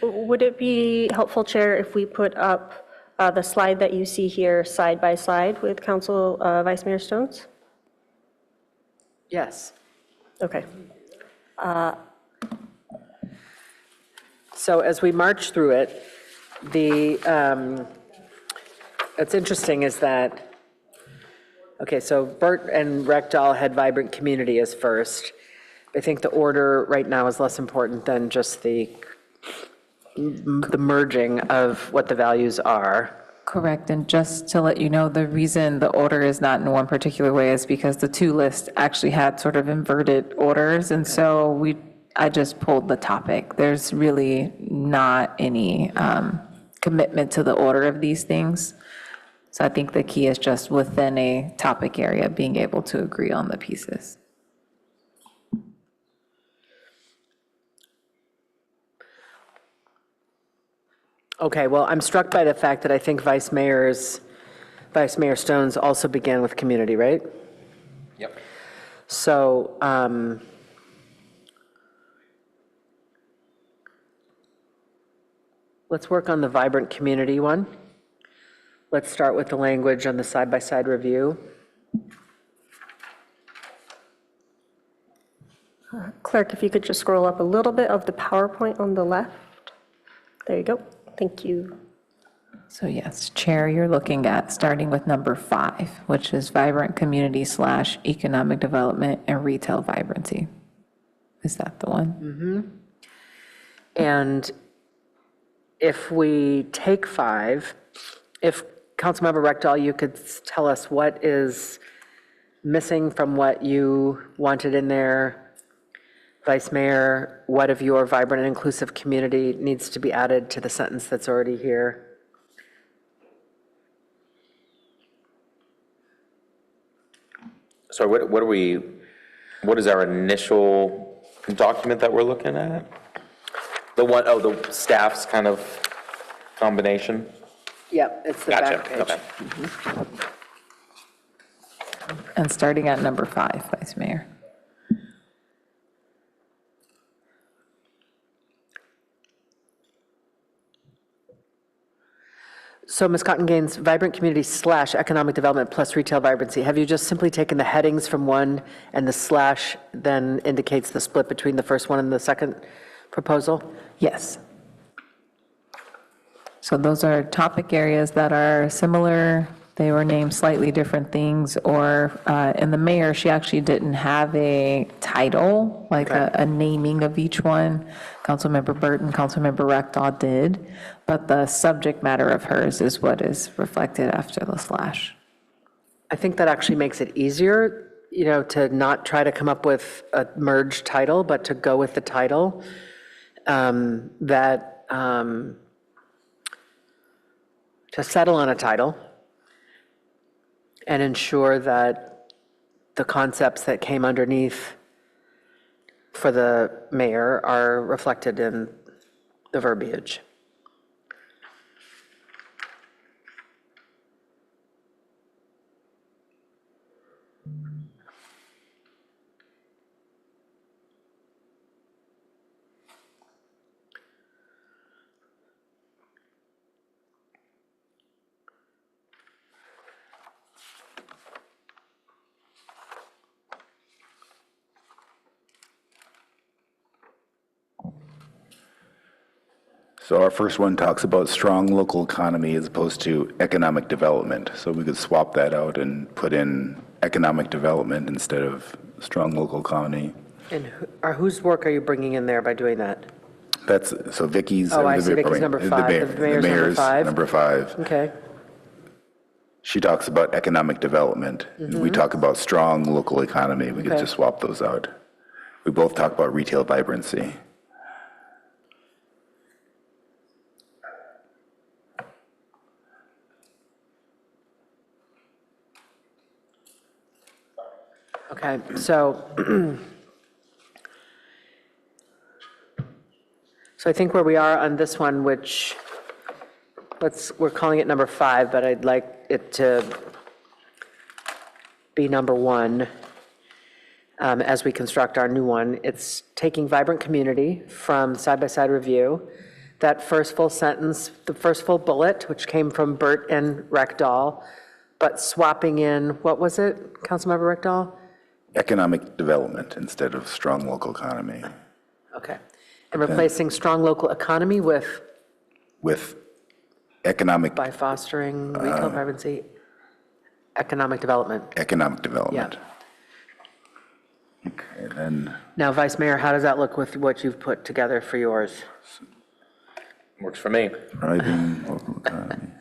Would it be helpful, Chair, if we put up the slide that you see here side by side with Council Vice Mayor Stone's? Yes. Okay. So as we march through it, what's interesting is that, okay, so Burt and Rekdal had vibrant community as first. I think the order right now is less important than just the merging of what the values are. Correct, and just to let you know, the reason the order is not in one particular way is because the 2 lists actually had sort of inverted orders, and so I just pulled the topic. There's really not any commitment to the order of these things. So I think the key is just within a topic area, being able to agree on the pieces. Okay, well, I'm struck by the fact that I think Vice Mayor Stone's also began with community, right? Yep. So, let's work on the vibrant community one. Let's start with the language on the side-by-side review. Clerk, if you could just scroll up a little bit of the PowerPoint on the left. There you go. Thank you. So yes, Chair, you're looking at starting with number 5, which is vibrant community / economic development and retail vibrancy. Is that the one? And if we take 5, if Councilmember Rectal, you could tell us what is missing from what you wanted in there. Vice Mayor, what of your vibrant and inclusive community needs to be added to the sentence that's already here? So what is our initial document that we're looking at? The one, oh, the staff's kind of combination? Yep, it's the Gotcha, back page. okay. And starting at number 5, Vice Mayor. So Ms. Cotton Gaines, vibrant community / economic development plus retail vibrancy, have you just simply taken the headings from one and the slash then indicates the split between the first one and the second proposal? Yes. So those are topic areas that are similar. They were named slightly different things, or in the mayor, she actually didn't have a title, like a naming of each one. Councilmember Burton, Councilmember Rectal did, but the subject matter of hers is what is reflected after the slash. I think that actually makes it easier, to not try to come up with a merged title, but to go with the title to settle on a title and ensure that the concepts that came underneath for the mayor are reflected in the verbiage. So our first one talks about strong local economy as opposed to economic development. So we could swap that out and put in economic development instead of strong local economy. And whose work are you bringing in there by doing that? So Vicky's. Oh, I see, Vicky's number 5. The mayor's number 5. Okay. She talks about economic development. We talk about strong local economy. We could just swap those out. We both talk about retail vibrancy. Okay, so I think where we are on this one, which we're calling it number 5, but I'd like it to be number 1 as we construct our new one. It's taking vibrant community from side-by-side review. That first full sentence, the first full bullet, which came from Burt and Rectal, but swapping in, what was it, Councilmember Rectal? Economic development instead of strong local economy. Okay. And replacing strong local economy with economic. By fostering retail vibrancy, economic development. Economic development. Yeah. Okay, then. Now, Vice Mayor, how does that look with what you've put together for yours? Works for me. Thriving local economy.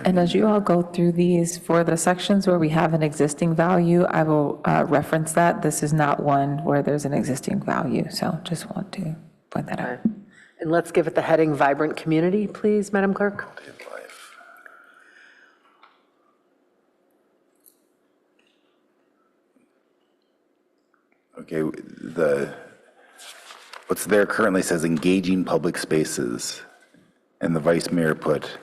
And as you all go through these, for the sections where we have an existing value, I will reference that. This is not one where there's an existing value, so just want to point that out. And let's give it the heading Vibrant Community, please, Madam Clerk. Okay, what's there currently says engaging public spaces, and the Vice Mayor put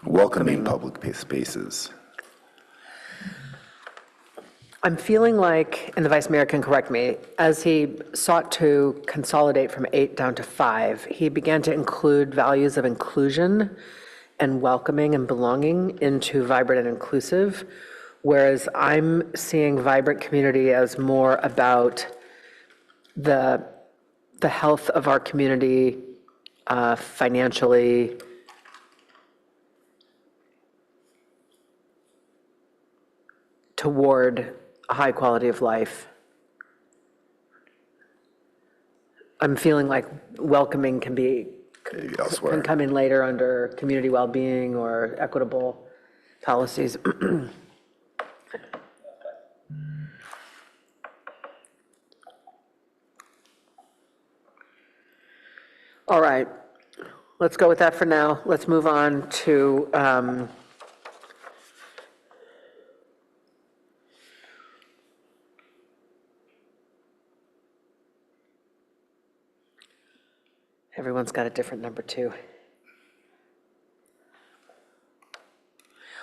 welcoming public spaces. I'm feeling like, and the Vice Mayor can correct me, as he sought to consolidate from 8 down to 5, he began to include values of inclusion and welcoming and belonging into vibrant and inclusive, whereas I'm seeing vibrant community as more about the health of our community financially, toward a high quality of life. I'm feeling like welcoming can be, Maybe can elsewhere. come in later under community well-being or equitable policies. All right, let's go with that for now. Let's move on to, everyone's got a different number too.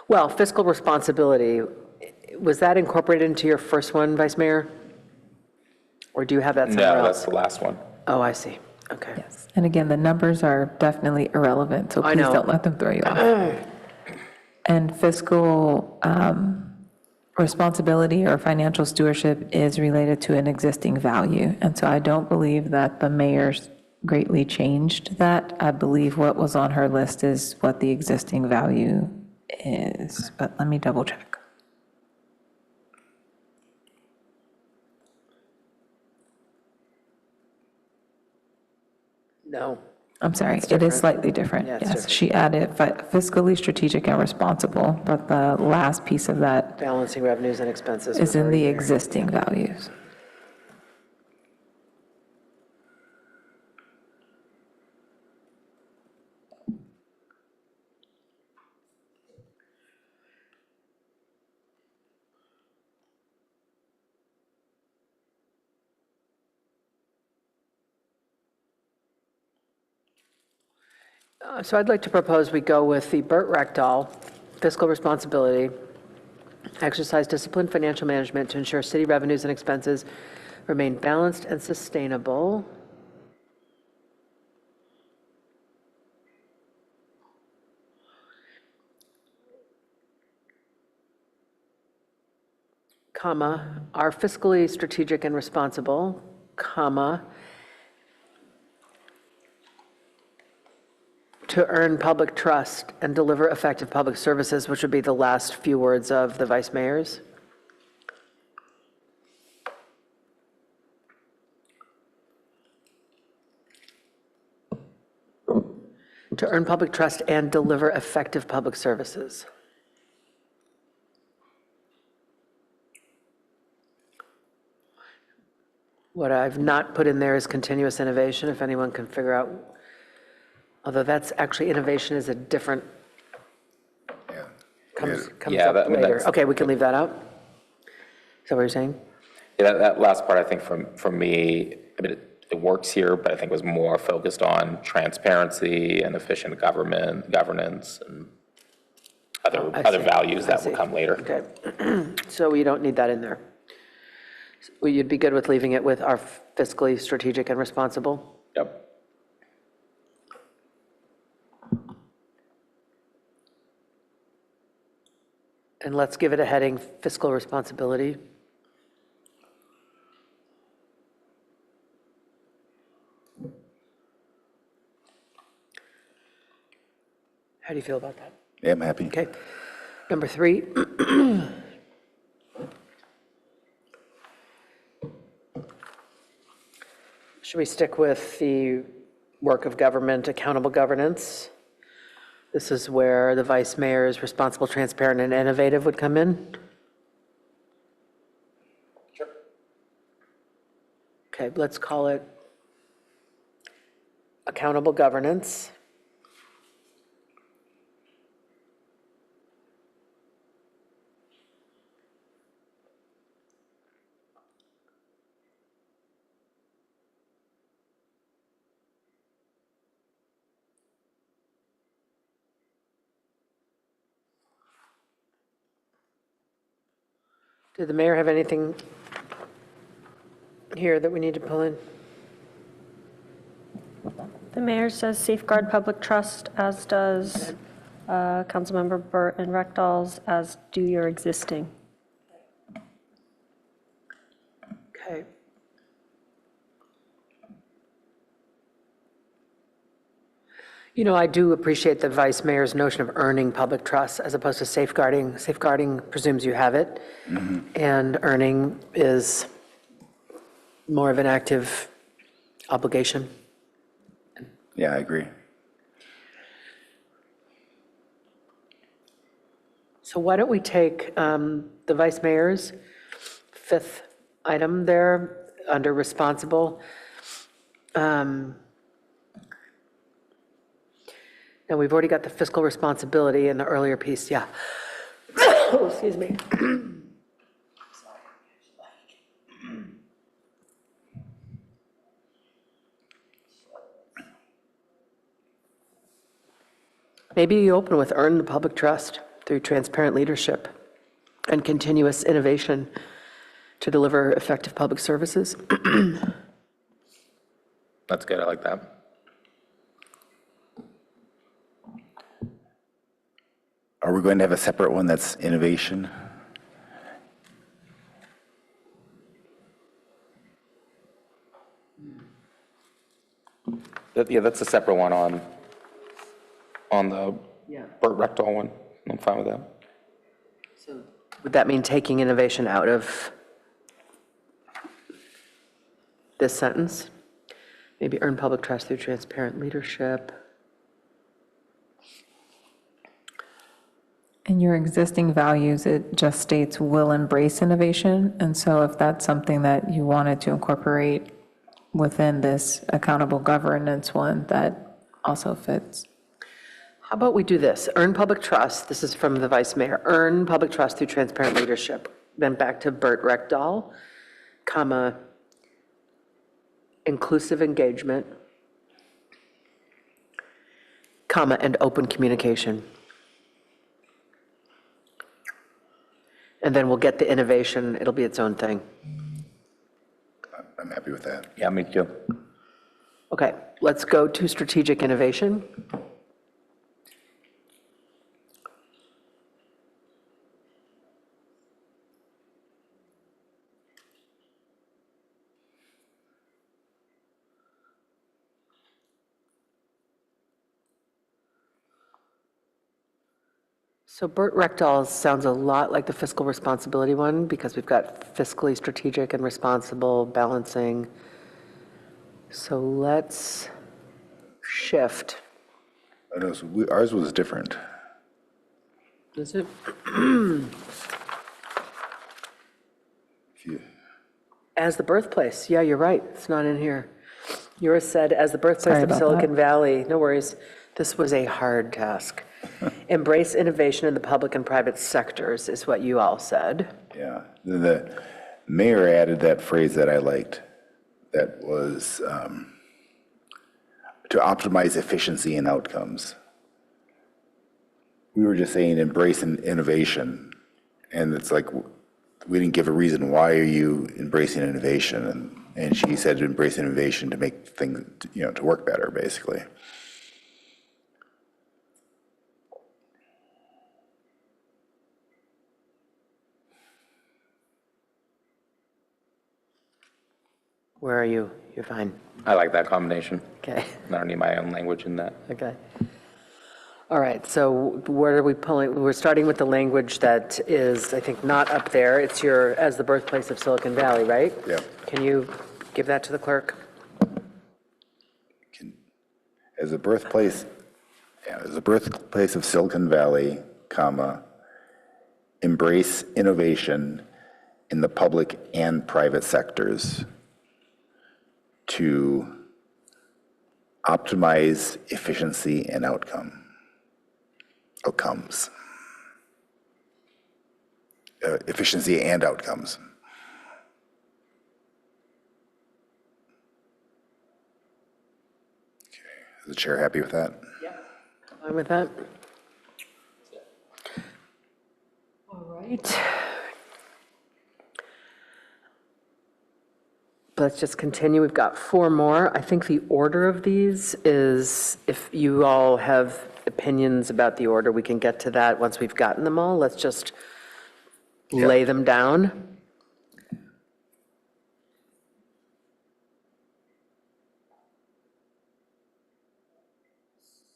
Well, fiscal responsibility, was that incorporated into your first one, Vice Mayor? Or do you have that somewhere No, else? that's the last one. Oh, I see, okay. Yes. And again, the numbers are definitely irrelevant, so I please know. don't let them throw you off. And fiscal responsibility or financial stewardship is related to an existing value. And so I don't believe that the mayor's greatly changed that. I believe what was on her list is what the existing value is, but let me double check. No, I'm sorry, It's it is different. slightly different. Yeah, it's Yes, different. she added fiscally strategic and responsible, but the last piece of that balancing revenues and expenses. is was in already the there. existing values. So I'd like to propose we go with the Burt Reckdahl fiscal responsibility, exercise disciplined financial management to ensure city revenues and expenses remain balanced and sustainable. Comma, are fiscally strategic and responsible, comma, to earn public trust and deliver effective public services, which would be the last few words of the vice mayors. To earn public trust and deliver effective public services. What I've not put in there is continuous innovation, if anyone can figure out, although that's actually, innovation is a different, comes Yeah, up I mean, later. that's- Okay, we can leave that out? Is that what you're saying? Yeah, that last part, I think from me, I mean, it works here, but I think was more focused on transparency and efficient governance and other values that will come later. Okay, so you don't need that in there. Well, you'd be good with leaving it with our fiscally strategic and responsible? Yep. And let's give it a heading, fiscal responsibility. How do you feel about that? Yeah, I'm happy. Okay. Number 3. Should we stick with the work of government, accountable governance? This is where the vice mayor's responsible, transparent, and innovative would come in? Sure. Okay, let's call it accountable governance. Did the mayor have anything here that we need to pull in? The mayor says safeguard public trust, as does Councilmember Burt and Reckdal's, as do your existing. Okay. You know, I do appreciate the vice mayor's notion of earning public trust as opposed to safeguarding. Safeguarding presumes you have it, and earning is more of an active obligation. Yeah, I agree. So why don't we take the vice mayor's fifth item there under responsible? Now, we've already got the fiscal responsibility in the earlier piece, yeah. Oh, excuse me. Maybe you open with earn the public trust through transparent leadership and continuous innovation to deliver effective public services. That's good, I like that. Are we going to have a separate one that's innovation? Yeah, that's a separate one on the Burt Rectal one. I'm fine with that. So would that mean taking innovation out of this sentence? Maybe earn public trust through transparent leadership. In your existing values, it just states will embrace innovation. And so if that's something that you wanted to incorporate within this accountable governance one, that also fits. How about we do this? Earn public trust. This is from the vice mayor. Earn public trust through transparent leadership. Then back to Burt Reckdahl, comma, inclusive engagement, comma, and open communication. And then we'll get the innovation. It'll be its own thing. I'm happy with that. Yeah, me too. Okay, let's go to strategic innovation. So Burt Reckdahl sounds a lot like the fiscal responsibility one because we've got fiscally strategic and responsible balancing. So let's shift. Oh, no, so ours was different. Is it? As the birthplace. Yeah, you're right. It's not in here. Yours said as the birthplace Sorry of about Silicon that. Valley. No worries. This was a hard task. Embrace innovation in the public and private sectors is what you all said. Yeah. The mayor added that phrase that I liked. That was to optimize efficiency and outcomes. We were just saying embrace innovation, and it's like we didn't give a reason why are you embracing innovation, and she said to embrace innovation to make things, to work better, basically. Where are you? You're fine. I like that combination. Okay. I don't need my own language in that. Okay. All right, so where are we pulling? We're starting with the language that is, I think, not up there. It's your, as the birthplace of Silicon Valley, right? Yeah. Can you give that to the clerk? As a birthplace of Silicon Valley, comma, embrace innovation in the public and private sectors to optimize efficiency and outcomes. Efficiency and outcomes. Is the chair happy with that? Fine with that? All right. Let's just continue. We've got 4 more. I think the order of these is, if you all have opinions about the order, we can get to that once we've gotten them all. Let's just lay them down.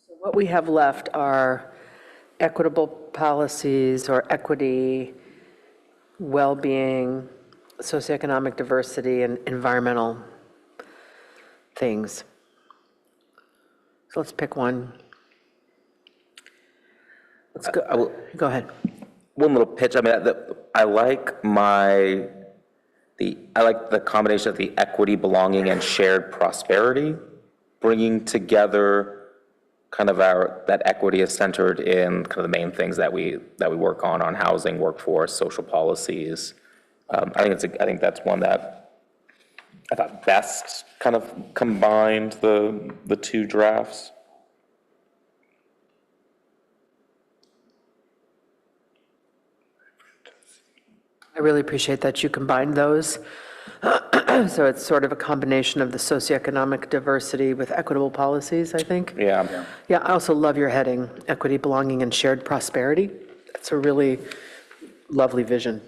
So what we have left are equitable policies or equity, well-being, socioeconomic diversity, and environmental. things. So let's pick one. Let's go, go ahead. One little pitch, I mean, I like I like the combination of the equity, belonging, and shared prosperity, bringing together kind of that equity is centered in kind of the main things that we work on housing, workforce, social policies. I think that's one that I thought best kind of combined the two drafts. I really appreciate that you combined those. So it's sort of a combination of the socioeconomic diversity with equitable policies, I think. Yeah. Yeah, I also love your heading, equity, belonging, and shared prosperity. That's a really lovely vision.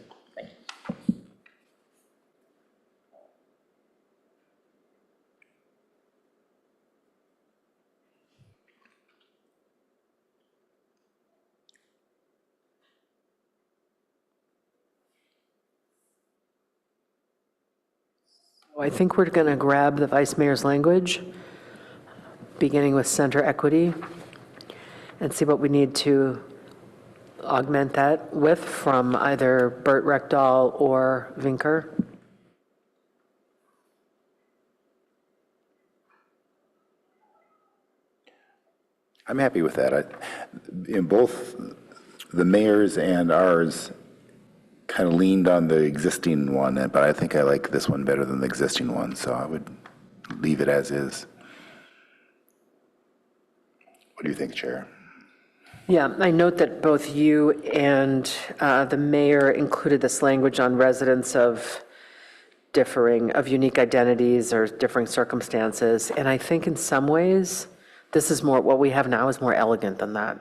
I think we're going to grab the vice mayor's language, beginning with center equity, and see what we need to augment that with from either Burt Reckdahl or Vinker. I'm happy with that. In both the mayor's and ours kind of leaned on the existing one, but I think I like this one better than the existing one, so I would leave it as is. What do you think, Chair? Yeah, I note that both you and the mayor included this language on residents of unique identities or differing circumstances, and I think in some ways, this is more, what we have now is more elegant than that.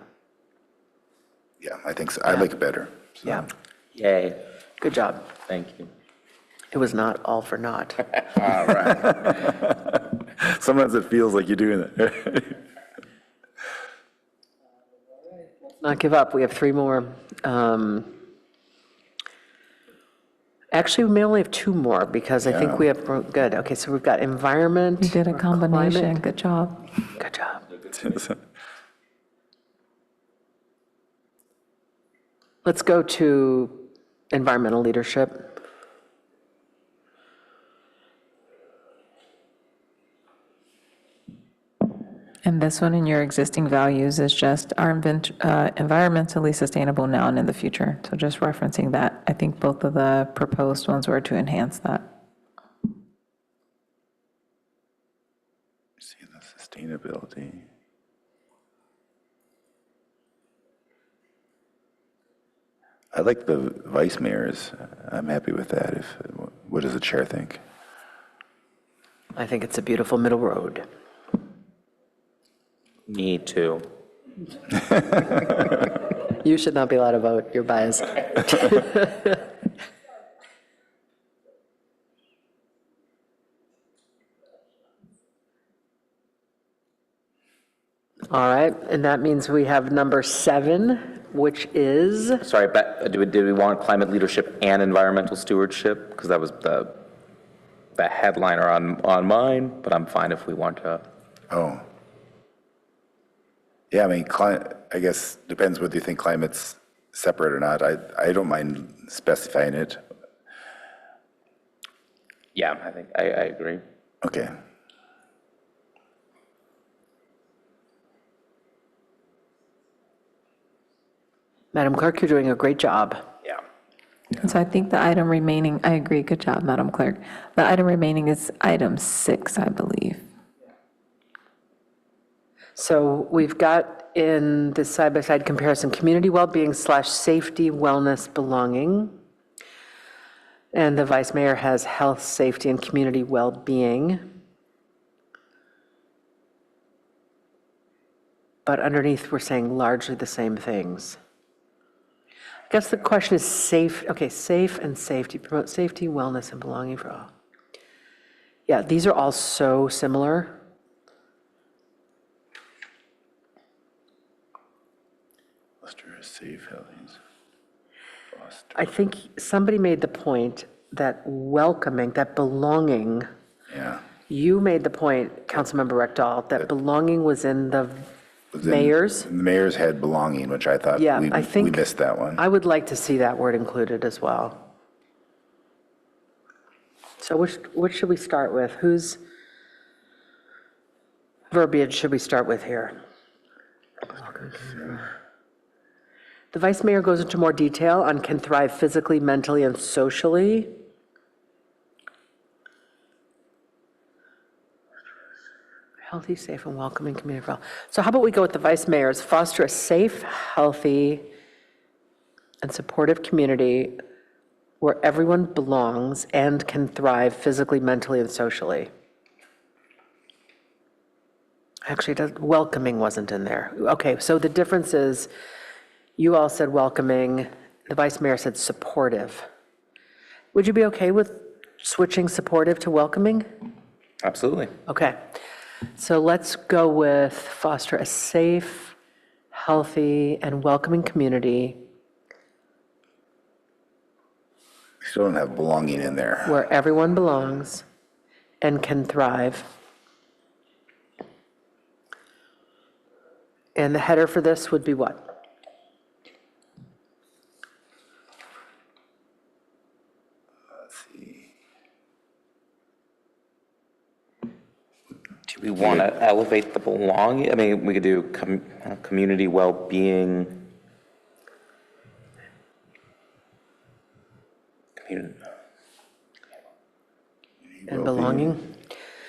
Yeah, I think so. I like it better. So. Yeah. Yay. Good job. Thank you. It was not all for naught. All right. Sometimes it feels like you're doing it. Not give up. We have three more. Actually, we may only have two more because I think we have, good. Okay, so we've got environment. You did a combination. climate. Good job. Good job. Let's go to environmental leadership. And this one in your existing values is just our environmentally sustainable now and in the future. So just referencing that. I think both of the proposed ones were to enhance that. See the sustainability. I like the vice mayors. I'm happy with that. What does the chair think? I think it's a beautiful middle road. Me too. You should not be allowed to vote. You're biased. All right, and that means we have number 7, which is? Sorry, but did we want climate leadership and environmental stewardship? Because that was the headliner on mine, but I'm fine if we want to. Oh. Yeah, I mean, I guess depends whether you think climate's separate or not. I don't mind specifying it. Yeah, I think I agree. Okay. Madam Clerk, you're doing a great job. Yeah. And so I think the item remaining, I agree, good job, Madam Clerk. The item remaining is item 6, I believe. So we've got in this side-by-side comparison, community well-being / safety, wellness, belonging. And the vice mayor has health, safety, and community well-being. But underneath, we're saying largely the same things. I guess the question is safe, okay, safe and safety, promote safety, wellness, and belonging for all. Yeah, these are all so similar. Safe, healthy. I think somebody made the point that welcoming, that belonging, yeah, You made the point, Councilmember Rectal, that belonging was in the mayor's. The mayor's had belonging, which I thought Yeah, we I think. missed that one. I would like to see that word included as well. So which should we start with? Whose verbiage should we start with here? The vice mayor goes into more detail on can thrive physically, mentally, and socially. Healthy, safe, and welcoming community for all. So how about we go with the vice mayor's, foster a safe, healthy, and supportive community where everyone belongs and can thrive physically, mentally, and socially. Actually, welcoming wasn't in there. Okay, so the difference is, you all said welcoming, the vice mayor said supportive. Would you be okay with switching supportive to welcoming? Absolutely. Okay, so let's go with foster a safe, healthy, and welcoming community Still don't have belonging in there. where everyone belongs and can thrive. And the header for this would be what? Do we want to elevate the belonging? I mean, we could do community well-being. And belonging?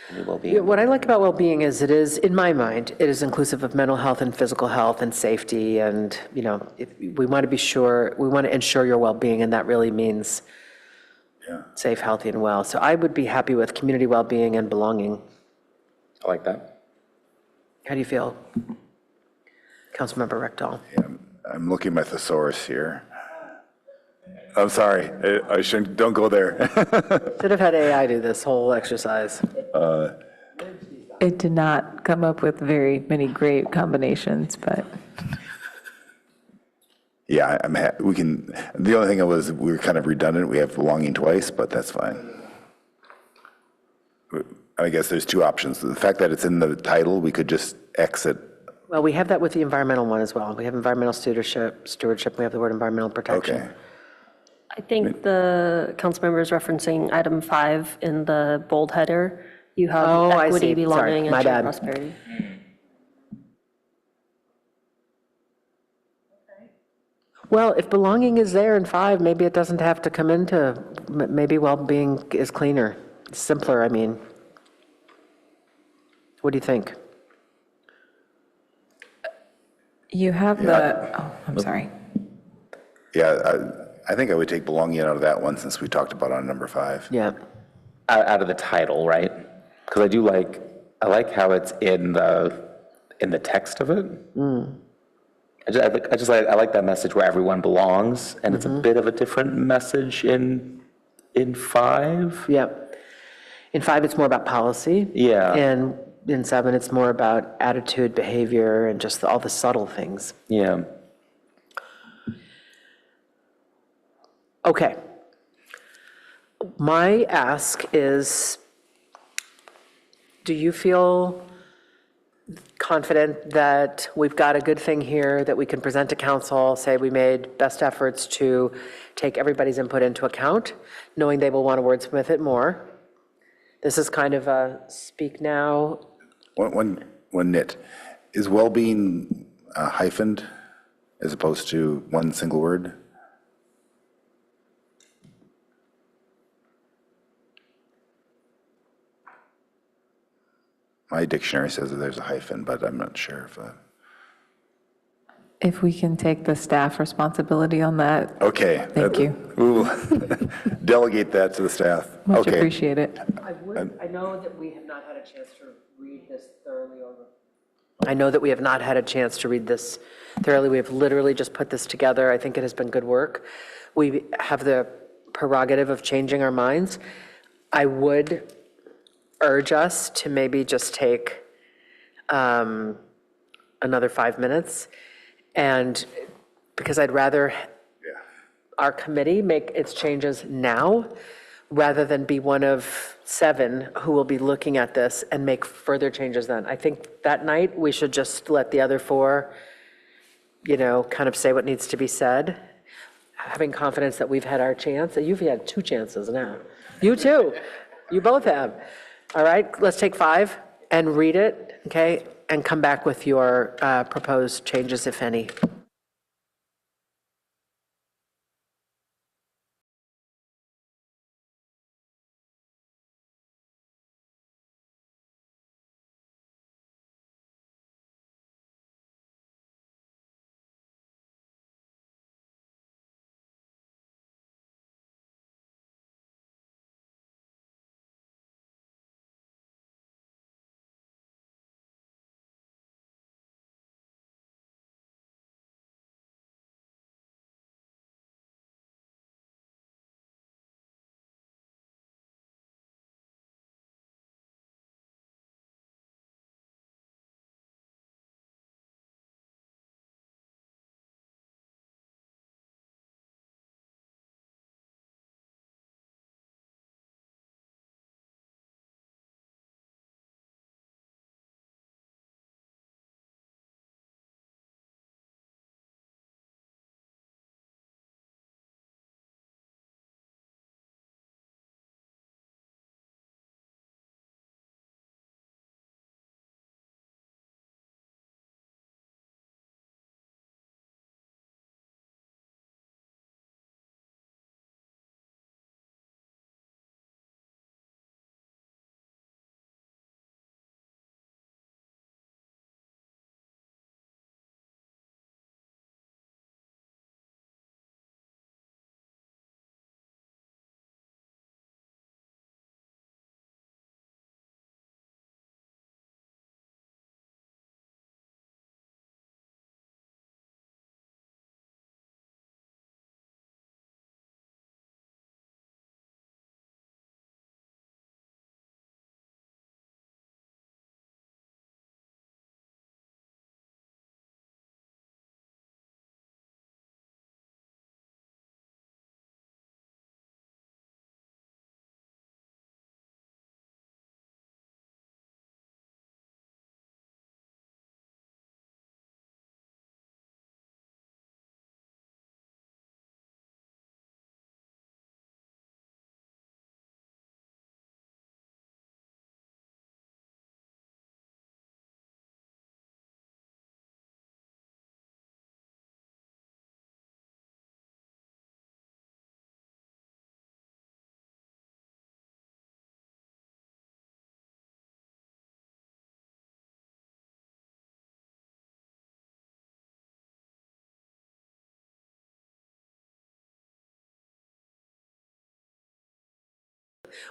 Community well-being. What I like about well-being is it is, in my mind, it is inclusive of mental health and physical health and safety. And, you know, we want to be sure, we want to ensure your well-being, and that really means safe, healthy, and well. So I would be happy with community well-being and belonging. I like that. How do you feel, Councilmember Rectal? I'm looking at the thesaurus here. I'm sorry, I shouldn't, don't go there. Should have had AI do this whole exercise. It did not come up with very many great combinations, but. Yeah, we can, the only thing was, we were kind of redundant, we have belonging twice, but that's fine. I guess there's two options. The fact that it's in the title, we could just exit. Well, we have that with the environmental one as well. We have environmental stewardship, we have the word environmental protection. Okay. I think the council member is referencing item 5 in the bold header. You have Oh, I equity, see. belonging, Sorry, my and shared bad. prosperity. Well, if belonging is there in 5, maybe it doesn't have to come into, maybe well-being is cleaner, simpler, I mean. What do you think? You have I'm sorry. Yeah, I think I would take belonging out of that one since we talked about on number 5. Yeah. Out of the title, right? Because I like how it's in the text of it. I like that message where everyone belongs, and it's a bit of a different message in 5. Yep. In 5, it's more about policy. Yeah. And in 7, it's more about attitude, behavior, and just all the subtle things. Yeah. Okay. My ask is, do you feel confident that we've got a good thing here that we can present to council, say we made best efforts to take everybody's input into account, knowing they will want to wordsmith it more? This is kind of a speak now. One nit. Is well-being hyphened as opposed to one single word? My dictionary says that there's a hyphen, but I'm not sure if. If we can take the staff responsibility on that. Okay. Thank you. Ooh, delegate that to the staff. Much Okay. appreciate it. I know that we have not had a chance to read this thoroughly over. I know that we have not had a chance to read this thoroughly. We have literally just put this together. I think it has been good work. We have the prerogative of changing our minds. I would urge us to maybe just take another 5 minutes, and because I'd rather our committee make its changes now, rather than be one of 7 who will be looking at this and make further changes then. I think that night, we should just let the other 4, kind of say what needs to be said, having confidence that we've had our chance. You've had 2 chances now. You too. You both have. All right, let's take 5 and read it, okay? And come back with your proposed changes, if any.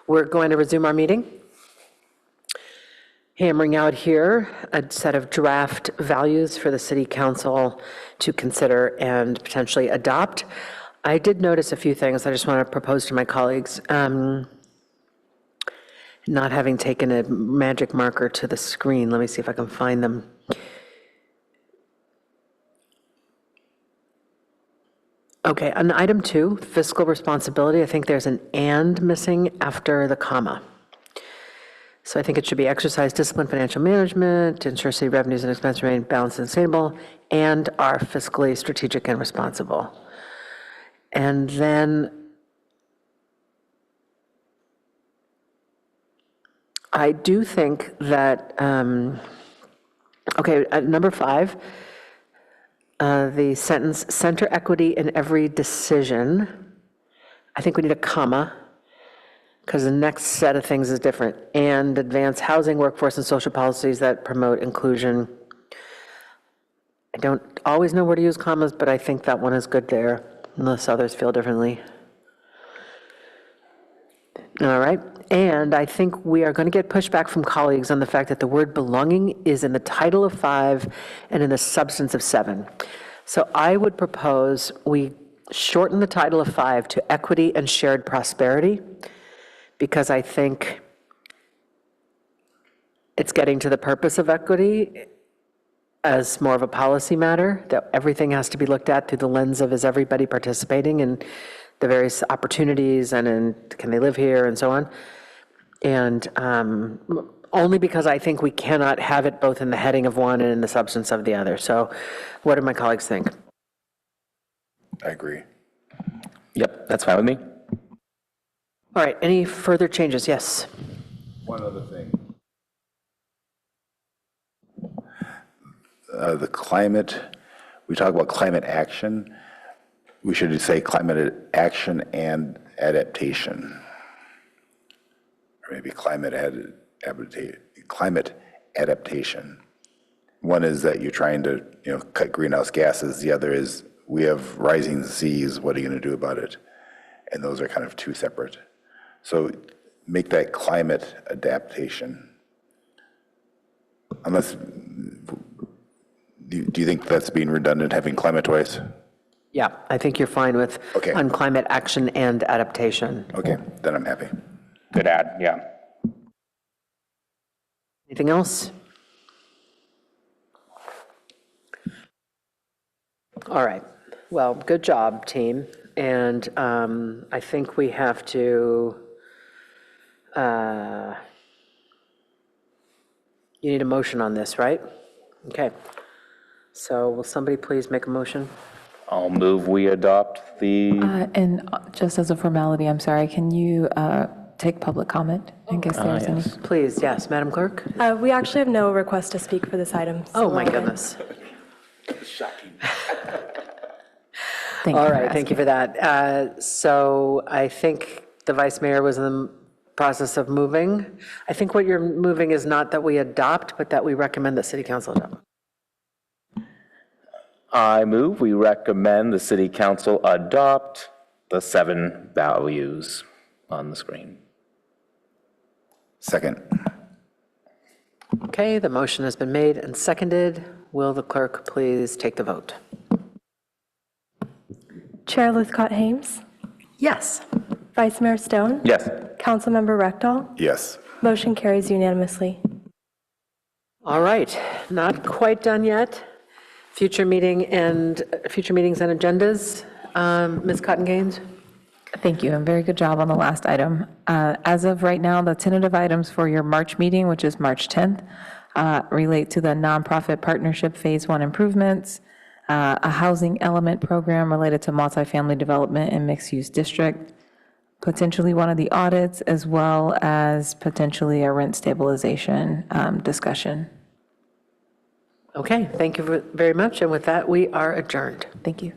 We're going to resume our meeting. Hammering out here a set of draft values for the city council to consider and potentially adopt. I did notice a few things I just want to propose to my colleagues. Not having taken a magic marker to the screen, let me see if I can find them. Okay, on item 2, fiscal responsibility, I think there's an "and" missing after the comma. So I think it should be exercise discipline, financial management, to ensure city revenues and expenses remain balanced and sustainable, and are fiscally strategic and responsible. And then I do think that, number 5, the sentence, center equity in every decision. I think we need a comma, because the next set of things is different. And advance housing, workforce, and social policies that promote inclusion. I don't always know where to use commas, but I think that one is good there, unless others feel differently. All right, and I think we are going to get pushback from colleagues on the fact that the word belonging is in the title of 5 and in the substance of 7. So I would propose we shorten the title of 5 to equity and shared prosperity, because I think it's getting to the purpose of equity as more of a policy matter, that everything has to be looked at through the lens of, is everybody participating in the various opportunities and can they live here and so on. And only because I think we cannot have it both in the heading of one and in the substance of the other. So what do my colleagues think? I agree. Yep, that's fine with me. All right, any further changes? Yes. One other thing. The climate, we talk about climate action. We should say climate action and adaptation. Or maybe climate adaptation. One is that you're trying to, cut greenhouse gases. The other is we have rising seas. What are you going to do about it? And those are kind of two separate. So make that climate adaptation. Unless, do you think that's being redundant, having climate twice? Yeah, I think you're fine with Okay. on climate action and adaptation. Okay, then I'm happy. Good add, yeah. Anything else? All right. Well, good job, team. And I think we have to, you need a motion on this, right? Okay. So will somebody please make a motion? I'll move we adopt the, And just as a formality, I'm sorry, can you take public comment in case there's any? yes. Please, yes, Madam Clerk? We actually have no request to speak for this item. so Oh, my we're good. goodness. Thank you All for right, thank you for that. So I think the vice mayor was in the process of moving. I think what you're moving is not that we adopt, but that we recommend that city council adopt. I move we recommend the city council adopt the 7 values on the screen. Second. Okay, the motion has been made and seconded. Will the clerk please take the vote? Chair Lithcott-Hames, Yes. Vice Mayor Stone, Yes. Councilmember Rectal, Yes. motion carries unanimously. All right, not quite done yet. Future meetings and agendas. Ms. Cotton Gaines? Thank you, and very good job on the last item. As of right now, the tentative items for your March meeting, which is March 10th, relate to the nonprofit partnership Phase 1 improvements, a housing element program related to multifamily development and mixed-use district, potentially one of the audits, as well as potentially a rent stabilization discussion. Okay, thank you very much. And with that, we are adjourned. Thank you.